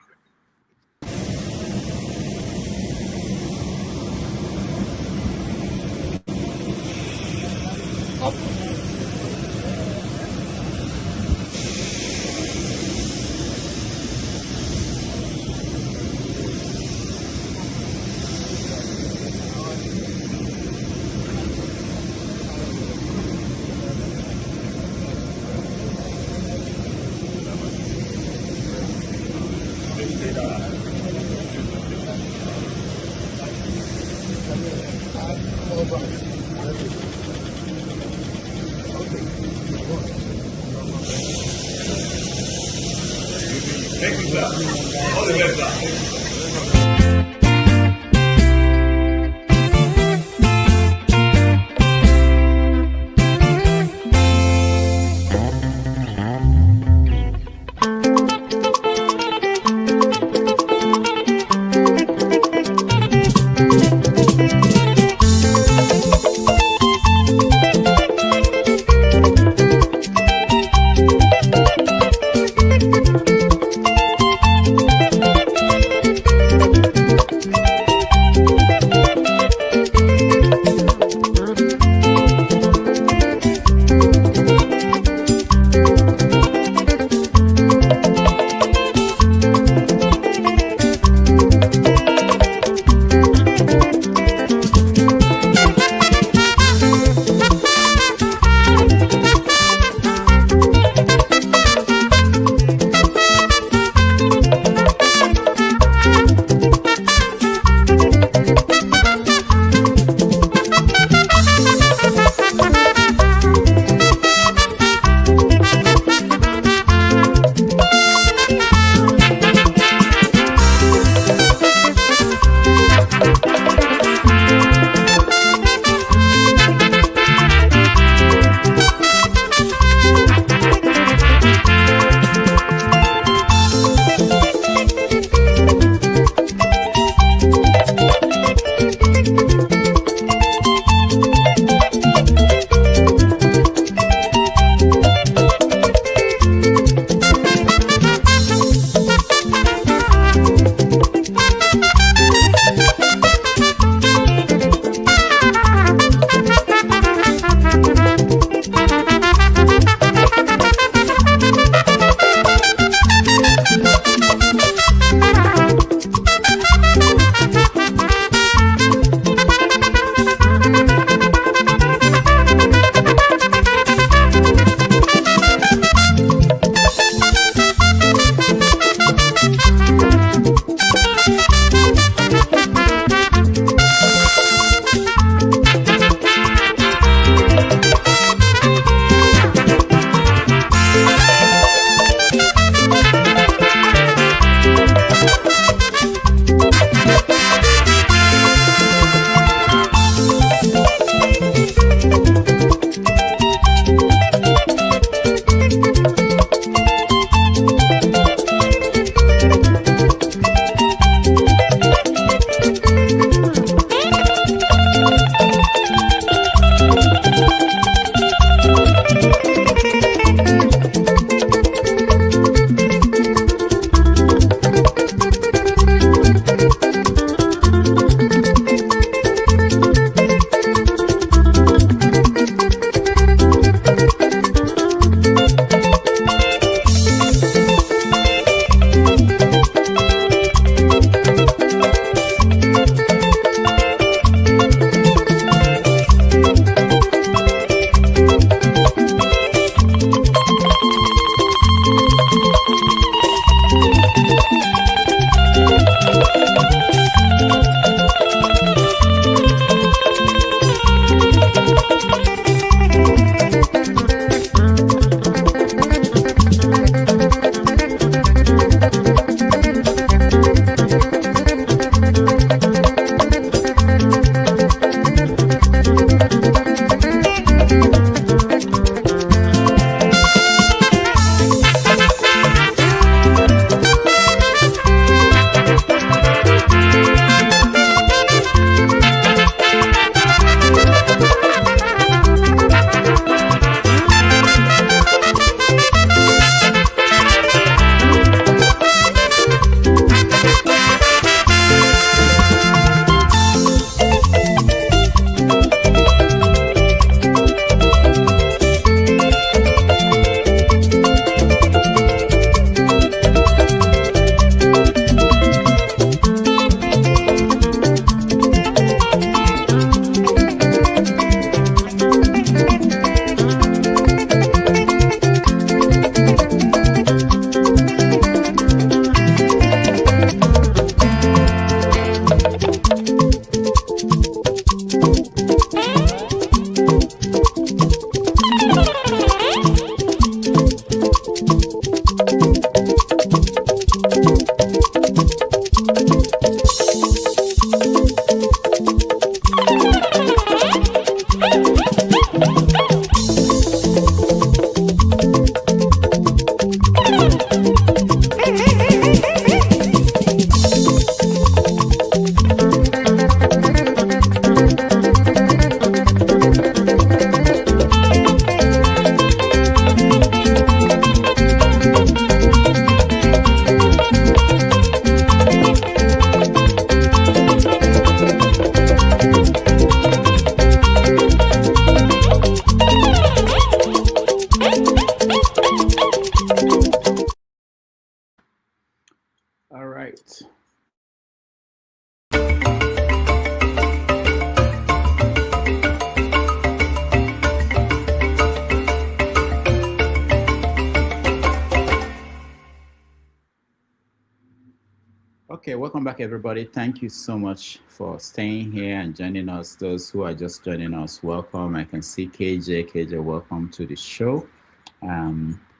N: Okay, welcome back, everybody. Thank you so much for staying here and joining us. Those who are just joining us, welcome. I can see KJ. KJ, welcome to the show.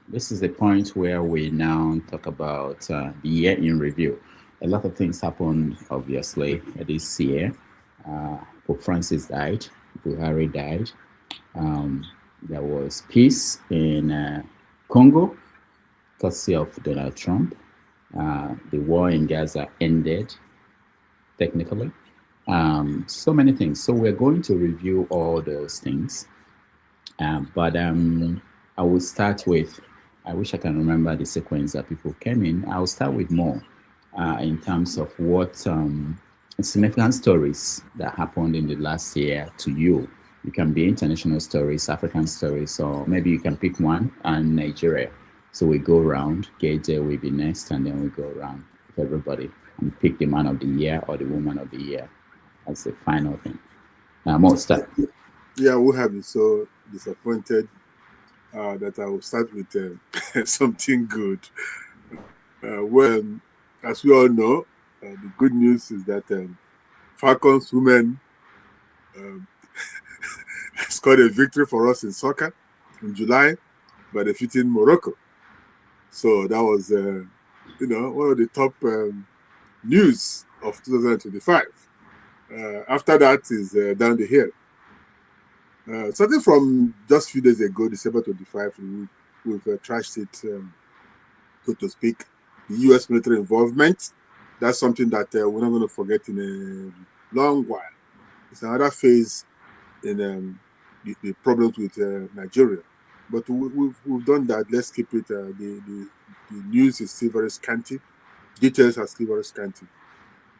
N: This is the point where we now talk about the year in review. A lot of things happened, obviously, this year. Pope Francis died. Buhari died. There was peace in Congo, courtesy of Donald Trump. The war in Gaza ended, technically. So many things. So we're going to review all those things. But I will start with, I wish I can remember the sequence that people came in. I'll start with more in terms of what significant stories that happened in the last year to you. You can be international stories, African stories, or maybe you can pick one and Nigeria. So we go around, KJ will be next, and then we go around with everybody and pick the man of the year or the woman of the year as the final thing. More start.
H: Yeah, we have been so disappointed that I will start with something good. Well, as we all know, the good news is that Falcons women scored a victory for us in soccer in July by defeating Morocco. So that was, one of the top news of 2025. After that is down the hill. Starting from just a few days ago, December 25, we've trashed it, so to speak. The U.S. military involvement, that's something that we're not going to forget in a long while. It's another phase in the problems with Nigeria. But we've done that. Let's keep it. The news is still very scanty. Details are still very scanty.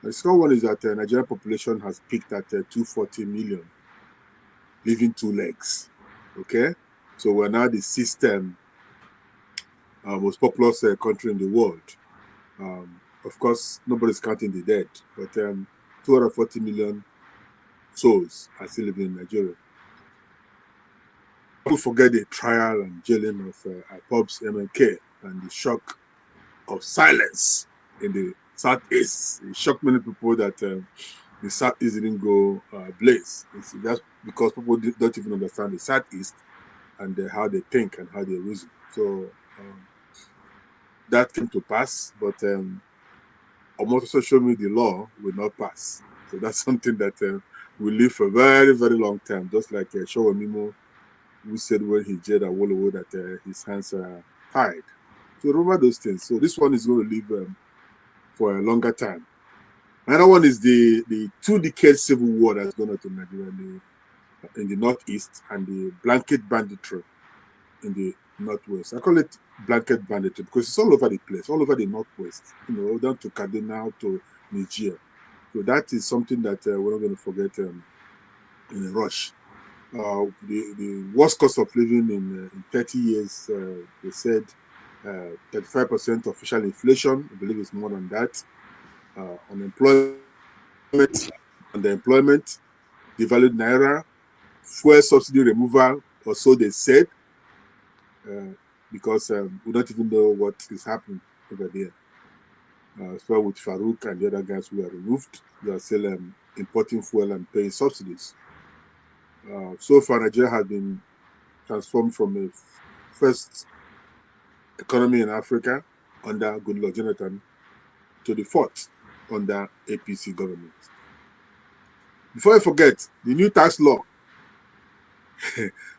H: The second one is that Nigerian population has peaked at 240 million, living two legs. Okay, so we're now the sixth most populous country in the world. Of course, nobody's counting the dead, but 240 million souls are still living in Nigeria. Don't forget the trial and jailing of Pops MNK and the shock of silence in the Southeast. It shocked many people that the Southeast didn't go blaze. That's because people don't even understand the Southeast and how they think and how they reason. So that came to pass, but also showed me the law will not pass. So that's something that will live for a very, very long time, just like Showa Mimo, who said when he jailed Awolowo that his hands are tied. So remember those things. So this one is going to live for a longer time. Another one is the 2-decade civil war that's going on to Nigeria in the Northeast and the blanket banditry in the Northwest. I call it blanket banditry because it's all over the place, all over the Northwest, down to Kaduna to Niger. So that is something that we're not going to forget in a rush. The worst cost of living in 30 years, they said 35% official inflation. I believe it's more than that. Unemployment, underemployment, devalued naira, fuel subsidy removal, or so they said, because we don't even know what is happening over there. So with Farouk and the other guys who are removed, they are still importing fuel and paying subsidies. So far, Nigeria has been transformed from a first economy in Africa under Goodluck Jonathan to the fourth under APC government. Before I forget, the new tax law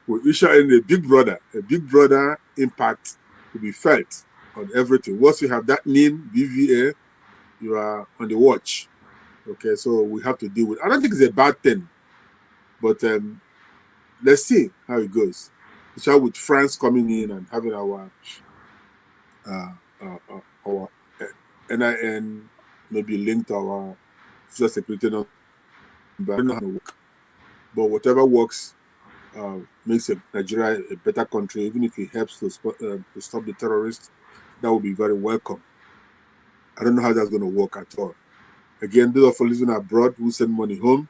H: will issue in a big brother impact will be felt on everything. Once you have that name, BVA, you are on the watch. Okay, so we have to deal with it. I don't think it's a bad thing, but let's see how it goes. Especially with France coming in and having our NIN maybe linked to our social security number. I don't know how to work, but whatever works makes Nigeria a better country. Even if it helps to stop the terrorists, that would be very welcome. I don't know how that's going to work at all. Again, those of us living abroad who send money home,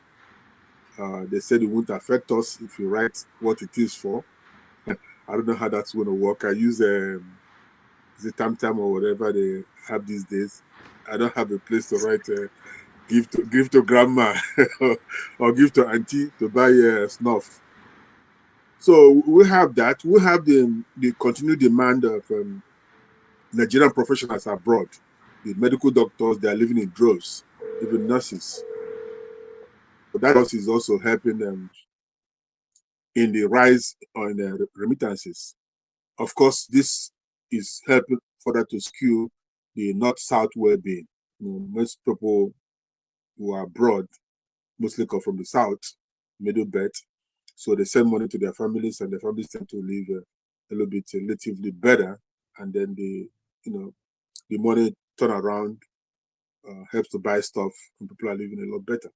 H: they said it won't affect us if you write what it is for. I don't know how that's going to work. I use the tam or whatever they have these days. I don't have a place to write give to grandma or give to auntie to buy snuff. So we have that. We have the continued demand of Nigerian professionals abroad. The medical doctors, they are living in droves, even nurses. But that is also helping them in the rise on remittances. Of course, this is helping further to skew the north-south well-being. Most people who are abroad mostly come from the south, middle belt, so they send money to their families, and their families tend to live a little bit relatively better, and then the money turn around helps to buy stuff, and people are living a lot better.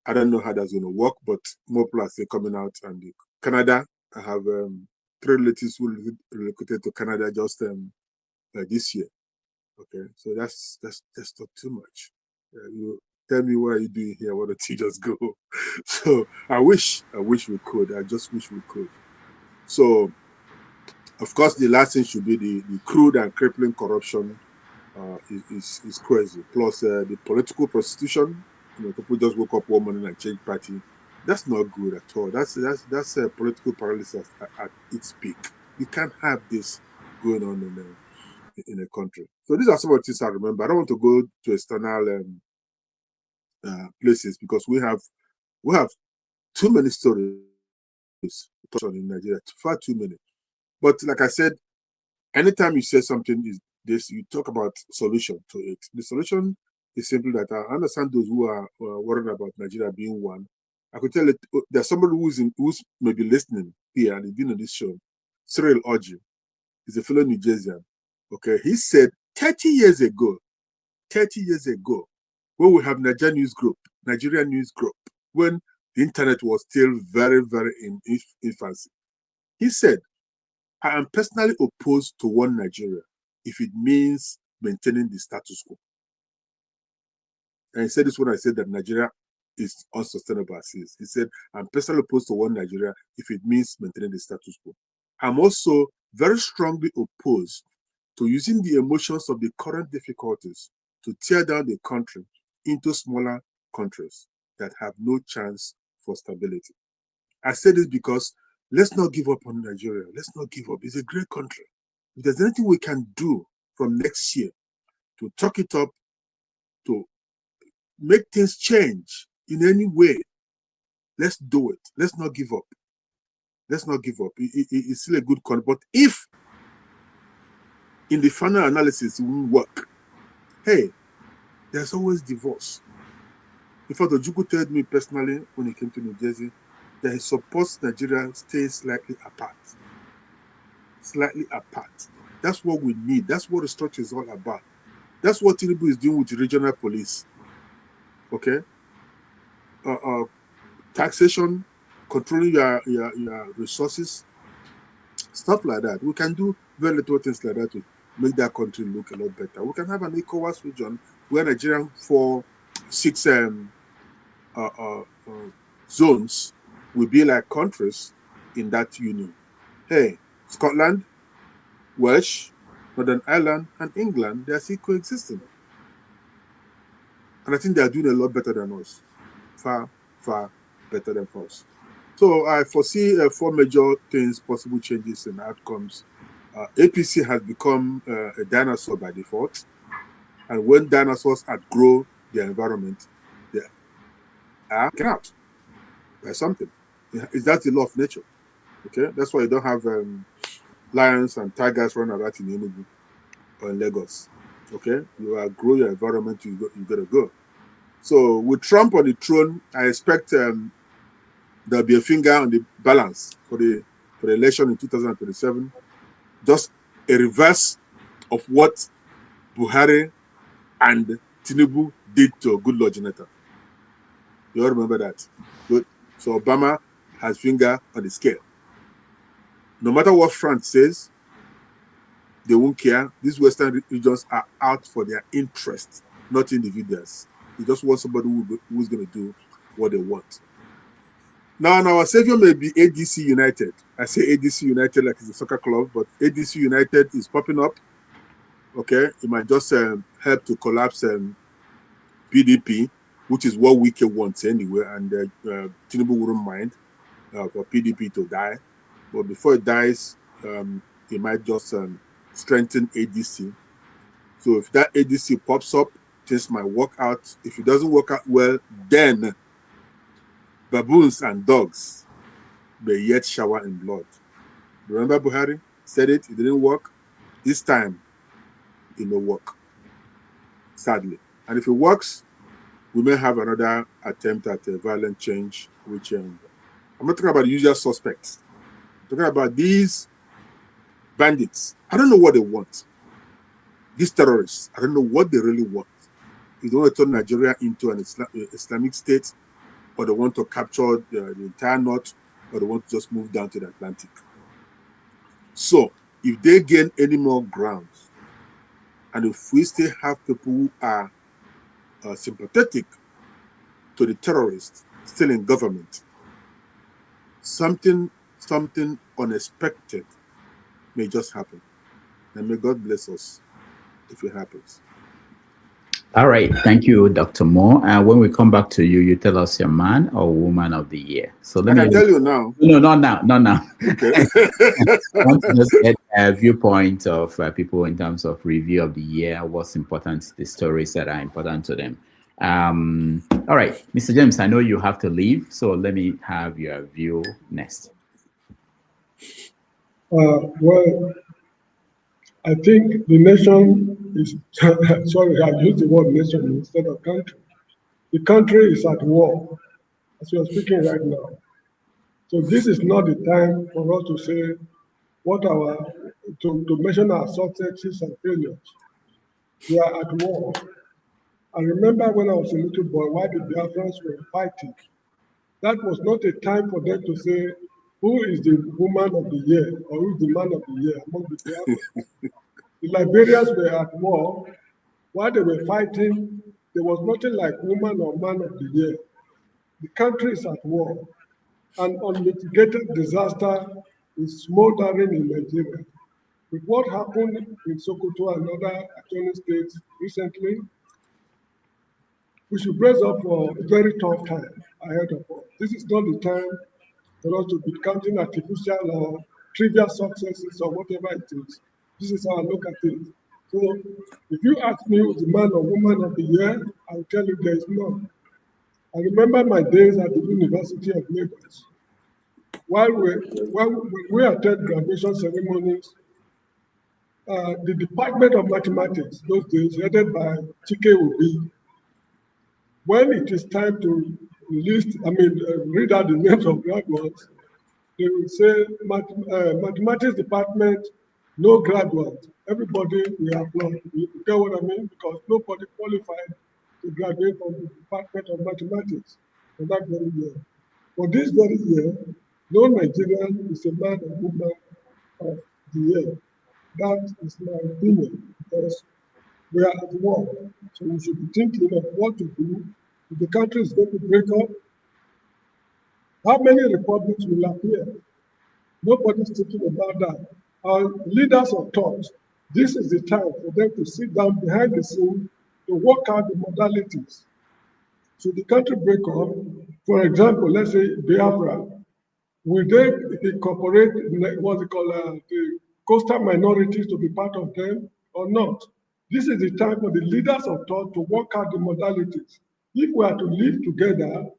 H: I don't know how that's going to work, but more people are still coming out. And Canada, I have 3 relatives who relocated to Canada just this year. Okay, so that's not too much. You tell me, what are you doing here? Why don't you just go? So I wish we could. I just wish we could. So, of course, the last thing should be the crude and crippling corruption is crazy. Plus the political prostitution. People just woke up one morning and change party. That's not good at all. That's political paralysis at its peak. You can't have this going on in a country. So these are some of the things I remember. I don't want to go to external places because we have too many stories in Nigeria, far too many. But like I said, anytime you say something is this, you talk about solution to it. The solution is simply that I understand those who are worried about Nigeria being one. I could tell it there's somebody who's maybe listening here and he's been on this show. Cyril Orji is a fellow New Jerseyan. Okay, he said 30 years ago, when we have Nigerian News Group, when the internet was still very, very in infancy, he said, I am personally opposed to one Nigeria if it means maintaining the status quo. And he said this when I said that Nigeria is unsustainable as is. He said, I'm personally opposed to one Nigeria if it means maintaining the status quo. I'm also very strongly opposed to using the emotions of the current difficulties to tear down the country into smaller countries that have no chance for stability. I say this because let's not give up on Nigeria. Let's not give up. It's a great country. If there's anything we can do from next year to talk it up, to make things change in any way, let's do it. Let's not give up. Let's not give up. It's still a good country. But if in the final analysis it won't work, hey, there's always divorce. In fact, Ojukwu told me personally when he came to New Jersey that he supports Nigeria stay slightly apart. Slightly apart. That's what we need. That's what the structure is all about. That's what Tinubu is doing with the regional police. Okay? Taxation, controlling your resources, stuff like that. We can do very little things like that to make that country look a lot better. We can have an ECOWAS region where Nigeria for 6 zones will be like countries in that union. Hey, Scotland, Welsh, Northern Ireland, and England, they are still coexisting. And I think they are doing a lot better than us. Far, far better than us. So I foresee 4 major things, possible changes and outcomes. APC has become a dinosaur by default. And when dinosaurs outgrow their environment, they are taken out by something. That's the law of nature. Okay, that's why you don't have lions and tigers running around in Enugu or in Lagos. Okay, you outgrow your environment, you gotta go. So with Trump on the throne, I expect there'll be a finger on the balance for the election in 2027. Just a reverse of what Buhari and Tinubu did to Goodluck Jonathan. You all remember that? Good. So Obama has finger on the scale. No matter what France says, they won't care. These Western regions are out for their interests, not individuals. They just want somebody who's going to do what they want. Now, our savior may be ADC United. I say ADC United like it's a soccer club, but ADC United is popping up. Okay, it might just help to collapse PDP, which is what Wike wants anyway, and Tinubu wouldn't mind for PDP to die. But before it dies, it might just strengthen ADC. So if that ADC pops up, things might work out. If it doesn't work out well, then baboons and dogs may yet shower in blood. Remember Buhari said it didn't work. This time, it may work, sadly. And if it works, we may have another attempt at a violent change, which I'm not talking about the usual suspects. I'm talking about these bandits. I don't know what they want. These terrorists, I don't know what they really want. If they want to turn Nigeria into an Islamic state, or they want to capture the entire north, or they want to just move down to the Atlantic. So, if they gain any more ground, and if we still have people who are sympathetic to the terrorists still in government, something unexpected may just happen. And may God bless us if it happens.
N: All right. Thank you, Dr. Moore. When we come back to you, you tell us your man or woman of the year. So let me
H: tell you now.
N: No, not now. Not now.
H: Okay.
N: I want to just get a viewpoint of people in terms of review of the year, what's important, the stories that are important to them. All right, Mr. James, I know you have to leave, so let me have your view next.
I: Well, I think the nation is, sorry, I used the word nation instead of country. The country is at war, as we are speaking right now. So this is not the time for us to say what to mention our successes and failures. We are at war. I remember when I was a little boy, while the Biafrans were fighting, that was not a time for them to say, who is the woman of the year or who is the man of the year among the Biafrans. The Liberians were at war. While they were fighting, there was nothing like woman or man of the year. The country is at war. An unmitigated disaster is smoldering in Nigeria. With what happened in Sokoto and other adjoining states recently, we should brace up for a very tough time ahead of us. This is not the time for us to be counting artificial or trivial successes or whatever it is. This is how I look at it. So if you ask me who's the man or woman of the year, I will tell you there is none. I remember my days at the University of Lagos. While we attend graduation ceremonies, the Department of Mathematics, those days, headed by Chike Obi, when it is time to read out the names of graduates, they will say, mathematics department, no graduate. Everybody will apply. You get what I mean? Because nobody qualified to graduate from the Department of Mathematics for that very year. For this very year, no Nigerian is a man or woman of the year. That is my opinion, because we are at war. So we should be thinking of what to do if the country is going to break up. How many republics will appear? Nobody's thinking about that. Our leaders of thought, this is the time for them to sit down behind the scene to work out the modalities. So the country break up, for example, let's say Biafra, will they incorporate what's it called, the coastal minorities to be part of them or not? This is the time for the leaders of thought to work out the modalities. If we are to live together,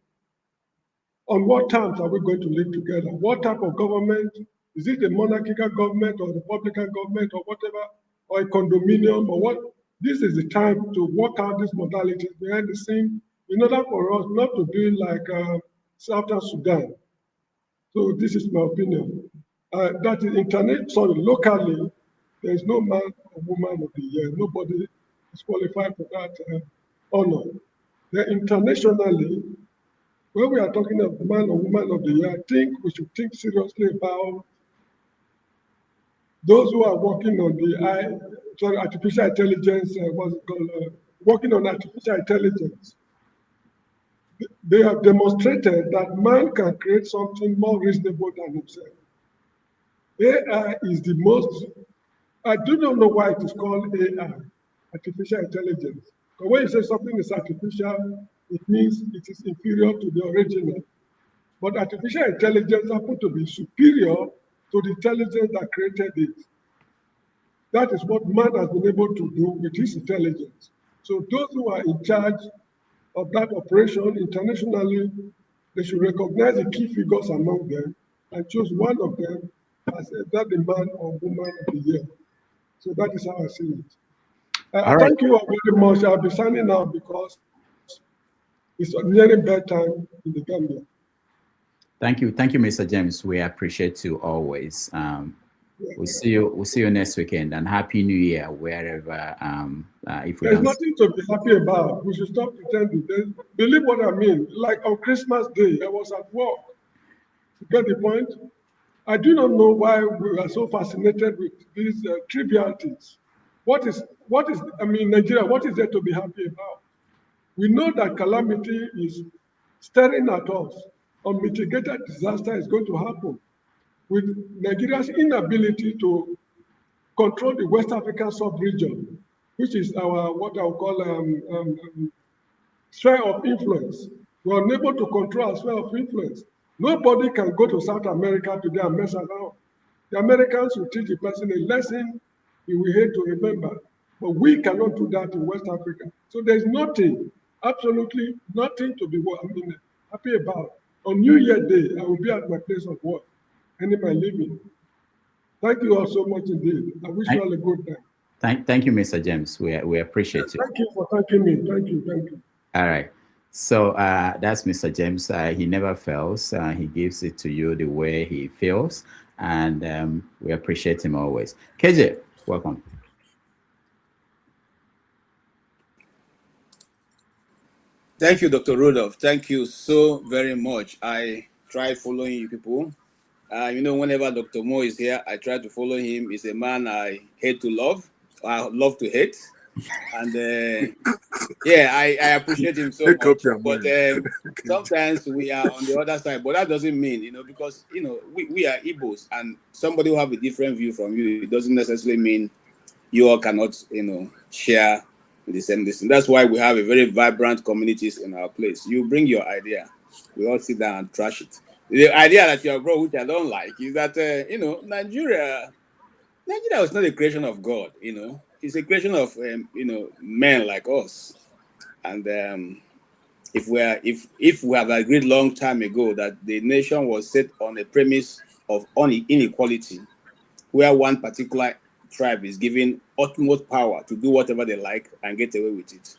I: on what terms are we going to live together? What type of government? Is it a monarchical government or republican government or whatever, or a condominium or what? This is the time to work out these modalities behind the scene in order for us not to be like Southern Sudan. So this is my opinion. That is locally, there is no man or woman of the year. Nobody is qualified for that honor. Then internationally, when we are talking of man or woman of the year, I think we should think seriously about those who are working on the artificial intelligence, working on artificial intelligence. They have demonstrated that man can create something more reasonable than himself. AI is the most I do not know why it is called AI, artificial intelligence. But when you say something is artificial, it means it is inferior to the original. But artificial intelligence happens to be superior to the intelligence that created it. That is what man has been able to do with his intelligence. So those who are in charge of that operation internationally, they should recognize the key figures among them and choose one of them as either the man or woman of the year. So that is how I see it.
N: All right.
I: Thank you all very much. I'll be signing out because it's nearing bedtime in the Gambia.
N: Thank you, Mr. James. We appreciate you always. We'll see you next weekend, and Happy New Year wherever. If we
I: There's
N: don't...
I: nothing to be happy about. We should stop pretending. Believe what I mean. Like on Christmas Day, I was at work. You get the point? I do not know why we are so fascinated with these trivialities. What is? I mean, Nigeria. What is there to be happy about? We know that calamity is staring at us. Unmitigated disaster is going to happen. With Nigeria's inability to control the West African sub-region, which is our, what I would call, sphere of influence. We are unable to control our sphere of influence. Nobody can go to South America today and mess around. The Americans will teach the person a lesson he will hate to remember. But we cannot do that in West Africa. So there's nothing, absolutely nothing to be happy about. On New Year Day, I will be at my place of work, ending my living. Thank you all so much indeed. I wish you all a good time.
N: Thank you, Mr. James. We appreciate you.
I: Thank you for thanking me. Thank you.
N: All right. So that's Mr. James. He never fails. He gives it to you the way he feels, and we appreciate him always. KJ, welcome.
A: Thank you, Dr. Rudolph. Thank you so very much. I try following you people. Whenever Dr. Mo is here, I try to follow him. He's a man I hate to love. I love to hate. And I appreciate him so much. But sometimes we are on the other side. But that doesn't mean, because, we are Igbos, and somebody who have a different view from you, it doesn't necessarily mean you all cannot, share the same listen. That's why we have a very vibrant communities in our place. You bring your idea. We all sit down and trash it. The idea that you have brought, which I don't like, is that, Nigeria was not a creation of God, It's a creation of, men like us. And if we have agreed long time ago that the nation was set on a premise of inequality, where one particular tribe is given utmost power to do whatever they like and get away with it.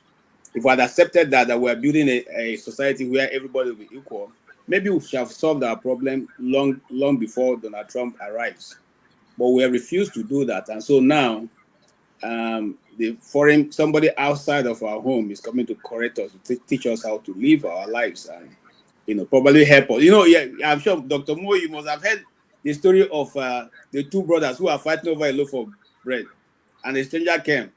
A: If we had accepted that we're building a society where everybody will be equal, maybe we should have solved our problem long before Donald Trump arrives. But we have refused to do that. And so now, somebody outside of our home is coming to correct us, to teach us how to live our lives and, probably help us. I'm sure, Dr. Mo, you must have heard the story of the two brothers who are fighting over a loaf of bread. And the stranger came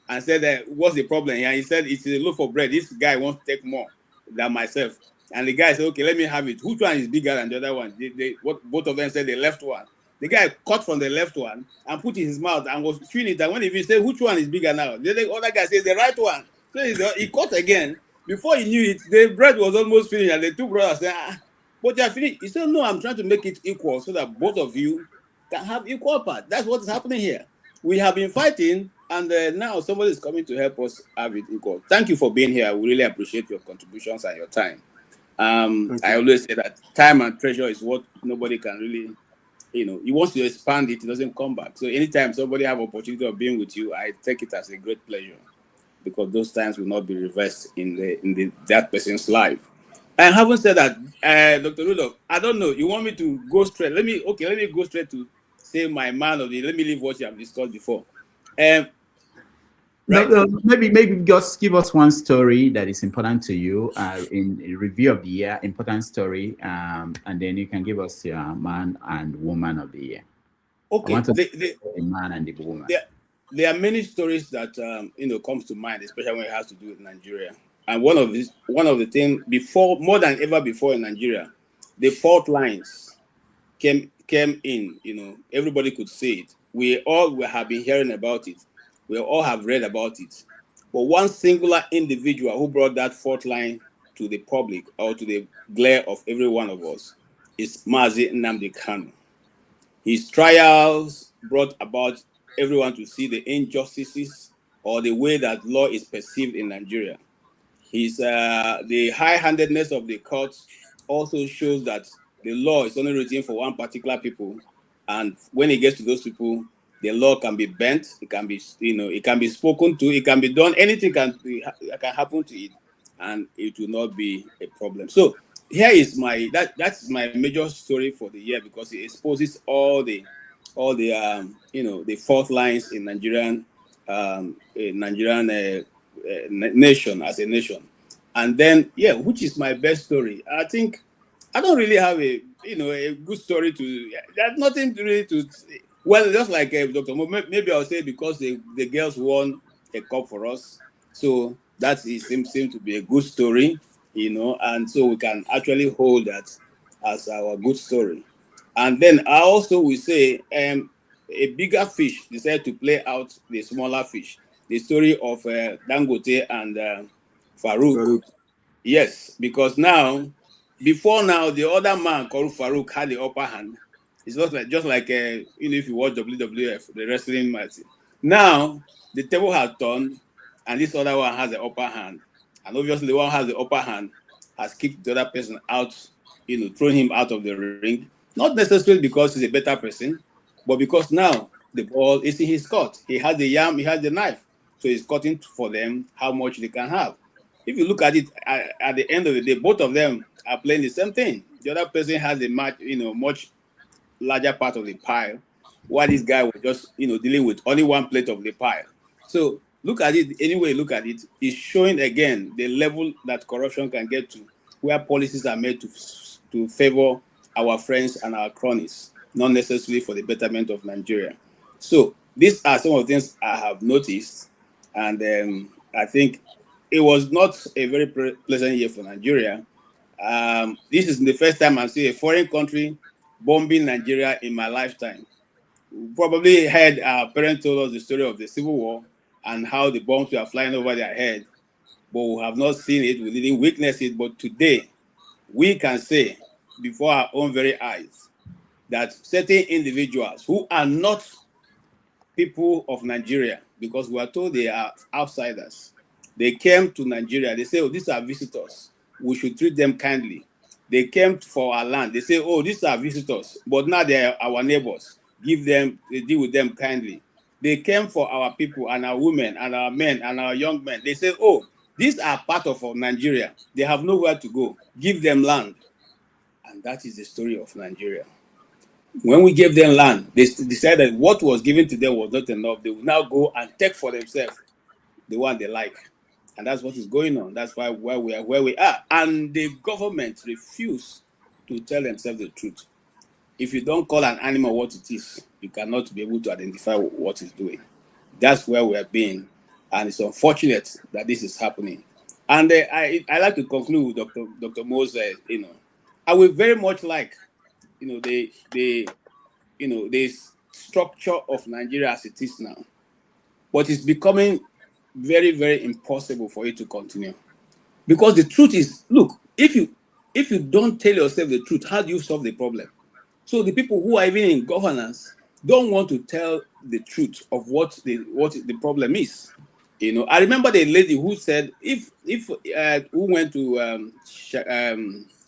A: and said, what's the problem here? He said, it's a loaf of bread. This guy wants to take more than myself. And the guy said, okay, let me have it. Which one is bigger than the other one? Both of them said the left one. The guy cut from the left one and put it in his mouth and was chewing it. And when he said, which one is bigger now? The other guy said, the right one. So he cut again. Before he knew it, the bread was almost finished. And the two brothers said, but you're finished. He said, no, I'm trying to make it equal so that both of you can have equal part. That's what is happening here. We have been fighting, and now somebody is coming to help us have it equal. Thank you for being here. We really appreciate your contributions and your time. I always say that time and treasure is what nobody can really, he wants to expand it, it doesn't come back. So anytime somebody have opportunity of being with you, I take it as a great pleasure, because those times will not be reversed in that person's life. And having said that, Dr. Rudolph, I don't know, you want me to go straight? Let me go straight to say my man of the, let me leave what you have discussed before. Right?
N: No, maybe just give us one story that is important to you in a review of the year, important story, and then you can give us your man and woman of the year.
A: Okay,
N: the man and the woman.
A: There are many stories that comes to mind, especially when it has to do with Nigeria. And one of the things before, more than ever before in Nigeria, the fault lines came in. Everybody could see it. we all have been hearing about it. We all have read about it. But one singular individual who brought that fourth line to the public or to the glare of every one of us is Mazi Nnamdi Kanu. His trials brought about everyone to see the injustices or the way that law is perceived in Nigeria. The high-handedness of the courts also shows that the law is only written for one particular people, and when it gets to those people, the law can be bent. It can be, it can be spoken to. It can be done. Anything can happen to it, and it will not be a problem. So here is that's my major story for the year, because it exposes all the the fault lines in Nigerian nation as a nation. And then, yeah, which is my best story? I think I don't really have a good story to. There's nothing really to. Well, just like Dr. Mo, maybe I'll say because the girls won a cup for us, so that seems to be a good story, and so we can actually hold that as our good story. And then I also will say, a bigger fish decided to play out the smaller fish. The story of Dangote and Farouk. Yes, because before now, the other man called Farouk had the upper hand. It's just like if you watch WWF, the wrestling match. Now the table has turned, and this other one has the upper hand, and obviously the one who has the upper hand has kicked the other person out, thrown him out of the ring. Not necessarily because he's a better person, but because now the ball is in his court. He has the yam, he has the knife, so he's cutting for them how much they can have. If you look at it, at the end of the day, both of them are playing the same thing. The other person has a much larger part of the pie, while this guy was just dealing with only one plate of the pie. So look at it anyway. Look at it. It's showing again the level that corruption can get to, where policies are made to favor our friends and our cronies, not necessarily for the betterment of Nigeria. So these are some of the things I have noticed, and I think it was not a very pleasant year for Nigeria. This is the first time I see a foreign country bombing Nigeria in my lifetime. We probably heard our parents told us the story of the Civil War and how the bombs were flying over their head, but we have not seen it. We didn't witness it. But today, we can say before our own very eyes that certain individuals who are not people of Nigeria, because we are told they are outsiders, they came to Nigeria. They say, oh, these are visitors. We should treat them kindly. They came for our land. They say, oh, these are visitors, but now they are our neighbors. Deal with them kindly. They came for our people and our women and our men and our young men. They say, oh, these are part of Nigeria. They have nowhere to go. Give them land. And that is the story of Nigeria. When we gave them land, they decided what was given to them was not enough. They will now go and take for themselves the one they like. And that's what is going on. That's why we are where we are. And the government refuse to tell themselves the truth. If you don't call an animal what it is, you cannot be able to identify what it's doing. That's where we are being. And it's unfortunate that this is happening. And I like to conclude with Dr. Moses, I would very much like, the structure of Nigeria as it is now. But it's becoming very, very impossible for it to continue. Because the truth is, look, if you don't tell yourself the truth, how do you solve the problem? So the people who are even in governance don't want to tell the truth of what the problem is. I remember the lady who said, who went to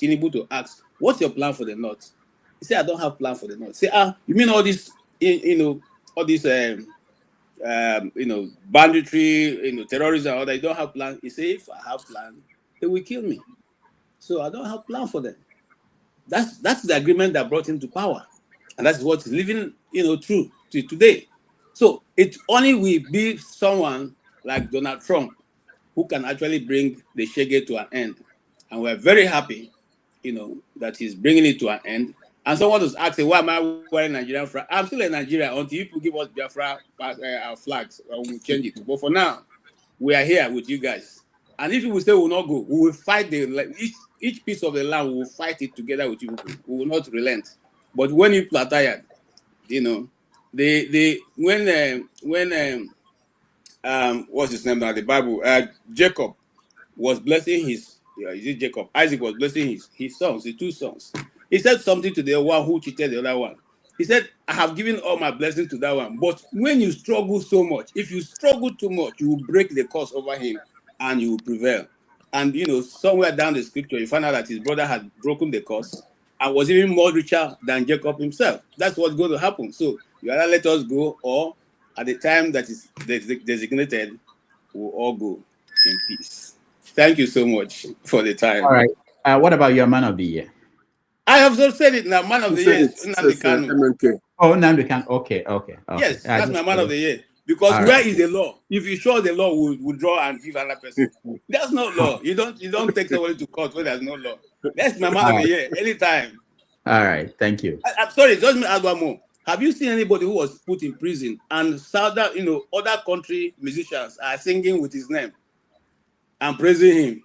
A: Tinubu to ask, what's your plan for the North? He said, I don't have plan for the North. Say, you mean all this, all this, banditry, terrorism, or they don't have plan? He said, if I have plan, they will kill me. So I don't have plan for them. That's the agreement that brought him to power, and that's what's living, through to today. So it only will be someone like Donald Trump who can actually bring the shege to an end, and we're very happy, that he's bringing it to an end. And someone was asking, why am I wearing Nigerian flag? I'm still in Nigeria until people give us Biafra our flags, and we'll change it. But for now, we are here with you guys. And if you will say we will not go, we will fight each piece of the land. We will fight it together with you. We will not relent. But when you are tired, what's his name now? The Bible. Jacob was blessing his. Is it Jacob? Isaac was blessing his sons, the two sons. He said something to the one who cheated the other one. He said, "I have given all my blessings to that one, but when you struggle so much, if you struggle too much, you will break the curse over him, and you will prevail." And somewhere down the scripture, you find out that his brother had broken the curse and was even more richer than Jacob himself. That's what's going to happen. So you either let us go, or at the time that is designated, we'll all go in peace. Thank you so much for the time.
N: All right. What about your man of the year?
A: I have so said it now. Man of the year is Nnamdi Kanu.
N: Oh, Nnamdi Kanu. Okay.
A: Yes, that's my man of the year. Because where is the law? If you show the law, we'll withdraw and give another person. There's no law. You don't take somebody to court when there's no law. That's my man of the year. Anytime.
N: All right. Thank you.
A: I'm sorry. Just me add one more. Have you seen anybody who was put in prison and other country musicians are singing with his name and praising him?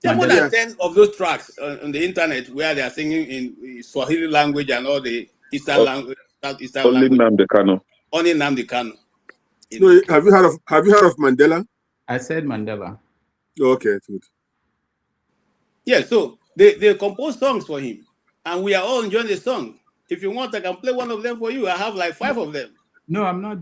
A: There are more than 10 of those tracks on the internet where they are singing in Swahili language and all the Eastern language.
B: Only Nnamdi Kanu.
A: Only Nnamdi Kanu.
H: No, have you heard of Mandela?
N: I said Mandela.
H: Okay, good.
A: Yeah, so they compose songs for him, and we are all enjoying the song. If you want, I can play one of them for you. I have like 5 of them.
N: No, I'm not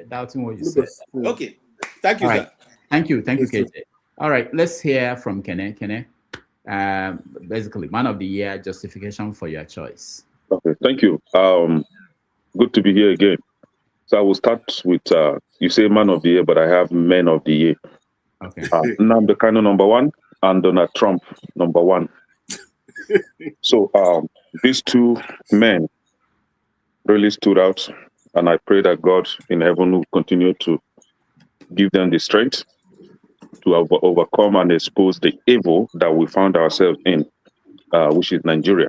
N: doubting what you said.
A: Okay, thank you, sir.
N: Thank you, KJ. All right, let's hear from Kene. Kene, basically, man of the year, justification for your choice.
B: Okay, thank you. Good to be here again. So I will start with, you say man of the year, but I have men of the year.
N: Okay.
B: Nnamdi Kanu number 1 and Donald Trump number 1. So these two men really stood out, and I pray that God in heaven will continue to give them the strength to overcome and expose the evil that we found ourselves in, which is Nigeria.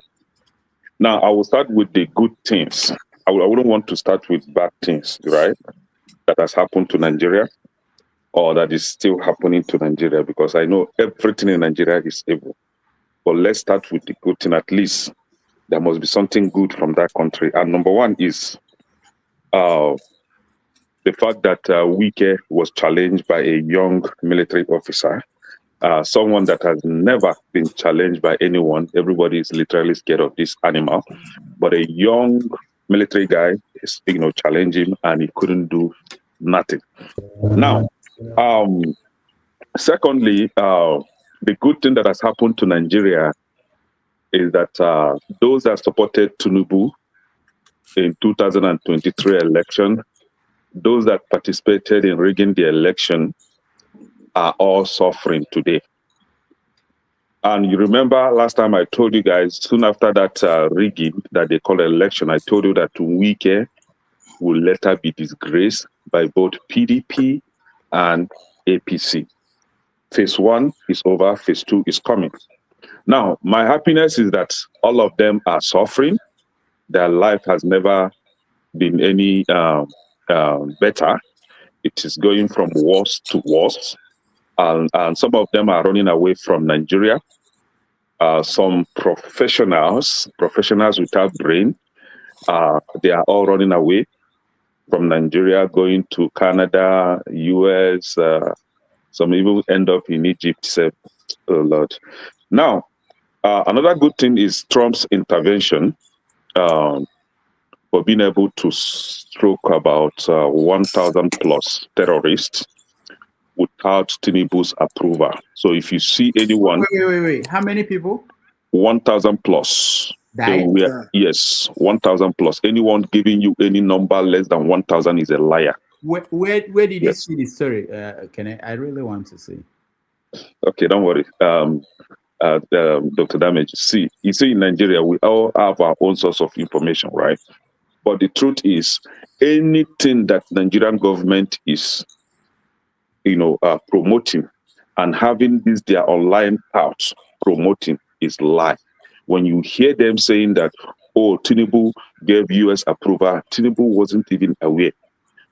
B: Now, I will start with the good things. I wouldn't want to start with bad things, right? That has happened to Nigeria, or that is still happening to Nigeria, because I know everything in Nigeria is evil. But let's start with the good thing. At least there must be something good from that country. And number 1 is the fact that Wike was challenged by a young military officer, someone that has never been challenged by anyone. Everybody is literally scared of this animal. But a young military guy is, challenge him, and he couldn't do nothing. Now, secondly, the good thing that has happened to Nigeria is that those that supported Tinubu in 2023 election, those that participated in rigging the election, are all suffering today. And you remember last time I told you guys, soon after that rigging that they call election, I told you that Wike will later be disgraced by both PDP and APC. Phase 1 is over, phase 2 is coming. Now, my happiness is that all of them are suffering. Their life has never been any better. It is going from worse to worse. And some of them are running away from Nigeria. Some professionals without brain, they are all running away from Nigeria, going to Canada, US. Some even end up in Egypt. Oh, Lord. Now, another good thing is Trump's intervention for being able to stroke about 1,000 plus terrorists without Tinubu's approval. So if you see anyone...
N: Wait. How many people?
B: 1,000 plus. Yes, 1,000 plus. Anyone giving you any number less than 1,000 is a liar.
N: Where did you see this story? I really want to see.
B: Okay, don't worry. Dr. Damage, see, you see, in Nigeria, we all have our own source of information, right? But the truth is, anything that Nigerian government is, promoting and having their online touts promoting is lie. When you hear them saying that, Tinubu gave US approval, Tinubu wasn't even aware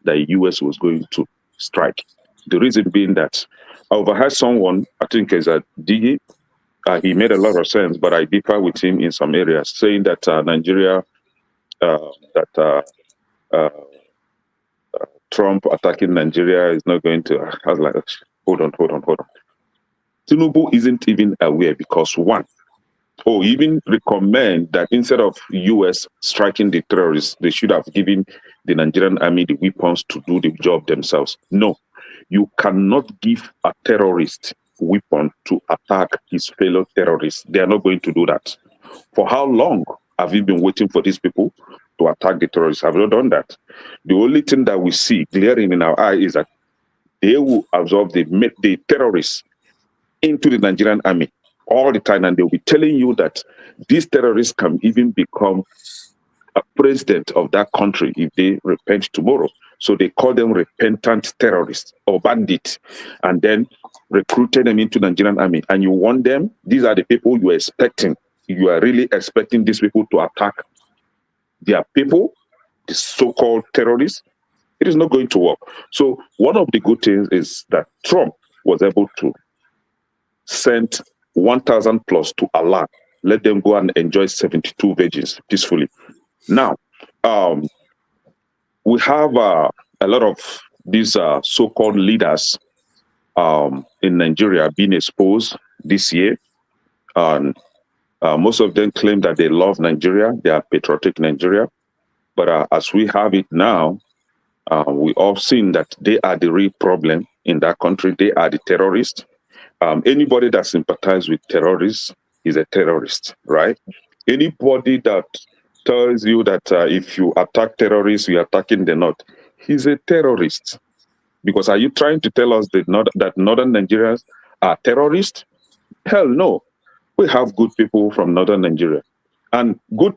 B: that US was going to strike. The reason being that I overheard someone, I think is a DG, he made a lot of sense, but I differ with him in some areas, saying that Nigeria, Trump attacking Nigeria is not going to. I was like, hold on. Tinubu isn't even aware because one, even recommend that instead of US striking the terrorists, they should have given the Nigerian army the weapons to do the job themselves. No, you cannot give a terrorist weapon to attack his fellow terrorists. They are not going to do that. For how long have you been waiting for these people to attack the terrorists? Have not done that. The only thing that we see glaring in our eye is that they will absorb the terrorists into the Nigerian army all the time, and they'll be telling you that these terrorists can even become a president of that country if they repent tomorrow. So they call them repentant terrorists or bandits, and then recruited them into the Nigerian army. And you want them, these are the people you are expecting. You are really expecting these people to attack their people, the so-called terrorists. It is not going to work. So one of the good things is that Trump was able to send 1,000 plus to Allah. Let them go and enjoy 72 virgins peacefully. Now, we have a lot of these so-called leaders in Nigeria being exposed this year. And most of them claim that they love Nigeria, they are patriotic Nigeria. But as we have it now, we all seen that they are the real problem in that country. They are the terrorists. Anybody that sympathizes with terrorists is a terrorist, right? Anybody that tells you that if you attack terrorists, you're attacking the North, he's a terrorist. Because are you trying to tell us that Northern Nigerians are terrorists? Hell no. We have good people from Northern Nigeria. And one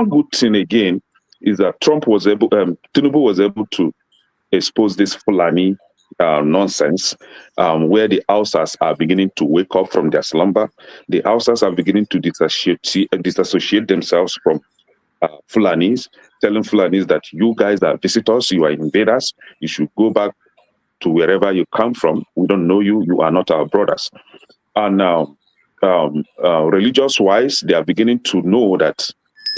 B: good thing again, is that Tinubu was able to expose this Fulani nonsense, where the Hausas are beginning to wake up from their slumber. The Hausas are beginning to disassociate themselves from Fulanis, telling Fulanis that you guys are visitors, you are invaders, you should go back to wherever you come from. We don't know you, you are not our brothers. And now, religious-wise, they are beginning to know that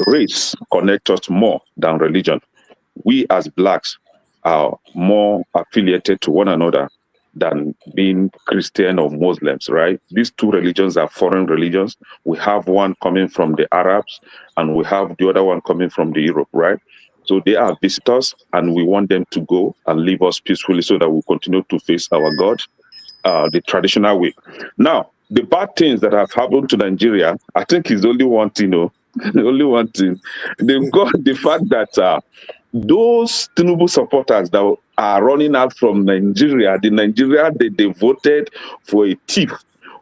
B: race connects us more than religion. We as blacks are more affiliated to one another than being Christian or Muslims, right? These two religions are foreign religions. We have one coming from the Arabs and we have the other one coming from the Europe, right? So they are visitors and we want them to go and leave us peacefully so that we continue to face our God the traditional way. Now, the bad things that have happened to Nigeria, I think is only one thing, only one thing. They've got the fact that those Tinubu supporters that are running out from Nigeria, they voted for a thief,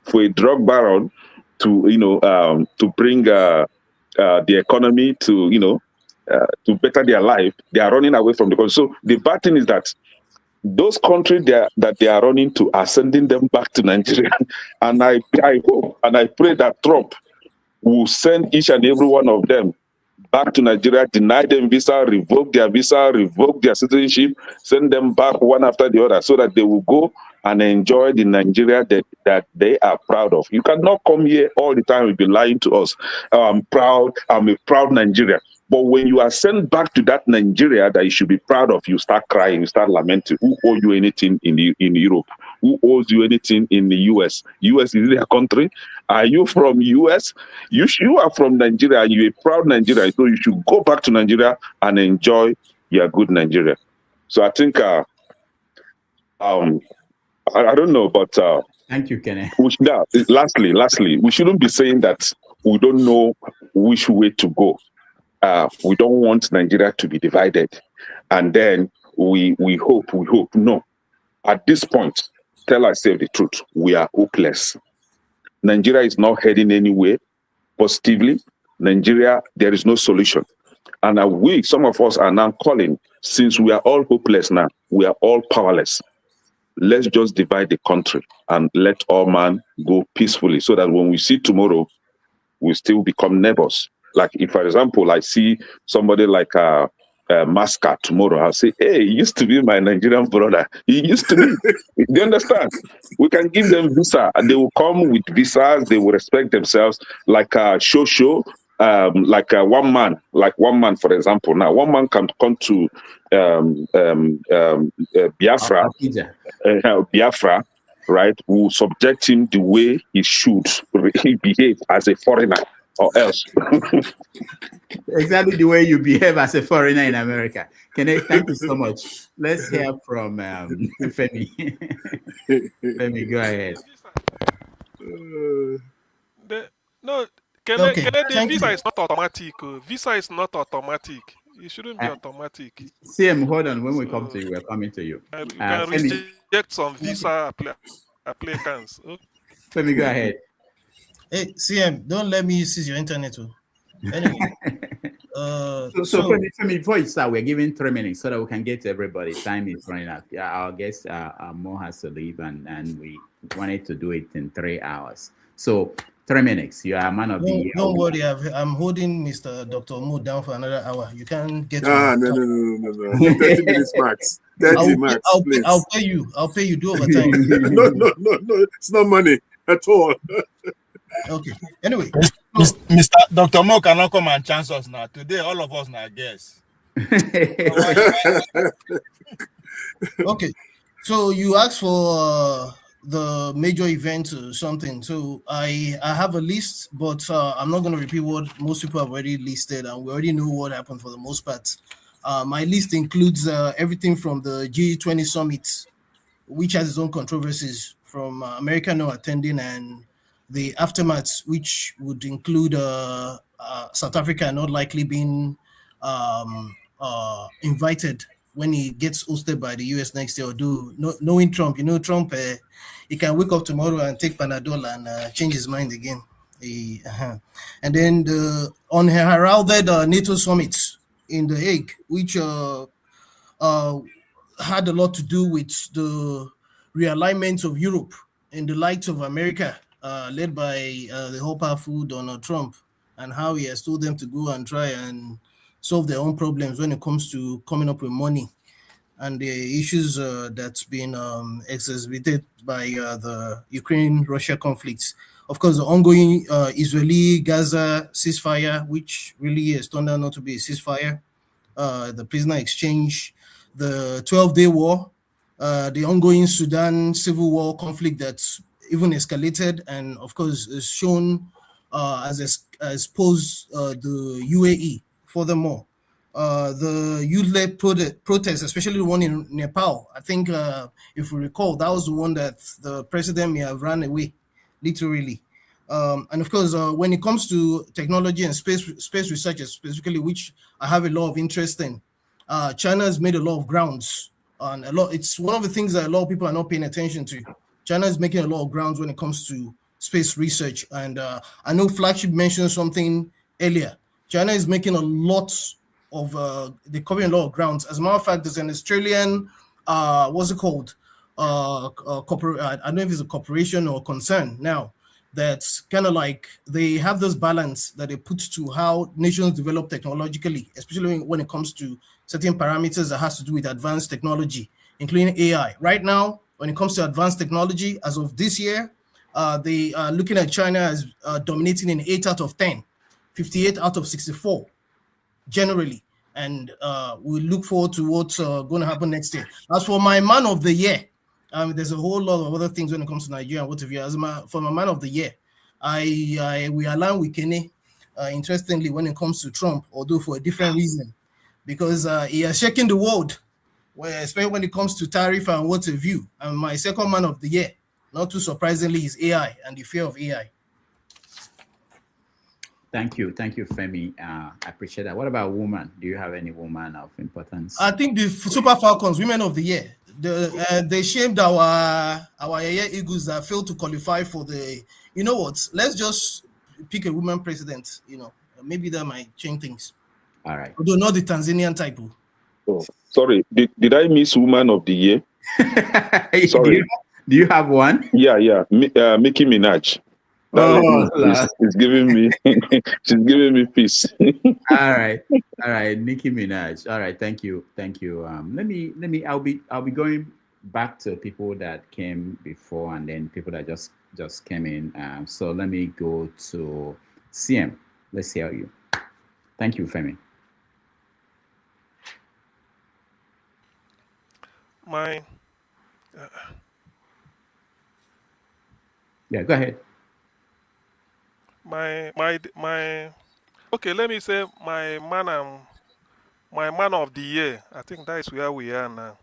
B: for a drug baron to bring the economy to better their life. They are running away from the country. So the bad thing is that those countries that they are running to are sending them back to Nigeria. And I hope and I pray that Trump will send each and every one of them back to Nigeria, deny them visa, revoke their citizenship, send them back one after the other so that they will go and enjoy the Nigeria that they are proud of. You cannot come here all the time and be lying to us. I'm a proud Nigerian. But when you are sent back to that Nigeria that you should be proud of, you start crying, you start lamenting. Who owes you anything in Europe? Who owes you anything in the US? US is their country. Are you from US? You are from Nigeria and you're a proud Nigerian. So you should go back to Nigeria and enjoy your good Nigeria. So I think, I don't know, but
N: thank you, Kenneth.
B: Lastly, we shouldn't be saying that we don't know which way to go. We don't want Nigeria to be divided. And then we hope. No. At this point, tell ourselves the truth. We are hopeless. Nigeria is not heading anywhere positively. Nigeria, there is no solution. And some of us are now calling, since we are all hopeless now, we are all powerless. Let's just divide the country and let all man go peacefully so that when we see tomorrow, we still become neighbors. Like if, for example, I see somebody like Masca tomorrow, I'll say, hey, he used to be my Nigerian brother. He used to be. Do you understand? We can give them visa and they will come with visas. They will respect themselves. Like Shosho, one man, for example. Now, one man can come to Biafra, Biafra, right? Will subject him the way he should behave as a foreigner, or else.
N: Exactly the way you behave as a foreigner in America. Thank you so much. Let's hear from Femi. Femi, go ahead.
K: No,
M: Okay,
K: the
M: thank
K: visa
M: you.
K: is not automatic. Visa is not automatic. It shouldn't be automatic.
N: CM, hold on. When we come to you, we're coming to you.
K: You can
N: Femi,
K: reject some visa applicants.
N: Femi, go ahead.
M: Hey, CM, don't let me use your internet. Anyway,
N: so Femi, before you start, we're giving 3 minutes so that we can get to everybody. Time is running out. Yeah, our guest Mo has to leave, and we wanted to do it in 3 hours. So 3 minutes. You are a man of the year.
M: Don't worry, I'm holding Mr. Dr. Mo down for another hour. You can't get
H: no. 30 minutes max. 30 max.
M: I'll pay you. I'll pay you. Do overtime.
H: No. It's not money at all.
M: Okay. Anyway,
C: Mr. Dr. Mo cannot come and chance us now. Today, all of us now guess.
M: Okay. So you asked for the major events or something. So I have a list, but I'm not going to repeat what most people have already listed, and we already know what happened for the most part. My list includes everything from the G20 summit, which has its own controversies, from America not attending, and the aftermath, which would include South Africa not likely being invited when he gets hosted by the US next year. Although knowing Trump, Trump, he can wake up tomorrow and take Panadol and change his mind again. And then the unheralded NATO summit in The Hague, which had a lot to do with the realignment of Europe in the light of America, led by the whole powerful Donald Trump, and how he has told them to go and try and solve their own problems when it comes to coming up with money, and the issues that's been exacerbated by the Ukraine-Russia conflicts. Of course, the ongoing Israeli-Gaza ceasefire, which really has turned out not to be a ceasefire, the prisoner exchange, the 12-day war, the ongoing Sudan civil war conflict that's even escalated, and of course is shown as posed the UAE. Furthermore, the youth-led protests, especially the one in Nepal, I think if we recall, that was the one that the president may have ran away, literally. And of course, when it comes to technology and space research specifically, which I have a lot of interest in, China has made a lot of grounds, and it's one of the things that a lot of people are not paying attention to. China is making a lot of grounds when it comes to space research, and I know Flagship mentioned something earlier. China is making a lot of they're covering a lot of grounds. As a matter of fact, there's an Australian what's it called? I don't know if it's a corporation or concern now, that's kind of like they have this balance that they put to how nations develop technologically, especially when it comes to certain parameters that has to do with advanced technology, including AI. Right now, when it comes to advanced technology, as of this year, they are looking at China as dominating in 8 out of 10, 58 out of 64, generally. And we look forward to what's going to happen next year. As for my man of the year, there's a whole lot of other things when it comes to Nigeria and what have you. For my man of the year, we align with Kene, interestingly, when it comes to Trump, although for a different reason, because he has shaken the world, especially when it comes to tariff and what have you. And my second man of the year, not too surprisingly, is AI and the fear of AI.
N: Thank you, Femi. I appreciate that. What about woman? Do you have any woman of importance?
M: I think the Super Falcons, women of the year, they shamed our Eagles that failed to qualify for the. You know what? Let's just pick a woman president. Maybe that might change things.
N: All right.
M: Although not the Tanzanian type.
B: Oh, sorry, did I miss woman of the year? Sorry.
N: Do you have one?
B: Yeah. Nicki Minaj. It's giving me she's giving me peace.
N: All right, Nicki Minaj. All right, thank you. Let me. I'll be going back to people that came before, and then people that just came in. So let me go to CM. Let's hear you. Thank you, Femi.
K: My
N: Yeah, go ahead.
K: my okay, let me say my man of the year. I think that is where we are now.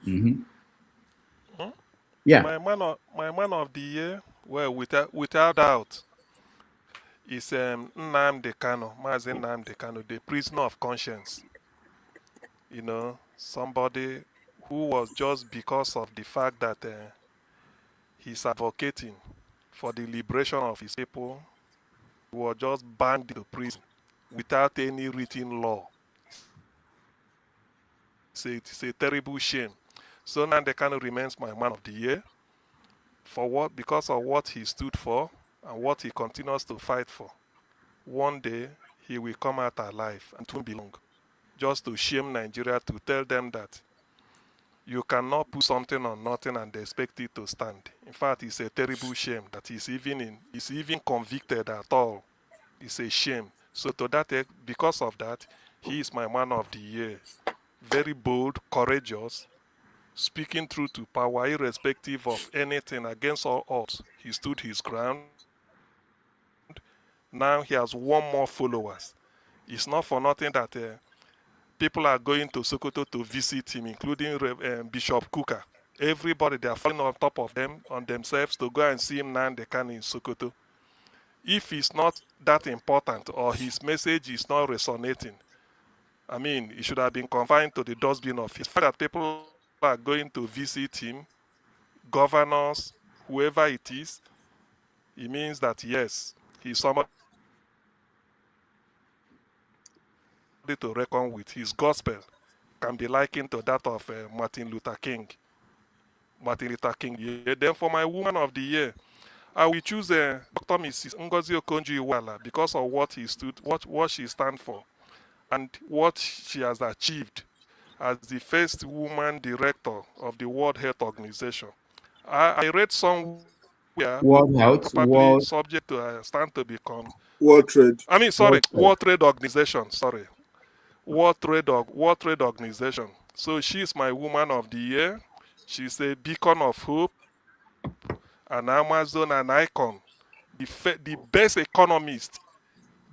N: Mm-hmm.
K: Hmm?
N: Yeah.
K: My man of the year, well, without doubt, is Nnamdi Kanu, Mazi Nnamdi Kanu, the prisoner of conscience. You know, somebody who was just because of the fact that he's advocating for the liberation of his people, he was just banned into prison without any written law. It's a terrible shame. So Nnamdi Kanu remains my man of the year. For what? Because of what he stood for and what he continues to fight for. One day he will come out alive and it won't be long. Just to shame Nigeria, to tell them that you cannot put something on nothing and expect it to stand. In fact, it's a terrible shame that he's even convicted at all. It's a shame. So to that, because of that, he is my man of the year. Very bold, courageous, speaking truth to power, irrespective of anything against all odds. He stood his ground. Now he has one more followers. It's not for nothing that people are going to Sokoto to visit him, including Bishop Kuka. Everybody, they are falling on top of them, on themselves, to go and see him now they can in Sokoto. If it's not that important or his message is not resonating, I mean, it should have been confined to the dustbin of his. The fact that people are going to visit him, governors, whoever it is, it means that yes, he's somebody to reckon with. His gospel can be likened to that of Martin Luther King. Martin Luther King. Yeah. Then for my woman of the year, I will choose Dr. Mrs. Ngozi Okonjo-Iweala because of what what she stands for, and what she has achieved as the first woman director of the World Health Organization. I read somewhere,
N: World Health,
K: probably
N: World.
K: subject to stand to become.
H: World Trade.
K: I mean, sorry,
N: World Trade.
K: World Trade Organization. Sorry, World Trade Organization. So she's my woman of the year. She's a beacon of hope, an Amazon, an icon, the best economist,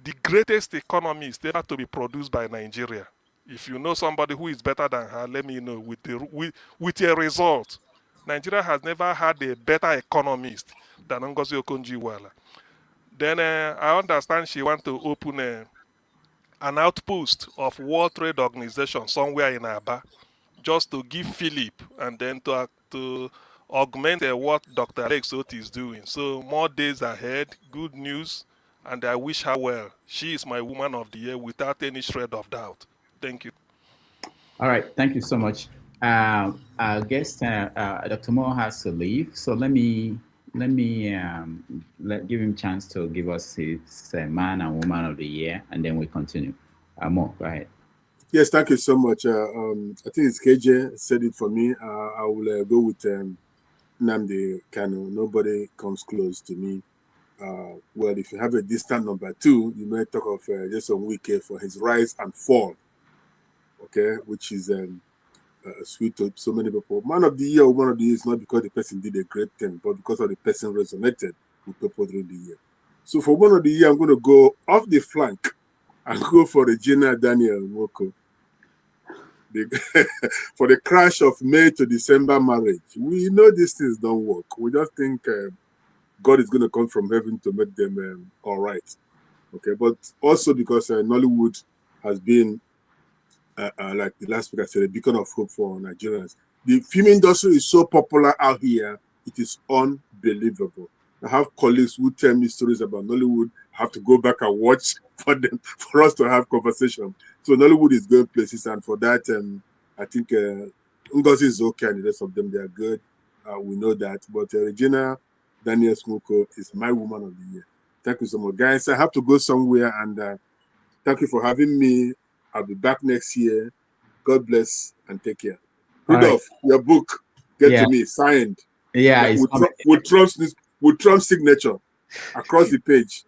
K: the greatest economist ever to be produced by Nigeria. If you know somebody who is better than her, let me know with a result. Nigeria has never had a better economist than Ngozi Okonjo-Iweala. Then I understand she wants to open an outpost of World Trade Organization somewhere in Aba, just to give Philip and then to augment what Dr. Alex Oti is doing. So more days ahead, good news, and I wish her well. She is my woman of the year without any shred of doubt. Thank you.
N: All right. Thank you so much. Our guest, Dr. Moore, has to leave, so let me give him a chance to give us his man and woman of the year, and then we continue. Moore, go ahead.
H: Yes, thank you so much. I think it's KJ said it for me. I will go with Nnamdi Kanu. Nobody comes close to me. Well, if you have a distant number two, you may talk of just a week for his rise and fall. Okay, which is sweet to so many people. Man of the year or one of the year is not because the person did a great thing, but because of the person resonated with people during the year. So for one of the year, I'm going to go off the flank and go for Regina Daniel Moko. For the crash of May to December marriage. We know these things don't work. We just think God is going to come from heaven to make them all right. Okay, but also because Nollywood has been, like the last speaker said, a beacon of hope for Nigerians. The film industry is so popular out here, it is unbelievable. I have colleagues who tell me stories about Nollywood. I have to go back and watch for us to have conversation. So Nollywood is going places, and for that, I think Ngozi is okay, and the rest of them, they are good. We know that. But Regina Daniel Smoko is my woman of the year. Thank you so much, guys. I have to go somewhere, and thank you for having me. I'll be back next year. God bless and take care. Rudolph, your book, get to me, signed.
N: Yeah,
H: with Trump's signature. across the page.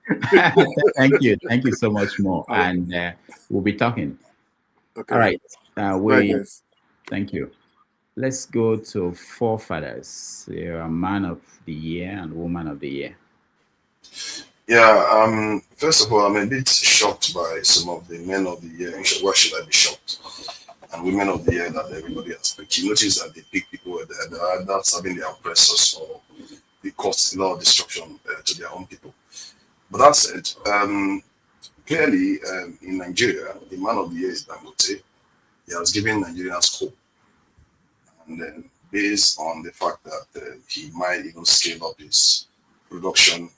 N: Thank you so much, Mo. And we'll be talking.
H: Okay.
N: All right.
H: Bye, guys.
N: Thank you. Let's go to forefathers. You're a man of the year and woman of the year.
Q: Yeah, first of all, I'm a bit shocked by some of the men of the year. Why should I be shocked? And women of the year that everybody has picked. You notice that they pick people that are either serving their oppressors or they cause a lot of destruction to their own people. But that said, clearly in Nigeria, the man of the year is Dangote. He has given Nigerians hope. And then based on the fact that he might even scale up his production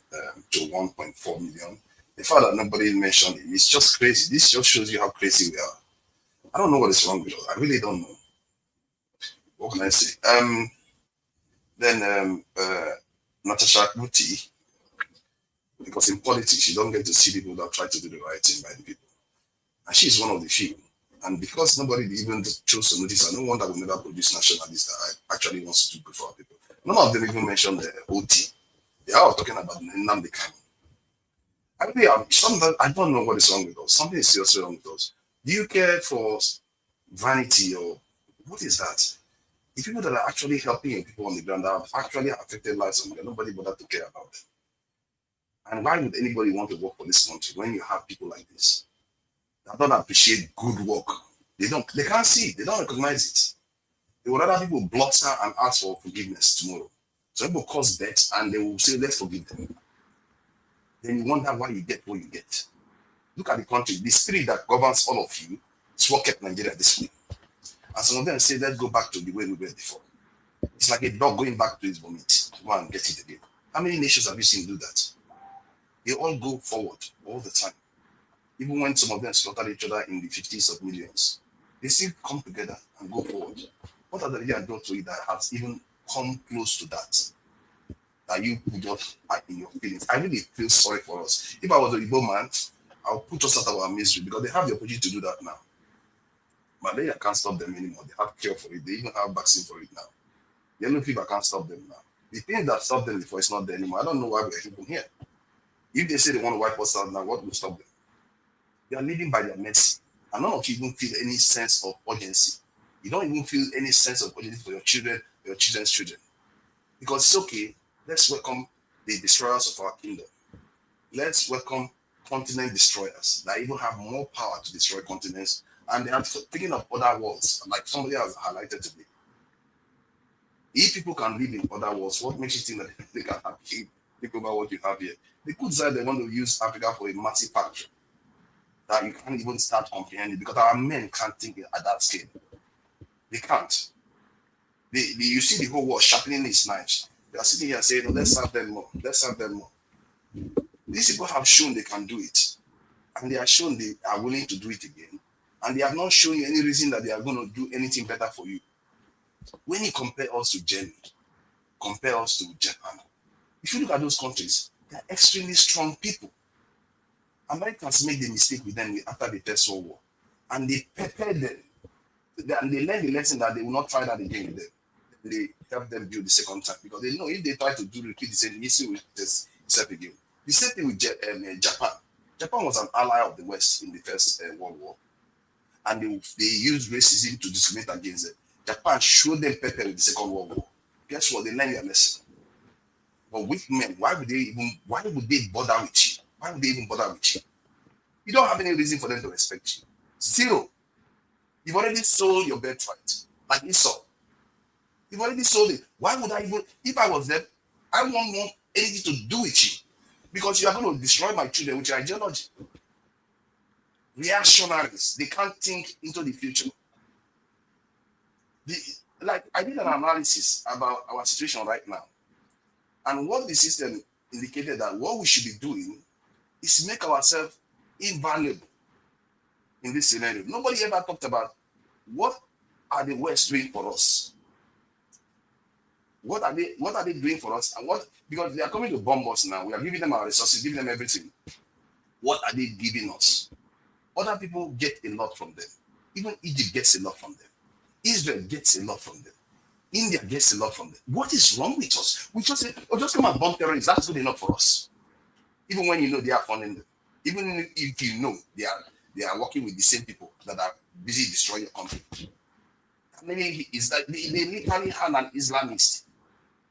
Q: to 1.4 million. The fact that nobody mentioned it, it's just crazy. This just shows you how crazy we are. I don't know what is wrong with us. I really don't know. What can I say? Then Natasha Kuti, because in politics you don't get to see people that try to do the right thing by the people. And she's one of the few. And because nobody even chose to notice, I no wonder we never produce nationalists that actually wants to do good for our people. None of them even mentioned the OT. They are all talking about Nnamdi Kanu. I really sometimes I don't know what is wrong with us. Something is seriously wrong with us. Do you care for vanity or what is that? The people that are actually helping people on the ground that have actually affected lives on the ground, nobody bothered to care about them. And why would anybody want to work for this country when you have people like this that don't appreciate good work? They can't see it, they don't recognize it. They would rather people bluster and ask for forgiveness tomorrow. So people cause bets and they will say, let's forgive them. Then you wonder why you get what you get. Look at the country. The spirit that governs all of you is what kept Nigeria this way. And some of them say, let's go back to the way we were before. It's like a dog going back to his vomit to go and get it again. How many nations have you seen do that? They all go forward all the time. Even when some of them slaughter each other in the 50s of millions, they still come together and go forward. What are the year brought to you that has even come close to that? That you put just in your feelings. I really feel sorry for us. If I was a Igbo man, I'll put us out of our misery because they have the opportunity to do that now. Malaria can't stop them anymore. They have cure for it. They even have vaccine for it now. Yellow fever can't stop them now. The thing that stopped them before is not there anymore. I don't know why we're even here. If they say they want to wipe us out now, what will stop them? They are living by their mercy. And none of you even feel any sense of urgency. You don't even feel any sense of urgency for your children, your children's children. Because it's okay. Let's welcome the destroyers of our kingdom. Let's welcome continent destroyers that even have more power to destroy continents. And they are thinking of other worlds, like somebody has highlighted today. If people can live in other worlds, what makes you think that they can take over what you have here? The good side, they want to use Africa for a massive factory that you can't even start comprehending because our men can't think at that scale. They can't. You see the whole world sharpening its knives. They are sitting here saying, oh, let's serve them more. Let's serve them more. These people have shown they can do it. And they have shown they are willing to do it again. And they have not shown you any reason that they are going to do anything better for you. When you compare us to Germany, compare us to Japan, if you look at those countries, they are extremely strong people. Americans made the mistake with them after the First World War. And they prepared them. And they learned the lesson that they will not try that again with them. They help them build the second time because they know if they try to repeat the same, history will test itself again. The same thing with Japan. Japan was an ally of the West in the First World War, and they used racism to discriminate against them. Japan showed them pepper with the Second World War. Guess what? They learned their lesson. But with men, why would they bother with you? Why would they even bother with you? You don't have any reason for them to respect you. Zero. You've already sold your birthright, like Esau. You've already sold it. Why would I even, if I was them, I won't want anything to do with you because you are going to destroy my children with your ideology. Reactionaries, they can't think into the future. I did an analysis about our situation right now. And what the system indicated that what we should be doing is make ourselves invaluable in this scenario. Nobody ever talked about what are the West doing for us. What are they doing for us? And because they are coming to bomb us now. We are giving them our resources, giving them everything. What are they giving us? Other people get a lot from them. Even Egypt gets a lot from them. Israel gets a lot from them. India gets a lot from them. What is wrong with us? We just say, oh, just come and bomb terrorists. That's good enough for us. even when you know they are funding them, even if you know they are working with the same people that are busy destroying your country. Maybe is that they literally had an Islamist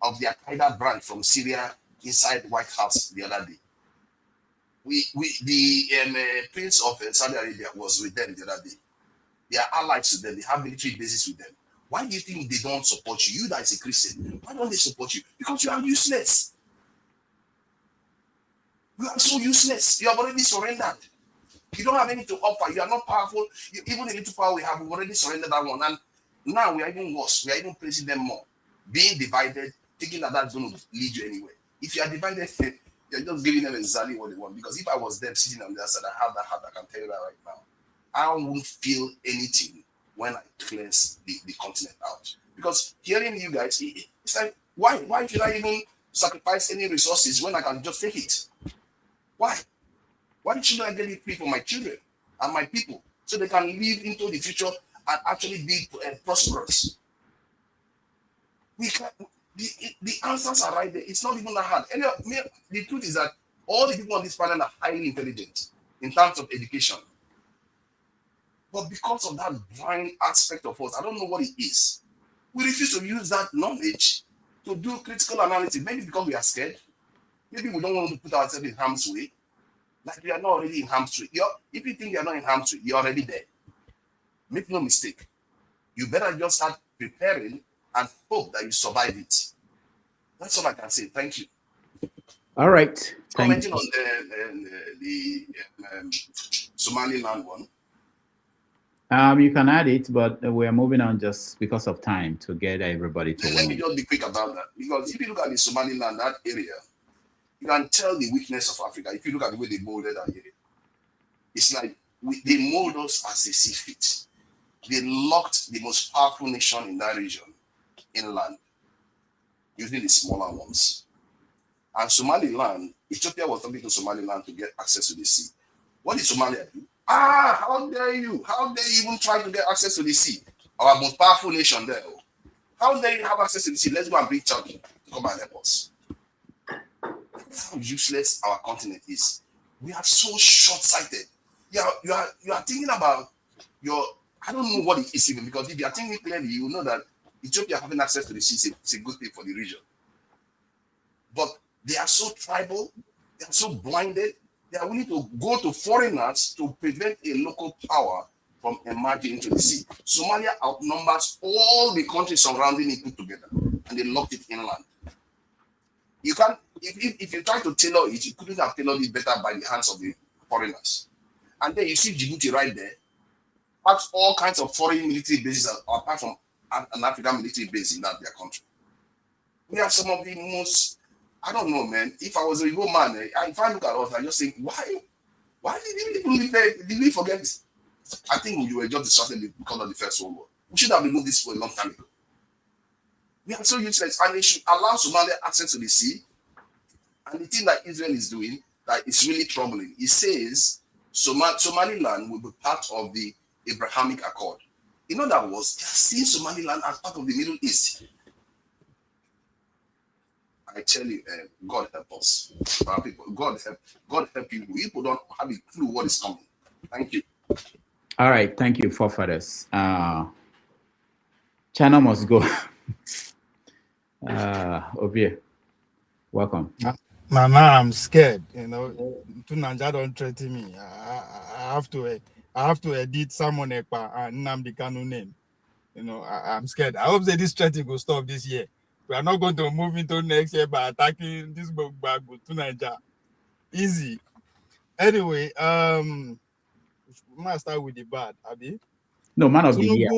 Q: of the Al-Qaeda branch from Syria inside the White House the other day. The Prince of Saudi Arabia was with them the other day. They are allies to them. They have military bases with them. Why do you think they don't support you? You that is a Christian, why don't they support you? Because you are useless. You are so useless. You have already surrendered. You don't have anything to offer. You are not powerful. Even the little power we have, we've already surrendered that one. And now we are even worse. We are even praising them more. Being divided, thinking that that's going to lead you anywhere. If you are divided, you're just giving them exactly what they want. Because if I was them sitting on the other side, I have that heart, I can tell you that right now. I won't feel anything when I cleanse the continent out. Because hearing you guys, it's like, why should I even sacrifice any resources when I can just take it? Why? Why should I get it free for my children and my people so they can live into the future and actually be prosperous? We can, the answers are right there. It's not even that hard. The truth is that all the people on this planet are highly intelligent in terms of education. But because of that blind aspect of us, I don't know what it is. We refuse to use that knowledge to do critical analysis. Maybe because we are scared. Maybe we don't want to put ourselves in harm's way. Like we are not already in harm's way. If you think you're not in harm's way, you're already there. Make no mistake. You better just start preparing and hope that you survive it. That's all I can say. Thank you.
N: All right.
Q: Commenting on the Somaliland one.
N: You can add it, but we are moving on just because of time to get everybody to
Q: Let me just be quick about that. Because if you look at the Somaliland, that area, you can tell the weakness of Africa. If you look at the way they molded that area, it's like they mold us as they see fit. They locked the most powerful nation in that region inland, using the smaller ones. And Somaliland, Ethiopia was talking to Somaliland to get access to the sea. What did Somalia do? How dare you? How dare you even try to get access to the sea? Our most powerful nation there. How dare you have access to the sea? Let's go and bring Turkey to come and help us. That's how useless our continent is. We are so short-sighted. You are thinking about I don't know what it is even, because if you are thinking clearly, you will know that Ethiopia having access to the sea is a good thing for the region. But they are so tribal, they are so blinded, they are willing to go to foreigners to prevent a local power from emerging into the sea. Somalia outnumbers all the countries surrounding it put together, and they locked it inland. You can't, if you try to tailor it, you couldn't have tailored it better by the hands of the foreigners. And then you see Djibouti right there, has all kinds of foreign military bases apart from an African military base in their country. We have some of the most, I don't know, man. If I was a Igbo man, if I look at us, I just think, why did people live there? Did we forget this? I think we were just distracted because of the First World War. We should have removed this for a long time ago. We are so useless, and they should allow Somalia access to the sea. And the thing that Israel is doing that is really troubling, it says Somaliland will be part of the Abrahamic Accord. In other words, they are seeing Somaliland as part of the Middle East. I tell you, God help us, our people. God help you. People don't have a clue what is coming. Thank you.
N: All right, thank you, forefathers. China must go. Obie, welcome.
C: Now I'm scared. Tunanja don't threaten me. I have to edit someone and Nnamdi Kanu name. I'm scared. I hope that this threatening will stop this year. We are not going to move into next year by attacking this bag to Nigeria. Easy. Anyway, we must start with the bad, Abi.
N: No, man of the year.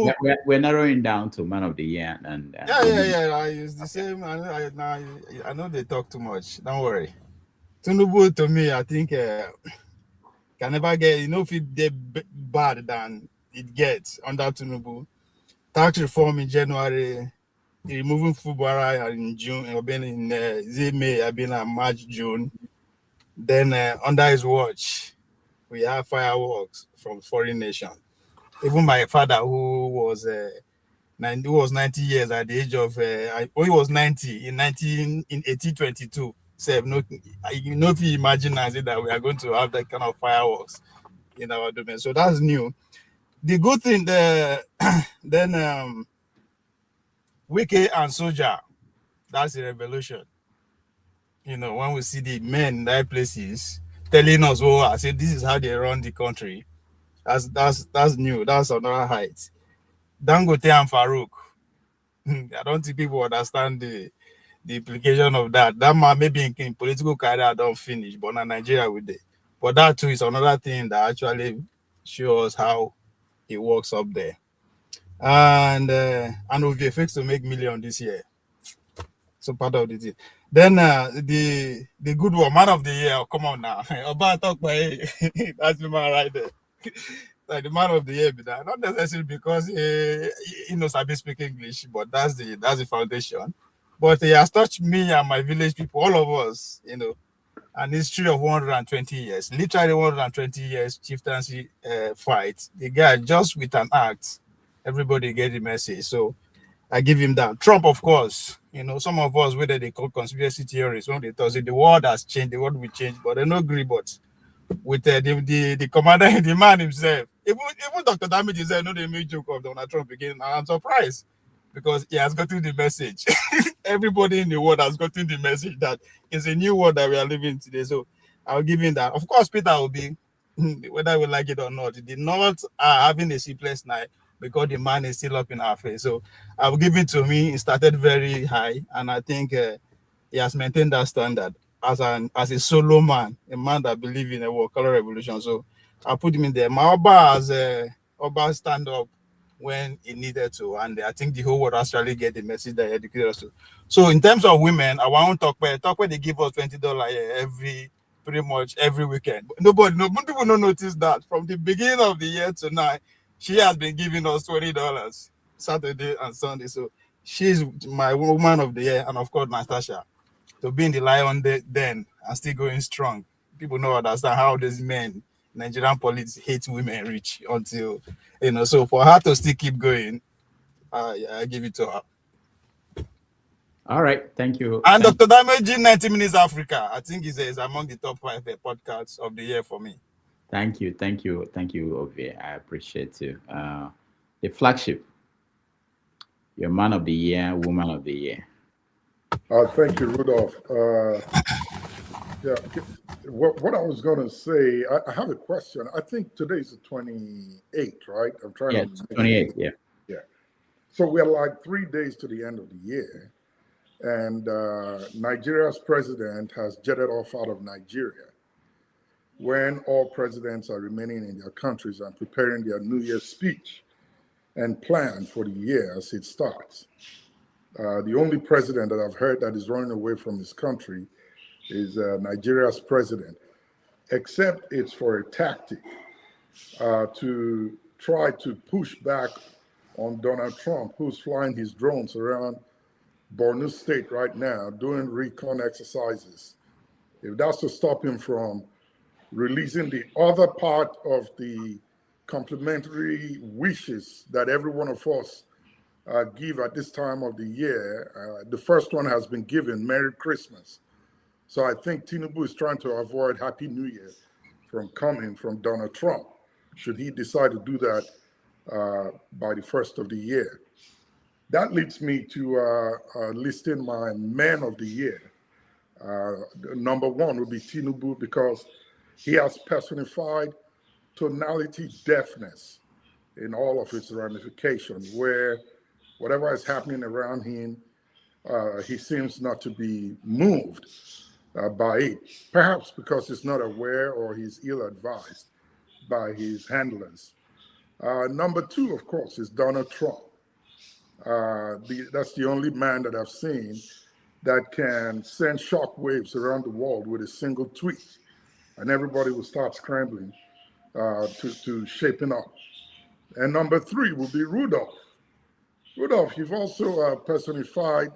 N: We're narrowing down to man of the year, and
C: yeah. I use the same. I know they talk too much. Don't worry. Tinubu to me, I think can never get. If it get bad than it gets under Tinubu. Tax reform in January. Removing Fubara in June, in May, I've been in March, June. Then under his watch, we have fireworks from foreign nations. Even my father, who was 90 years at the age of, he was 90 in 1822. Say, no, you know, if you imagine as it that we are going to have that kind of fireworks in our domain. So that's new. The good thing there, then Wiki and Soldier, that's a revolution. You know, when we see the men in their places telling us, oh, I said this is how they run the country. That's new. That's another height. Dangote and Farouk. I don't think people understand the implication of that. That man maybe in political career don't finish, but in Nigeria with it. But that too is another thing that actually shows how it works up there. And we'll be fixed to make million this year. So part of the thing. Then the good one, man of the year. Come on now, about talk by that's the man right there. Like the man of the year be that, not necessarily because he knows I speak English, but that's the foundation. But he has touched me and my village people, all of us, you know, an history of 120 years, literally 120 years chieftaincy fight. The guy just with an act, everybody get the message. So I give him that. Trump, of course, you know, some of us whether they call conspiracy theories when they tell you the world has changed, the world will change, but they don't agree. But with the commander, the man himself, even Dr. Damage said, no, they made joke of Donald Trump again, and I'm surprised because he has gotten the message. Everybody in the world has gotten the message that it's a new world that we are living today. So I'll give him that. Of course, Peter will be, whether we like it or not. The North are having a sleepless night because the man is still up in our face. So I'll give it to me. It started very high, and I think he has maintained that standard as a solo man, a man that believes in a world color revolution. So I'll put him in there. My Oba as Oba stand up when he needed to, and I think the whole world actually get the message that he educated us to. So in terms of women, I want to talk where they give us $20 pretty much every weekend. But no people don't notice that from the beginning of the year to now, she has been giving us $20 Saturday and Sunday. So she's my woman of the year, and of course Natasha. To be in the lion den and still going strong. People don't understand how these men, Nigerian police, hate women rich until, you know, so for her to still keep going, I give it to her.
N: All right, thank you.
C: And Dr. Damage 90 Minutes Africa, I think is among the top 5 podcasts of the year for me.
N: Thank you, Ovi. I appreciate you. The flagship, your man of the year, woman of the year.
T: Thank you, Rudolph. Yeah, what I was going to say, I have a question. I think today's the 28th, right? I'm trying to.
N: 28th, yeah.
T: Yeah. So we're like 3 days to the end of the year, and Nigeria's president has jetted off out of Nigeria. When all presidents are remaining in their countries and preparing their New Year's speech and plan for the year as it starts. The only president that I've heard that is running away from his country is Nigeria's president, except it's for a tactic to try to push back on Donald Trump, who's flying his drones around Borno State right now, doing recon exercises. If that's to stop him from releasing the other part of the complimentary wishes that every one of us give at this time of the year. The first one has been given, Merry Christmas. So I think Tinubu is trying to avoid Happy New Year from coming from Donald Trump, should he decide to do that by the first of the year. That leads me to listing my man of the year. Number one would be Tinubu, because he has personified tonality deafness in all of its ramifications, where whatever is happening around him, he seems not to be moved by it, perhaps because he's not aware or he's ill-advised by his handlers. Number two, of course, is Donald Trump. That's the only man that I've seen that can send shockwaves around the world with a single tweet, and everybody will start scrambling to shaping up. And number three will be Rudolph. Rudolph, you've also personified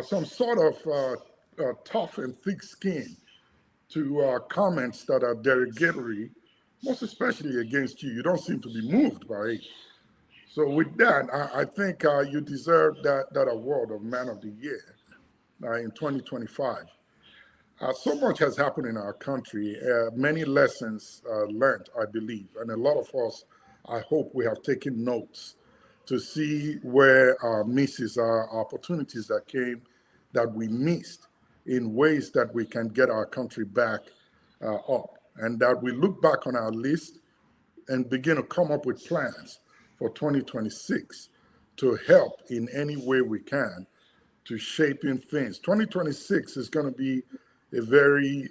T: some sort of tough and thick skin to comments that are derogatory, most especially against you. You don't seem to be moved by it. So with that, I think you deserve that award of Man of the Year. in 2025. So much has happened in our country, many lessons learned, I believe, and a lot of us, I hope we have taken notes to see where our misses are, opportunities that came that we missed in ways that we can get our country back up, and that we look back on our list and begin to come up with plans for 2026 to help in any way we can to shaping things. 2026 is going to be a very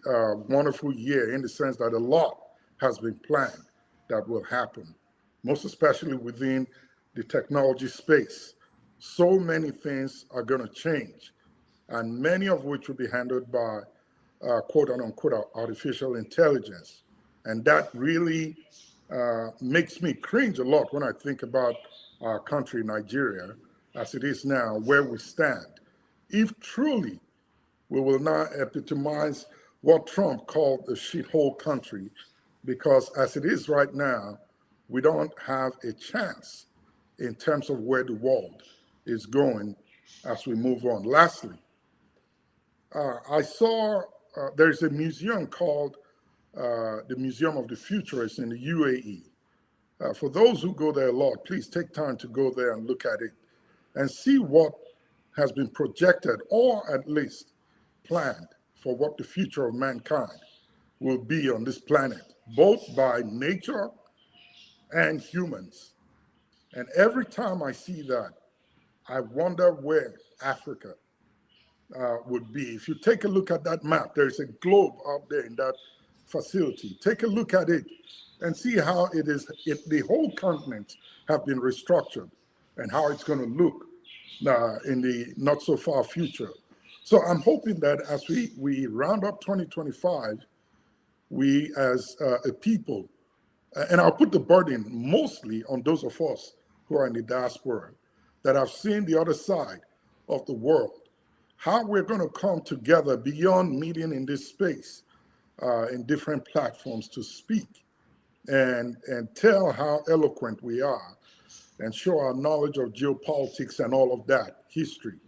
T: wonderful year in the sense that a lot has been planned that will happen, most especially within the technology space. So many things are going to change, and many of which will be handled by quote unquote artificial intelligence. And that really makes me cringe a lot when I think about our country, Nigeria, as it is now, where we stand. If truly we will not epitomize what Trump called a shithole country, because as it is right now, we don't have a chance in terms of where the world is going as we move on. Lastly, I saw there's a museum called the Museum of the Futurists in the UAE. For those who go there a lot, please take time to go there and look at it and see what has been projected or at least planned for what the future of mankind will be on this planet, both by nature and humans. And every time I see that, I wonder where Africa would be. If you take a look at that map, there's a globe out there in that facility. Take a look at it and see how it is, the whole continent have been restructured and how it's going to look in the not so far future. So I'm hoping that as we round up 2025, we as a people, and I'll put the burden mostly on those of us who are in the diaspora that have seen the other side of the world, how we're going to come together beyond meeting in this space in different platforms to speak and tell how eloquent we are and show our knowledge of geopolitics and all of that history.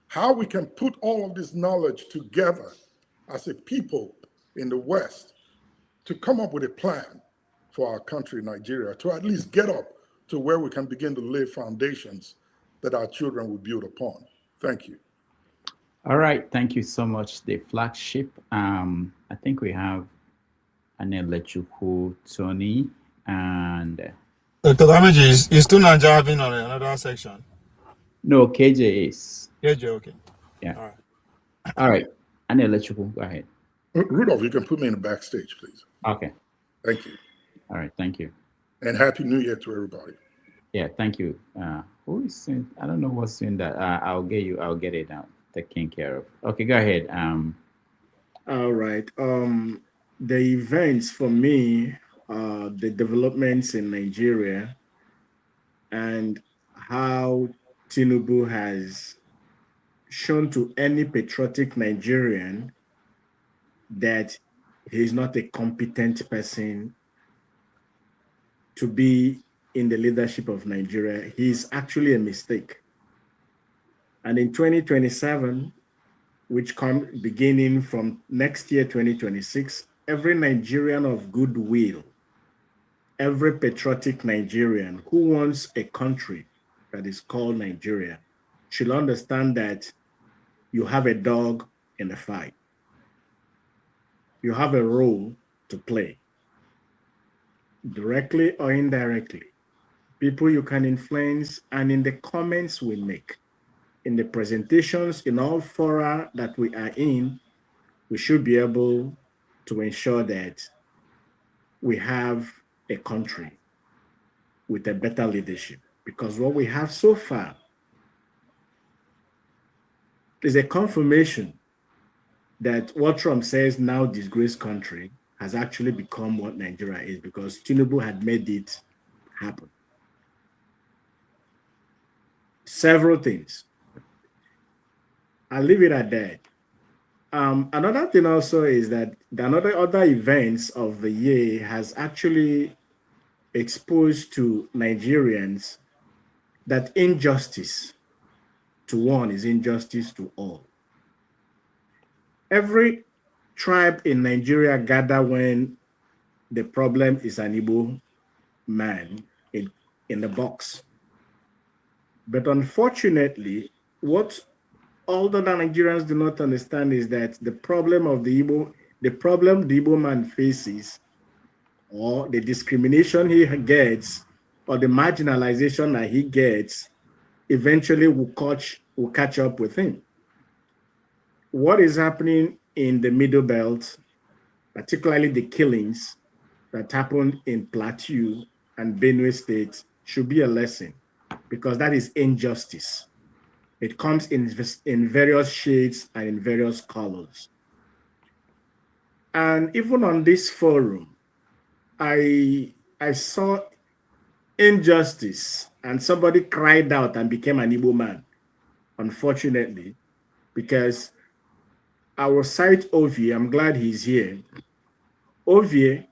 T: How we can put all of this knowledge together as a people in the West to come up with a plan for our country, Nigeria, to at least get up to where we can begin to lay foundations that our children will build upon. Thank you.
N: All right, thank you so much, the flagship. I think we have Anelechuku, Tony, and
C: Dr. Damage is still not having on another section.
N: No, KJ is.
C: KJ, okay.
N: Yeah.
C: All right.
N: All right, Anelechuku, go ahead.
T: Rudolph, you can put me in the backstage, please.
N: Okay.
T: Thank you.
N: All right, thank you.
T: And Happy New Year to everybody.
N: Yeah, thank you. Who is saying? I don't know what's saying that. I'll get it out. Taken care of. Okay, go ahead.
S: All right. The events for me, the developments in Nigeria, and how Tinubu has shown to any patriotic Nigerian that he's not a competent person to be in the leadership of Nigeria. He's actually a mistake. And in 2027, which come beginning from next year, 2026, every Nigerian of goodwill, every patriotic Nigerian who wants a country that is called Nigeria should understand that you have a dog in the fight. You have a role to play, directly or indirectly. People you can influence, and in the comments we make, in the presentations, in all fora that we are in, we should be able to ensure that we have a country with a better leadership. Because what we have so far is a confirmation that what Trump says now disgraced country has actually become what Nigeria is, because Tinubu had made it happen. Several things. I'll leave it at that. Another thing also is that the other events of the year has actually exposed to Nigerians that injustice to one is injustice to all. Every tribe in Nigeria gather when the problem is an Igbo man in the box. But unfortunately, what all the Nigerians do not understand is that the problem the Igbo man faces, or the discrimination he gets, or the marginalization that he gets, eventually will catch up with him. What is happening in the Middle Belt, particularly the killings that happened in Plateau and Benue State, should be a lesson, because that is injustice. It comes in various shades and in various colors. And even on this forum, I saw injustice, and somebody cried out and became an Igbo man, unfortunately, because I will cite Ovie. I'm glad he's here. Ovie,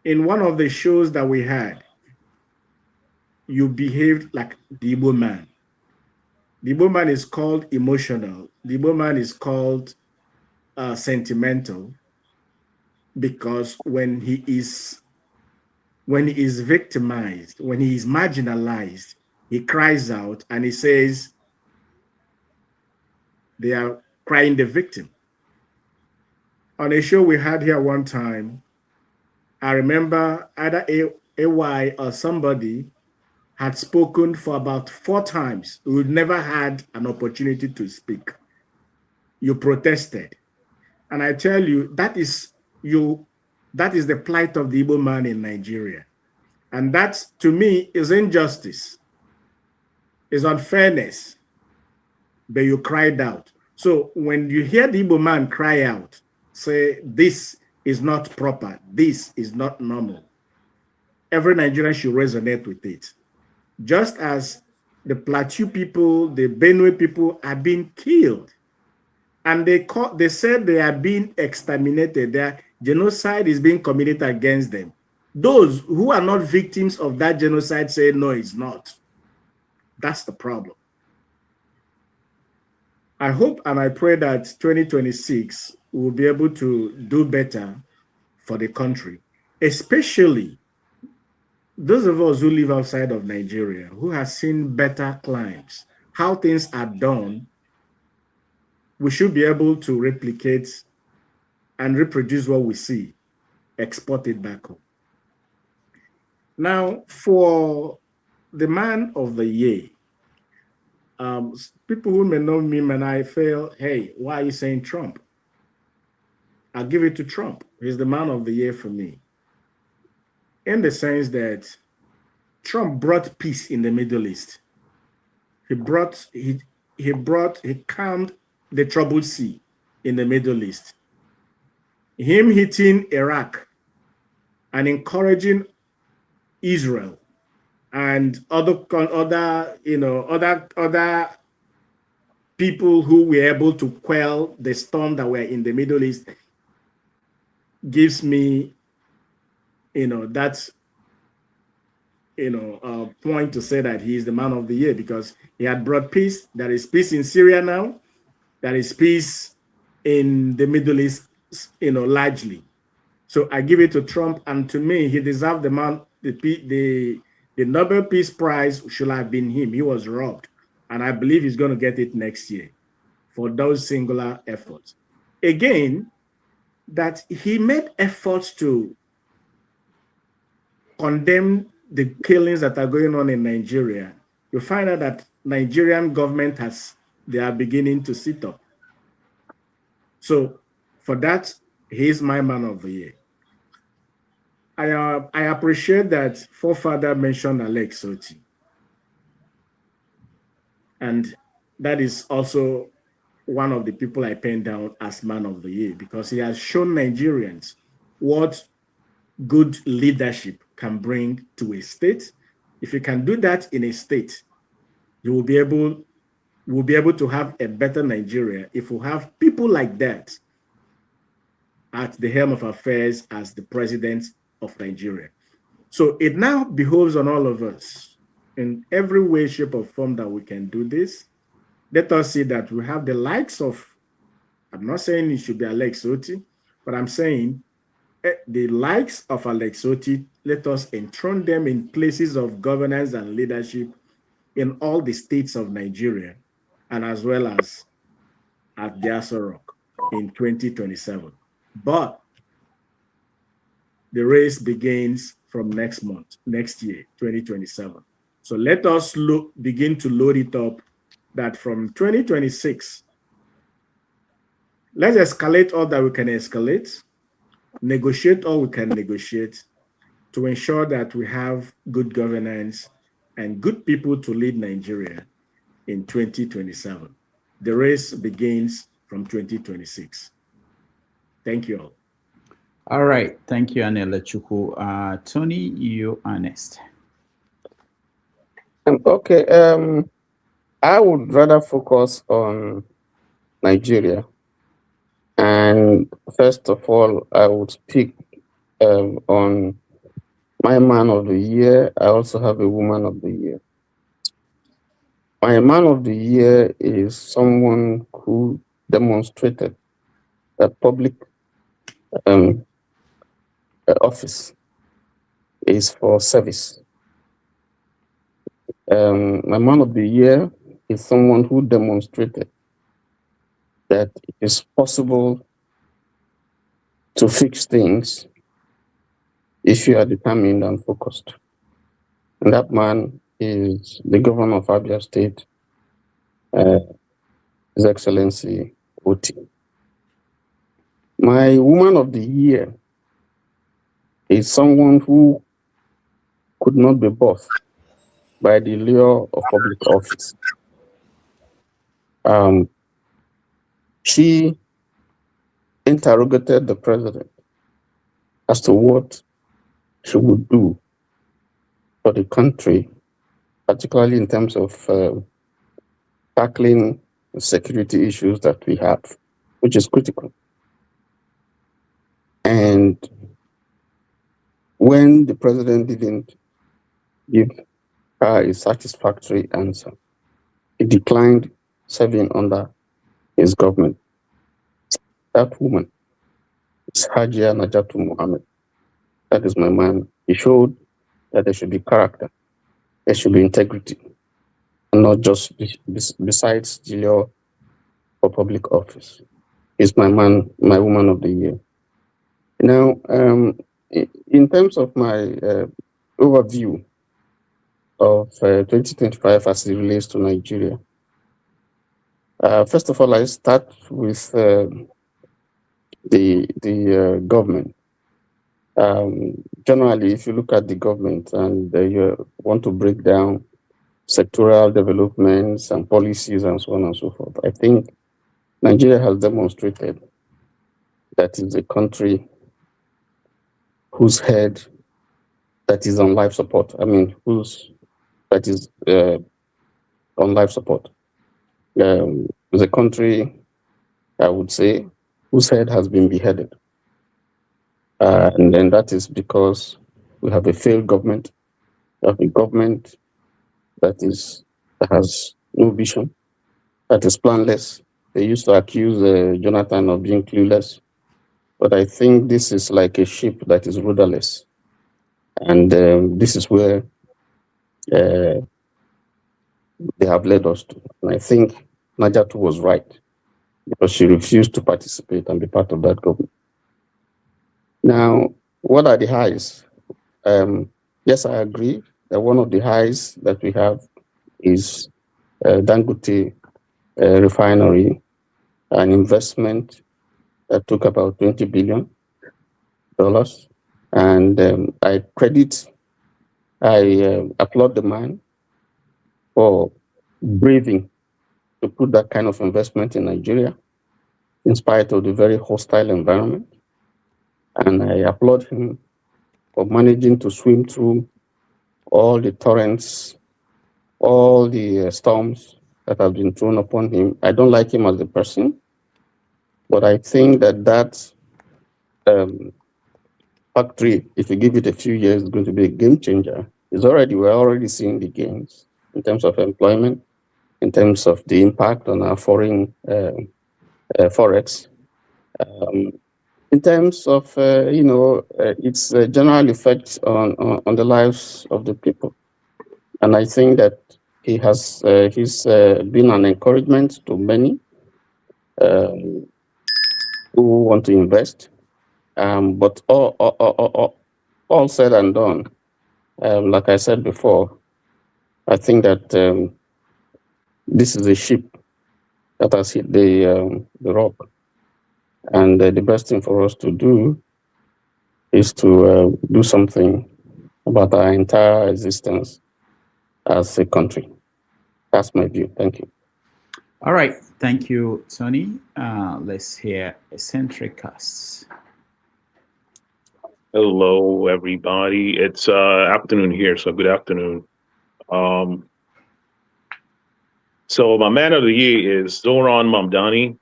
S: in one of the shows that we had, you behaved like the Igbo man. The Igbo man is called emotional. The Igbo man is called sentimental, because when he is victimized, when he is marginalized, he cries out and he says they are crying the victim. On a show we had here one time, I remember either AY or somebody had spoken for about 4 times. We never had an opportunity to speak. You protested. And I tell you, that is the plight of the Igbo man in Nigeria. And that, to me, is injustice, is unfairness. But you cried out. So when you hear the Igbo man cry out, say, this is not proper, this is not normal, every Nigerian should resonate with it. Just as the Plateau people, the Benue people are being killed, and they said they are being exterminated, their genocide is being committed against them. Those who are not victims of that genocide say, no, it's not. That's the problem. I hope and I pray that 2026 will be able to do better for the country, especially those of us who live outside of Nigeria, who have seen better climes, how things are done. We should be able to replicate and reproduce what we see, export it back home. Now, for the man of the year, people who may know me and I feel, hey, why are you saying Trump? I'll give it to Trump. He's the man of the year for me, in the sense that Trump brought peace in the Middle East. He calmed the troubled sea in the Middle East. Him hitting Iraq and encouraging Israel and other people who were able to quell the storm that were in the Middle East gives me, that's, a point to say that he is the man of the year, because he had brought peace. There is peace in Syria now. There is peace in the Middle East, largely. So I give it to Trump, and to me, he deserved the Nobel Peace Prize. Should have been him. He was robbed, and I believe he's going to get it next year for those singular efforts. Again, that he made efforts to condemn the killings that are going on in Nigeria. You find out that Nigerian government they are beginning to sit up. So for that, he is my man of the year. I appreciate that forefather mentioned Alex Soti. And that is also one of the people I pen down as man of the year, because he has shown Nigerians what good leadership can bring to a state. If you can do that in a state, you will be able to have a better Nigeria if we have people like that at the helm of affairs as the president of Nigeria. So it now behoves on all of us, in every way, shape, or form that we can do this. Let us see that we have the likes of I'm not saying it should be Alex Oti, but I'm saying the likes of Alex Oti, let us enthrone them in places of governance and leadership in all the states of Nigeria, and as well as at the Aso Rock in 2027. But the race begins from next year, 2027. So let us begin to load it up that from 2026, let's escalate all that we can escalate, negotiate all we can negotiate to ensure that we have good governance and good people to lead Nigeria in 2027. The race begins from 2026. Thank you all.
N: All right. Thank you, Anela Chuku. Tony, you are next.
U: Okay. I would rather focus on Nigeria. And first of all, I would speak on my man of the year. I also have a woman of the year. My man of the year is someone who demonstrated that public office is for service. My man of the year is someone who demonstrated that it is possible to fix things if you are determined and focused. And that man is the governor of Abia State, His Excellency Oti. My woman of the year is someone who could not be bought by the lure of public office. She interrogated the president as to what she would do for the country, particularly in terms of tackling the security issues that we have, which is critical. And when the president didn't give her a satisfactory answer, he declined serving under his government. That woman is Hajia Najatu Mohammed. That is my man. He showed that there should be character, there should be integrity, and not just besides the law for public office. Is my man, my woman of the year. Now, in terms of my overview of 2025 as it relates to Nigeria, first of all, I start with the government. Generally, if you look at the government and you want to break down sectoral developments and policies and so on and so forth, I think Nigeria has demonstrated that it's a country whose head that is on life support. I mean, that is on life support. It's a country, I would say, whose head has been beheaded. And then that is because we have a failed government, we have a government that has no vision, that is planless. They used to accuse Jonathan of being clueless, but I think this is like a ship that is rudderless. And this is where they have led us to. And I think Najatu was right, because she refused to participate and be part of that government. Now, what are the highs? Yes, I agree that one of the highs that we have is Dangote refinery, an investment that took about $20 billion. And I applaud the man for braving to put that kind of investment in Nigeria, in spite of the very hostile environment. And I applaud him for managing to swim through all the torrents, all the storms that have been thrown upon him. I don't like him as a person, but I think that factory, if you give it a few years, is going to be a game changer. We're already seeing the gains in terms of employment, in terms of the impact on our foreign forex. In terms of its general effects on the lives of the people, and I think that he's been an encouragement to many who want to invest. But all said and done, like I said before, I think that this is a ship that has hit the rock, and the best thing for us to do is to do something about our entire existence as a country. That's my view. Thank you.
N: All right. Thank you, Tony. Let's hear Eccentric Casts.
D: Hello, everybody. It's afternoon here, so good afternoon. So my man of the year is Zoran Mamdani,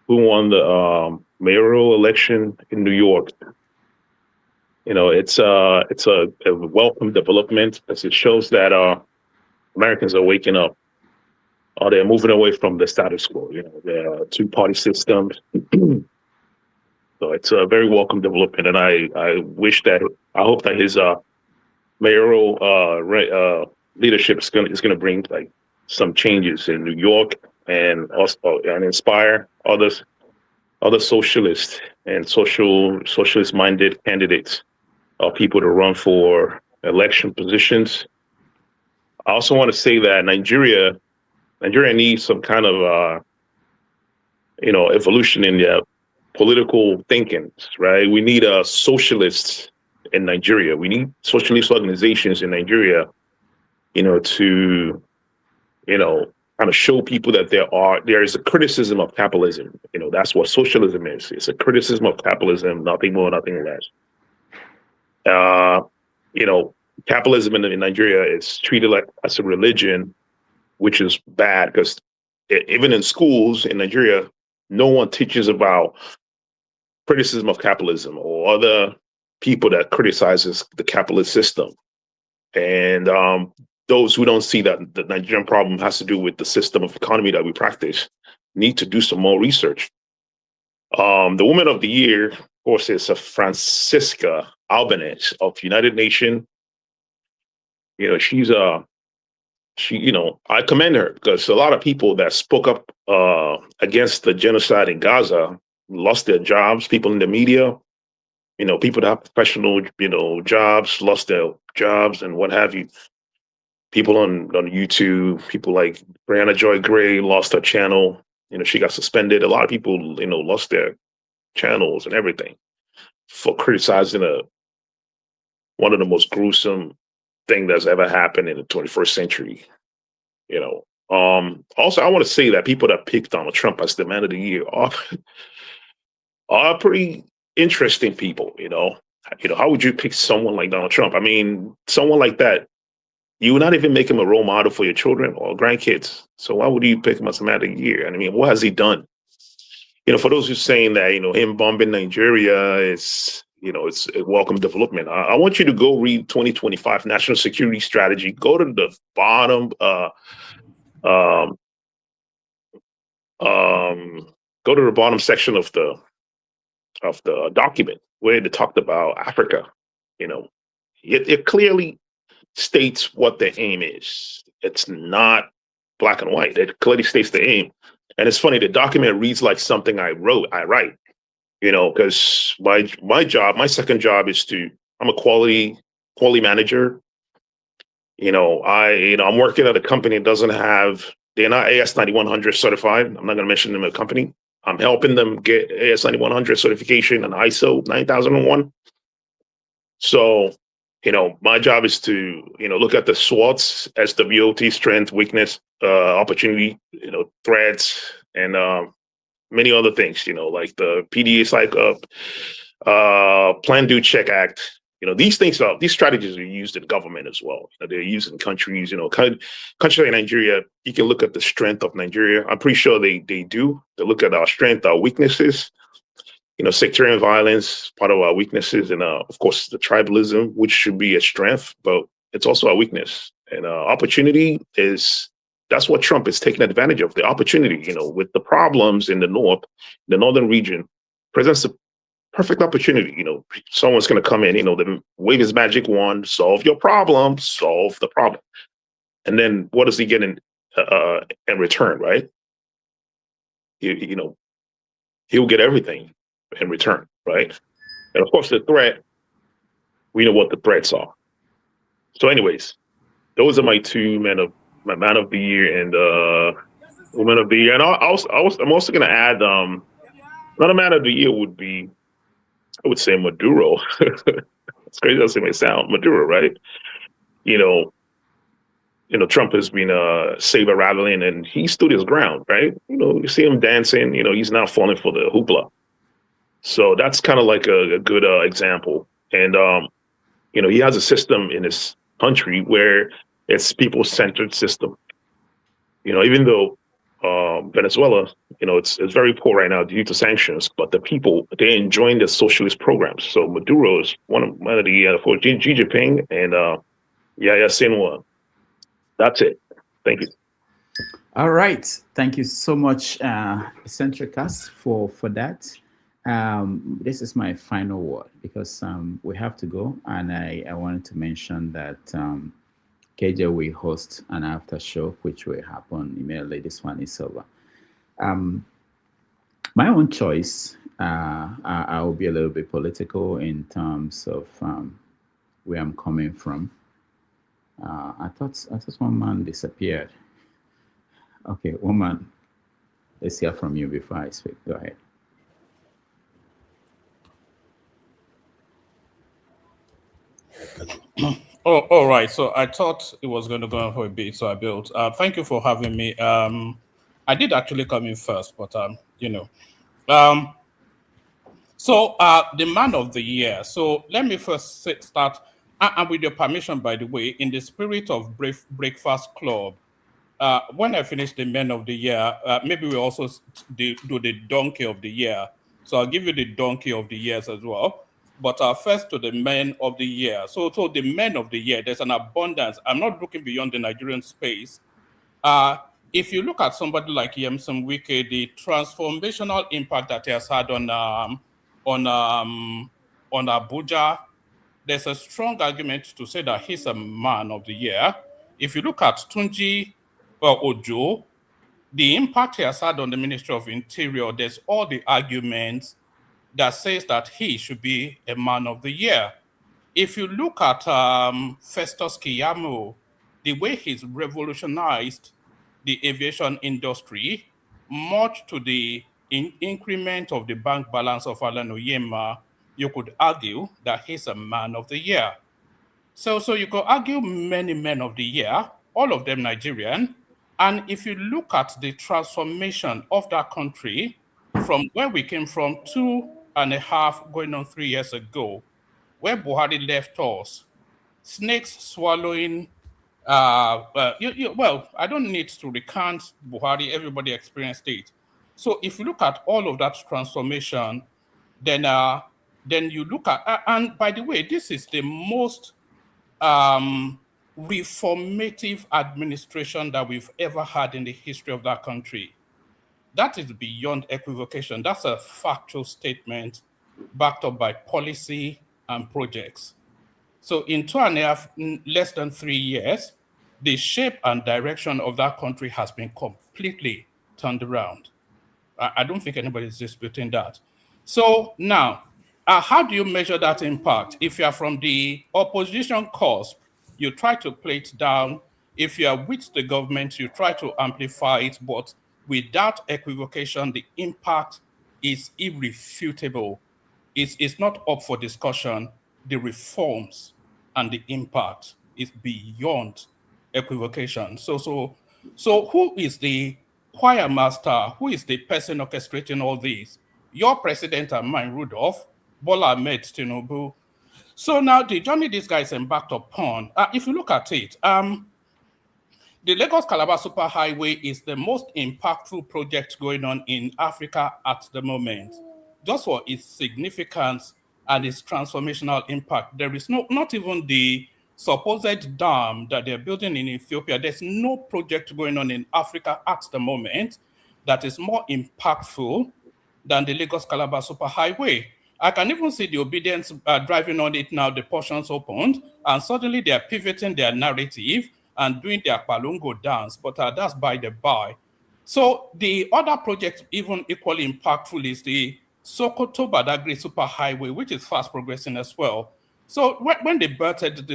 D: who won the mayoral election in New York. You know, it's a welcome development, as it shows that Americans are waking up. They're moving away from the status quo. You know, the two-party systems. So it's a very welcome development, and I hope that his mayoral leadership is gonna bring like some changes in New York, and also and inspire other socialists and socialist minded candidates or people to run for election positions. I also want to say that Nigeria needs some kind of evolution in their political thinking, right? We need socialists in Nigeria. We need socialist organizations in Nigeria, to kind of show people that there is a criticism of capitalism. That's what socialism is. It's a criticism of capitalism, nothing more, nothing less. Capitalism in Nigeria is treated like as a religion, which is bad, because even in schools in Nigeria, no one teaches about criticism of capitalism or other people that criticizes the capitalist system. And those who don't see that the Nigerian problem has to do with the system of economy that we practice need to do some more research. The Woman of the Year, of course, is Francisca Albanese of United Nations. I commend her, because a lot of people that spoke up against the genocide in Gaza lost their jobs. People in the media, people that have professional, jobs, lost their jobs and what have you. People on YouTube, people like Brianna Joy Gray lost her channel. She got suspended. A lot of people, lost their channels and everything for criticizing one of the most gruesome thing that's ever happened in the 21st century. Also, I want to say that people that picked Donald Trump as the man of the year are pretty interesting people. How would you pick someone like Donald Trump? I mean, someone like that, you would not even make him a role model for your children or grandkids. So why would you pick him as the man of the year? I mean, what has he done? For those who are saying that, him bombing Nigeria is, it's a welcome development. I want you to go read 2025 National Security Strategy. Go to the bottom, go to the bottom section of the document where they talked about Africa. It clearly states what the aim is. It's not black and white. It clearly states the aim. And it's funny, the document reads like something I write, because my second job is I'm a quality manager. I'm working at a company that they're not AS9100 certified. I'm not going to mention them as a company. I'm helping them get AS9100 certification and ISO 9001. So, my job is to, look at the SWOTs, SWOT, strength, weakness, opportunity, threats, and many other things, like the PDA cycle, Plan, Do, Check Act. These strategies are used in government as well. They're used in countries, country like Nigeria. You can look at the strength of Nigeria. I'm pretty sure they do. They look at our strength, our weaknesses. Sectarian violence, part of our weaknesses, and of course the tribalism, which should be a strength, but it's also a weakness. And opportunity is That's what Trump is taking advantage of, the opportunity, with the problems in the north, the northern region, presents a perfect opportunity. Someone's going to come in, then wave his magic wand, solve your problem, solve the problem. And then what does he get in return, right? He'll get everything in return, right? And of course, the threat, we know what the threats are. So anyways, those are my two man of the year and woman of the year. And I'm also going to add, another man of the year would be, I would say, Maduro. It's crazy as it may sound, Maduro, right? Trump has been saber rattling, and he stood his ground, right? You see him dancing. He's not falling for the hoopla. So that's kind of like a good example. And he has a system in his country where it's people-centered system. Even though Venezuela, it's very poor right now due to sanctions, but the people, they're enjoying the socialist programs. So Maduro is one of the for Xi Jinping and Yaya Sinwa. That's it. Thank you.
N: All right. Thank you so much, Eccentricast, for that. This is my final word because we have to go, and I wanted to mention that KJ will host an after show, which will happen immediately. This one is over. My own choice, I will be a little bit political in terms of where I'm coming from. I thought one man disappeared. Okay, woman, let's hear from you before I speak. Go ahead.
J: Oh, all right. So I thought it was going to go on for a bit, so I built. Thank you for having me. I did actually come in first, but So the man of the year. So let me first start, and with your permission, by the way, in the spirit of Breakfast Club. When I finish the man of the year, maybe we also do the donkey of the year. So I'll give you the donkey of the years as well. But first to the men of the year. So the men of the year, there's an abundance. I'm not looking beyond the Nigerian space. If you look at somebody like Yemson Wike, the transformational impact that he has had on Abuja, there's a strong argument to say that he's a man of the year. If you look at Tunji Ojo, the impact he has had on the Ministry of Interior, there's all the arguments that says that he should be a man of the year. If you look at Festus Keyamo, the way he's revolutionized the aviation industry, much to the increment of the bank balance of Alan Oyema, you could argue that he's a man of the year. So you could argue many men of the year, all of them Nigerian. And if you look at the transformation of that country from where we came from 2.5 going on 3 years ago, where Buhari left us, snakes swallowing, well, I don't need to recount Buhari, everybody experienced it. So if you look at all of that transformation, then you look at, and by the way, this is the most reformative administration that we've ever had in the history of that country. That is beyond equivocation. That's a factual statement backed up by policy and projects. So in 2.5, less than 3 years, the shape and direction of that country has been completely turned around. I don't think anybody is disputing that. So now, how do you measure that impact? If you are from the opposition cusp, you try to play it down. If you are with the government, you try to amplify it, but without equivocation, the impact is irrefutable. It's not up for discussion. The reforms and the impact is beyond equivocation. So who is the choir master? Who is the person orchestrating all this? Your president and mine, Rudolph, Bola Ahmed Tinubu. So now the journey these guys embarked upon, if you look at it, the Lagos-Calabar Superhighway is the most impactful project going on in Africa at the moment. Just for its significance and its transformational impact, there is not even the supposed dam that they're building in Ethiopia, there's no project going on in Africa at the moment that is more impactful than the Lagos-Calabar Superhighway. I can even see the Obedience driving on it now, the portions opened, and suddenly they're pivoting their narrative and doing their Palungo dance, but that's by the by. So the other project, even equally impactful, is the Sokoto-Badagry Superhighway, which is fast progressing as well. So when they birthed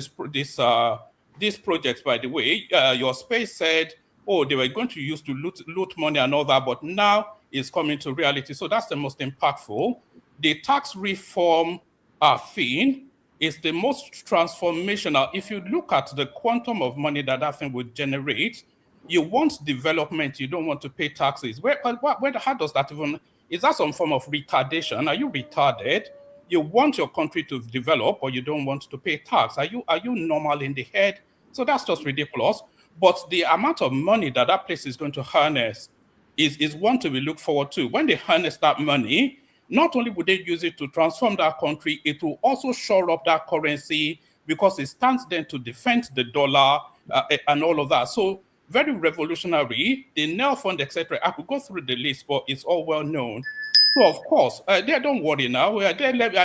J: this project, by the way, your space said, oh, they were going to use to loot money and all that, but now it's coming to reality. So that's the most impactful. The tax reform thing is the most transformational. If you look at the quantum of money that thing would generate, you want development, you don't want to pay taxes. How does that even, is that some form of retardation? Are you retarded? You want your country to develop, or you don't want to pay tax? Are you normal in the head? So that's just ridiculous. But the amount of money that place is going to harness is one to be looked forward to. When they harness that money, not only would they use it to transform that country, it will also shore up that currency because it stands then to defend the dollar and all of that. So very revolutionary. The Nel Fund, etc. I could go through the list, but it's all well known. So of course, don't worry now. I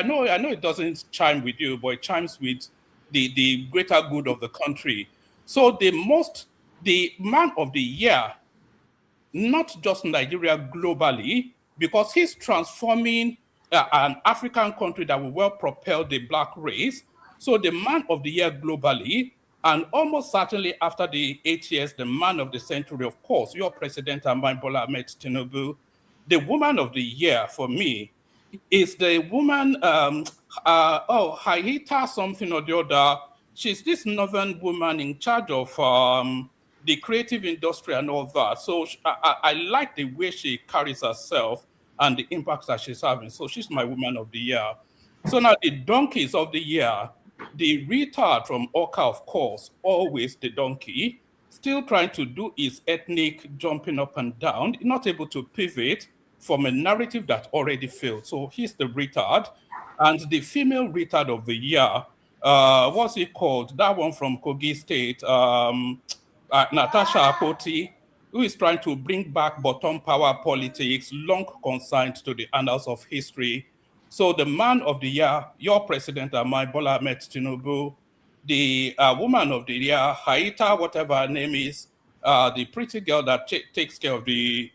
J: know it doesn't chime with you, but it chimes with the greater good of the country. So the man of the year, not just Nigeria, globally, because he's transforming an African country that will well propel the black race. So the man of the year globally, and almost certainly after the 8 years, the man of the century, of course, your president, Bola Ahmed Tinubu. The woman of the year for me is the woman, Haita something or the other. She's this northern woman in charge of the creative industry and all that. So I like the way she carries herself and the impact that she's having. So she's my woman of the year. So now the donkeys of the year, the retard from Oka, of course, always the donkey, still trying to do his ethnic jumping up and down, not able to pivot from a narrative that already failed. So he's the retard. And the female retard of the year, what's it called? That one from Kogi State, Natasha Akoti, who is trying to bring back bottom power politics, long consigned to the annals of history. So the man of the year, your president, Bola Ahmed Tinubu, the woman of the year, Haita, whatever her name is, the pretty girl that takes care of the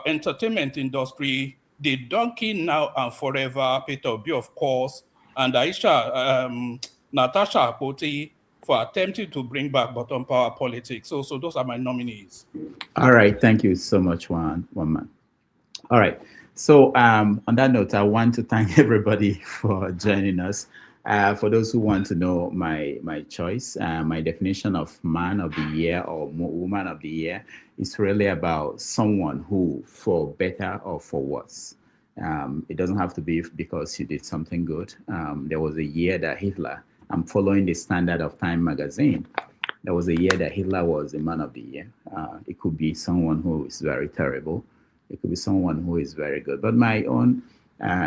J: entertainment industry, the donkey now and forever, Peter Obi, of course, and Aisha, Natasha Akoti, for attempting to bring back bottom power politics. So those are my nominees.
N: All right, thank you so much, one man. All right, so on that note, I want to thank everybody for joining us. For those who want to know my choice, my definition of man of the year or woman of the year is really about someone who, for better or for worse, it doesn't have to be because you did something good. There was a year that Hitler, I'm following the standard of Time magazine, there was a year that Hitler was the man of the year. It could be someone who is very terrible. It could be someone who is very good. But my own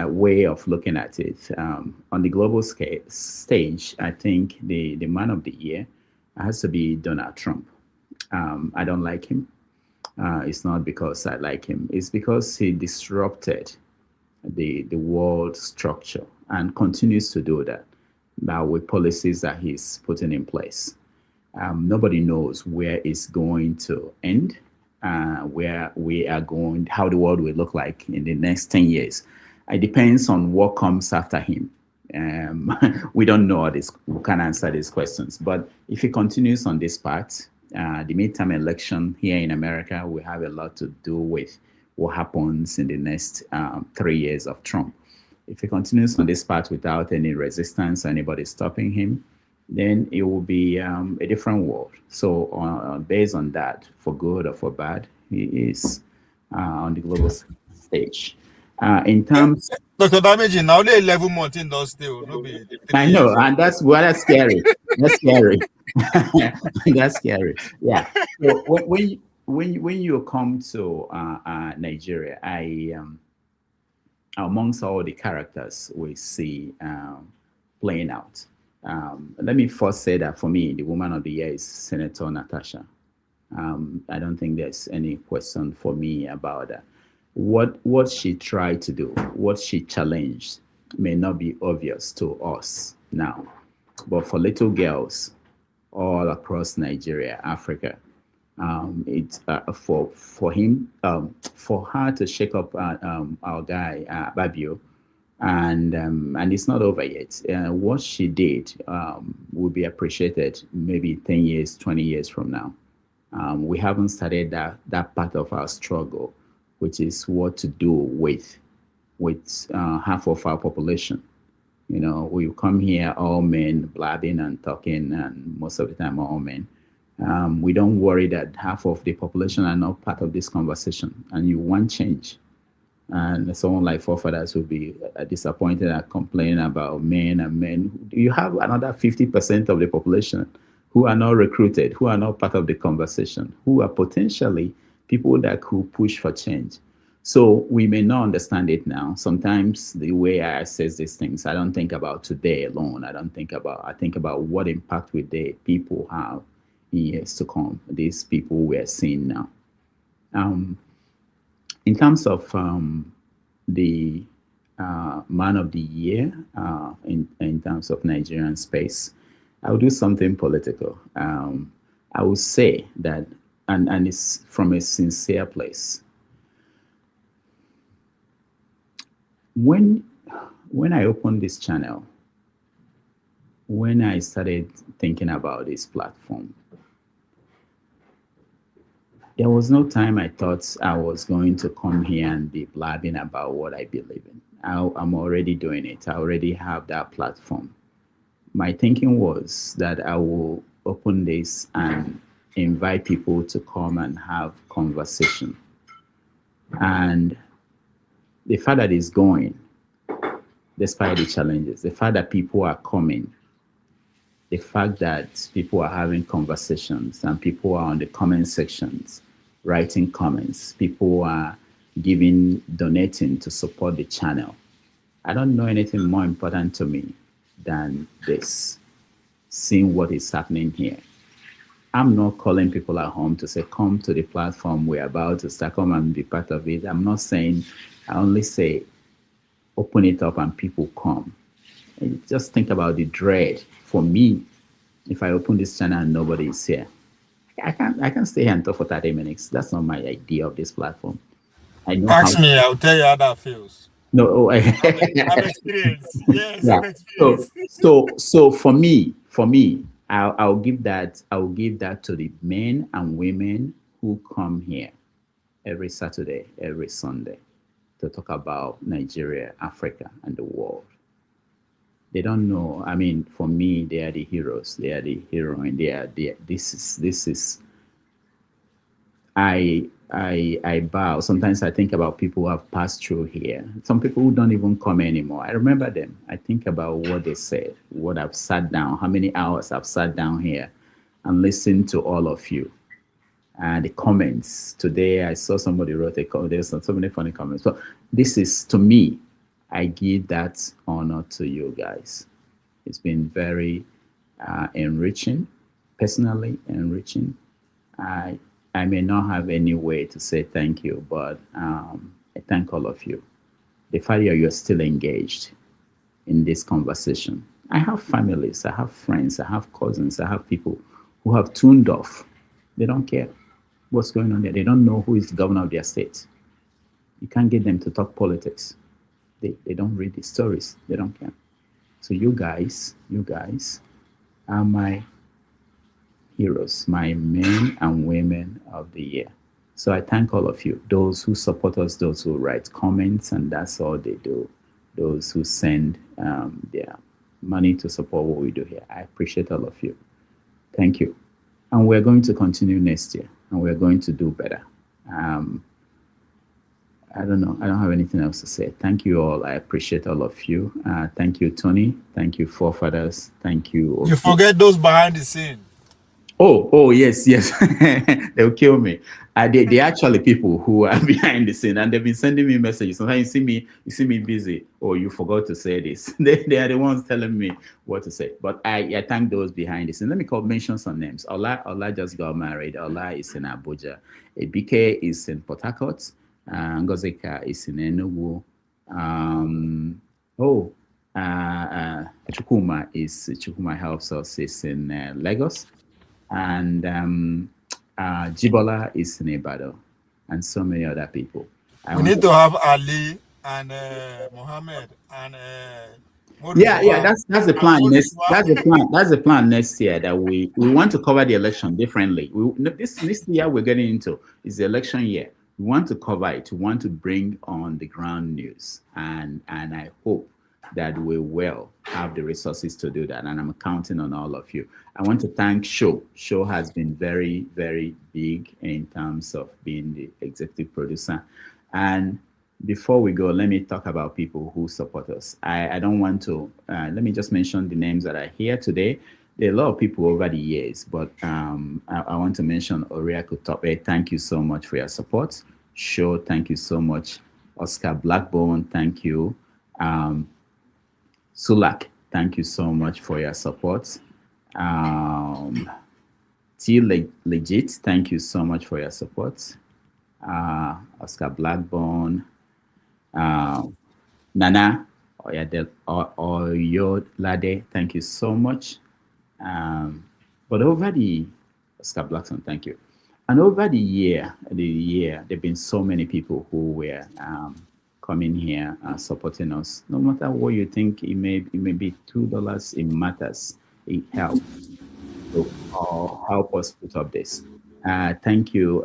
N: way of looking at it, on the global stage, I think the man of the year has to be Donald Trump. I don't like him. It's not because I like him. It's because he disrupted the world structure and continues to do that now with policies that he's putting in place. Nobody knows where it's going to end, where we are going, how the world will look like in the next 10 years. It depends on what comes after him. We don't know this. We can't answer these questions. But if he continues on this path, the midterm election here in America will have a lot to do with what happens in the next 3 years of Trump. If he continues on this path without any resistance, anybody stopping him, then it will be a different world. So based on that, for good or for bad, he is on the global stage. In terms,
C: Dr. Damage, now they 11 months in those still.
N: I know, and that's scary. That's scary. That's scary. Yeah. So when you come to Nigeria, amongst all the characters we see playing out, Let me first say that for me, the woman of the year is Senator Natasha. I don't think there's any question for me about that. What she tried to do, what she challenged, may not be obvious to us now, but for little girls all across Nigeria, Africa, it's for her to shake up our guy Babio, and it's not over yet. What she did will be appreciated maybe 10 years, 20 years from now. We haven't started that part of our struggle, which is what to do with half of our population. You know, we come here all men, blabbing and talking, and most of the time all men. We don't worry that half of the population are not part of this conversation, and you want change. And someone like forefathers will be disappointed and complaining about men and men. You have another 50% of the population who are not recruited, who are not part of the conversation, who are potentially people that could push for change. So we may not understand it now. Sometimes the way I assess these things, I don't think about today alone. I think about what impact will the people have in years to come, these people we are seeing now. In terms of the man of the year in terms of Nigerian space, I will do something political. I will say that, and it's from a sincere place. When I opened this channel, when I started thinking about this platform, there was no time I thought I was going to come here and be blabbing about what I believe in. I'm already doing it. I already have that platform. My thinking was that I will open this and invite people to come and have conversation. And the fact that it's going, despite the challenges, the fact that people are coming, the fact that people are having conversations and people are on the comment sections, writing comments, people are donating to support the channel. I don't know anything more important to me than this, seeing what is happening here. I'm not calling people at home to say, come to the platform, we're about to start, come and be part of it. I'm not saying, I only say, open it up and people come. And just think about the dread. For me, if I open this channel and nobody is here, I can stay here and talk for 30 minutes. That's not my idea of this platform. I know.
C: Ask me, I'll tell you how that feels.
N: No,
C: I've experienced. Yes,
N: yeah.
C: I've experienced.
N: So for me, I'll give that to the men and women who come here every Saturday, every Sunday to talk about Nigeria, Africa, and the world. They don't know. I mean, for me, they are the heroes. They are the heroine. This is. I bow. Sometimes I think about people who have passed through here. Some people who don't even come anymore. I remember them. I think about what they said, what I've sat down, how many hours I've sat down here and listened to all of you. And the comments. Today, I saw somebody wrote a comment. There's so many funny comments. So this is, to me, I give that honor to you guys. It's been very enriching, personally enriching. I may not have any way to say thank you, but I thank all of you. The fact that you're still engaged in this conversation. I have families, I have friends, I have cousins, I have people who have tuned off. They don't care what's going on there. They don't know who is the governor of their state. You can't get them to talk politics. They don't read the stories. They don't care. So you guys are my heroes, my men and women of the year. So I thank all of you, those who support us, those who write comments, and that's all they do. Those who send their money to support what we do here. I appreciate all of you. Thank you. And we're going to continue next year, and we're going to do better. I don't know. I don't have anything else to say. Thank you all. I appreciate all of you. Thank you, Tony. Thank you, forefathers. Thank you.
C: You forget those behind the scene.
N: Oh, yes. They'll kill me. They actually people who are behind the scene, and they've been sending me messages. Sometimes you see me busy, or you forgot to say this. They are the ones telling me what to say. But I thank those behind the scene. Let me mention some names. Ola just got married. Ola is in Abuja. Ebike is in Port Harcourt. Ngozika is in Enugu. Chukuma helps us is in Lagos, and Jibola is in Ibadan, and so many other people.
C: We need to have Ali and Mohammed and
N: that's the plan. That's the plan next year, that we want to cover the election differently. This year we're getting into is the election year. We want to cover it. We want to bring on the ground news, and I hope that we will have the resources to do that, and I'm counting on all of you. I want to thank Show. Show has been very, very big in terms of being the executive producer. And before we go, let me talk about people who support us. I don't want to, let me just mention the names that are here today. There are a lot of people over the years, but I want to mention Oriaku Tope. Thank you so much for your support. Show, thank you so much. Oscar Blackbone, thank you. Sulak, thank you so much for your support. T Legit, thank you so much for your support. Oscar Blackbone, Nana Oyodlade, thank you so much. But over the Oscar Blackstone, thank you. And over the year, there've been so many people who were coming here supporting us. No matter what you think, it may be $2. It matters. It helps. So help us put up this. Thank you,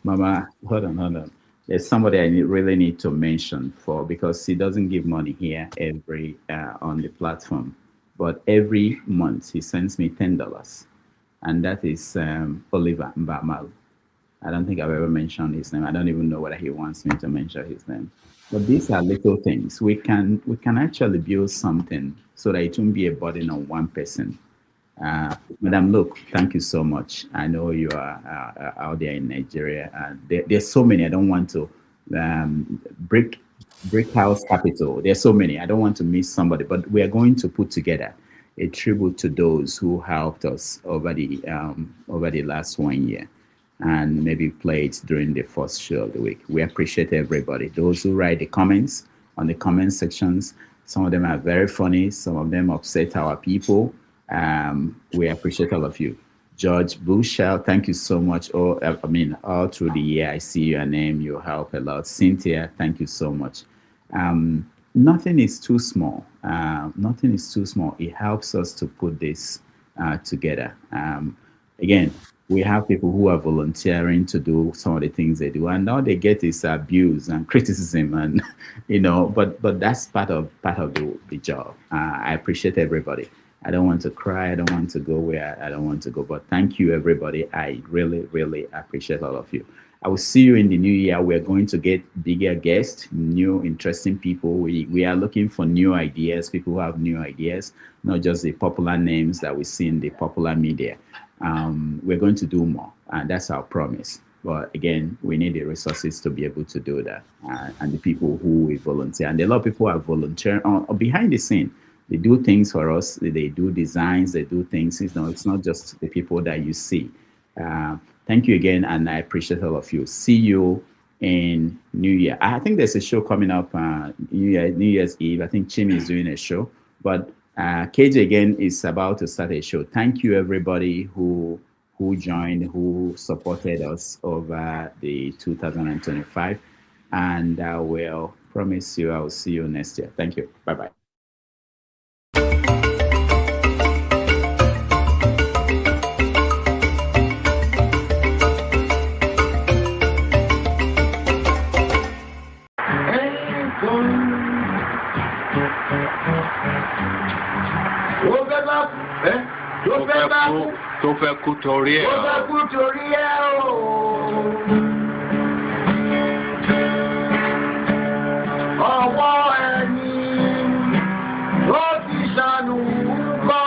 N: Mama. Hold on. There's somebody I really need to mention because he doesn't give money here on the platform, but every month he sends me $10, and that is Oliver Mbamal. I don't think I've ever mentioned his name. I don't even know whether he wants me to mention his name. But these are little things. We can actually build something so that it won't be a burden on one person. Madam Luke, thank you so much. I know you are out there in Nigeria. There's so many. I don't want to Brick House Capital. There's so many. I don't want to miss somebody, but we are going to put together a tribute to those who helped us over the last 1 year, and maybe play it during the first show of the week. We appreciate everybody. Those who write the comments on the comment sections, some of them are very funny. Some of them upset our people. We appreciate all of you. George Bushell, thank you so much. All through the year, I see your name. You help a lot. Cynthia, thank you so much. Nothing is too small. Nothing is too small. It helps us to put this together. Again, we have people who are volunteering to do some of the things they do, and all they get is abuse and criticism, and but that's part of the job. I appreciate everybody. I don't want to cry. I don't want to go where I don't want to go, but thank you, everybody. I really, really appreciate all of you. I will see you in the new year. We're going to get bigger guests, new, interesting people. We are looking for new ideas, people who have new ideas, not just the popular names that we see in the popular media. We're going to do more, and that's our promise. But again, we need the resources to be able to do that, and the people who will volunteer. And a lot of people are volunteering behind the scene. They do things for us. They do designs. They do things. It's not just the people that you see. Thank you again, and I appreciate all of you. See you in New Year. I think there's a show coming up New Year's Eve. I think Chim is doing a show, but KJ again is about to start a show. Thank you, everybody who joined, who supported us over the 2025, and I will promise you I will see you next year. Thank you. Bye-bye.
E: tó fẹ́ kú torí ẹ̀ o. Ọwọ́ ẹni ló ti ṣàánú kọ́.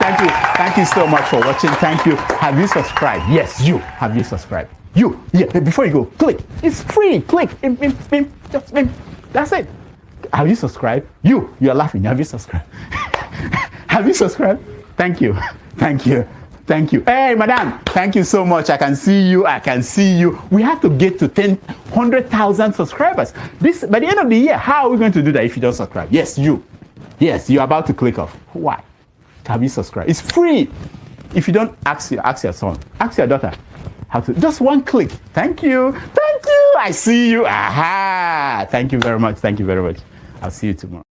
N: Thank you. Thank you so much for watching. Thank you. Have you subscribed? Yes, you. Have you subscribed? You. Yeah, before you go, click. It's free. Click. Just that's it. Have you subscribed? You're laughing. Have you subscribed? Have you subscribed? Thank you. Thank you. Thank you. Hey, madam, thank you so much. I can see you. I can see you. We have to get to 100,000 subscribers. This by the end of the year. How are we going to do that if you don't subscribe? Yes, you. Yes, you're about to click off. Why? Have you subscribed? It's free. If you don't, ask your son, ask your daughter. How to? Just one click. Thank you. Thank you. I see you. Aha. Thank you very much. Thank you very much. I'll see you tomorrow.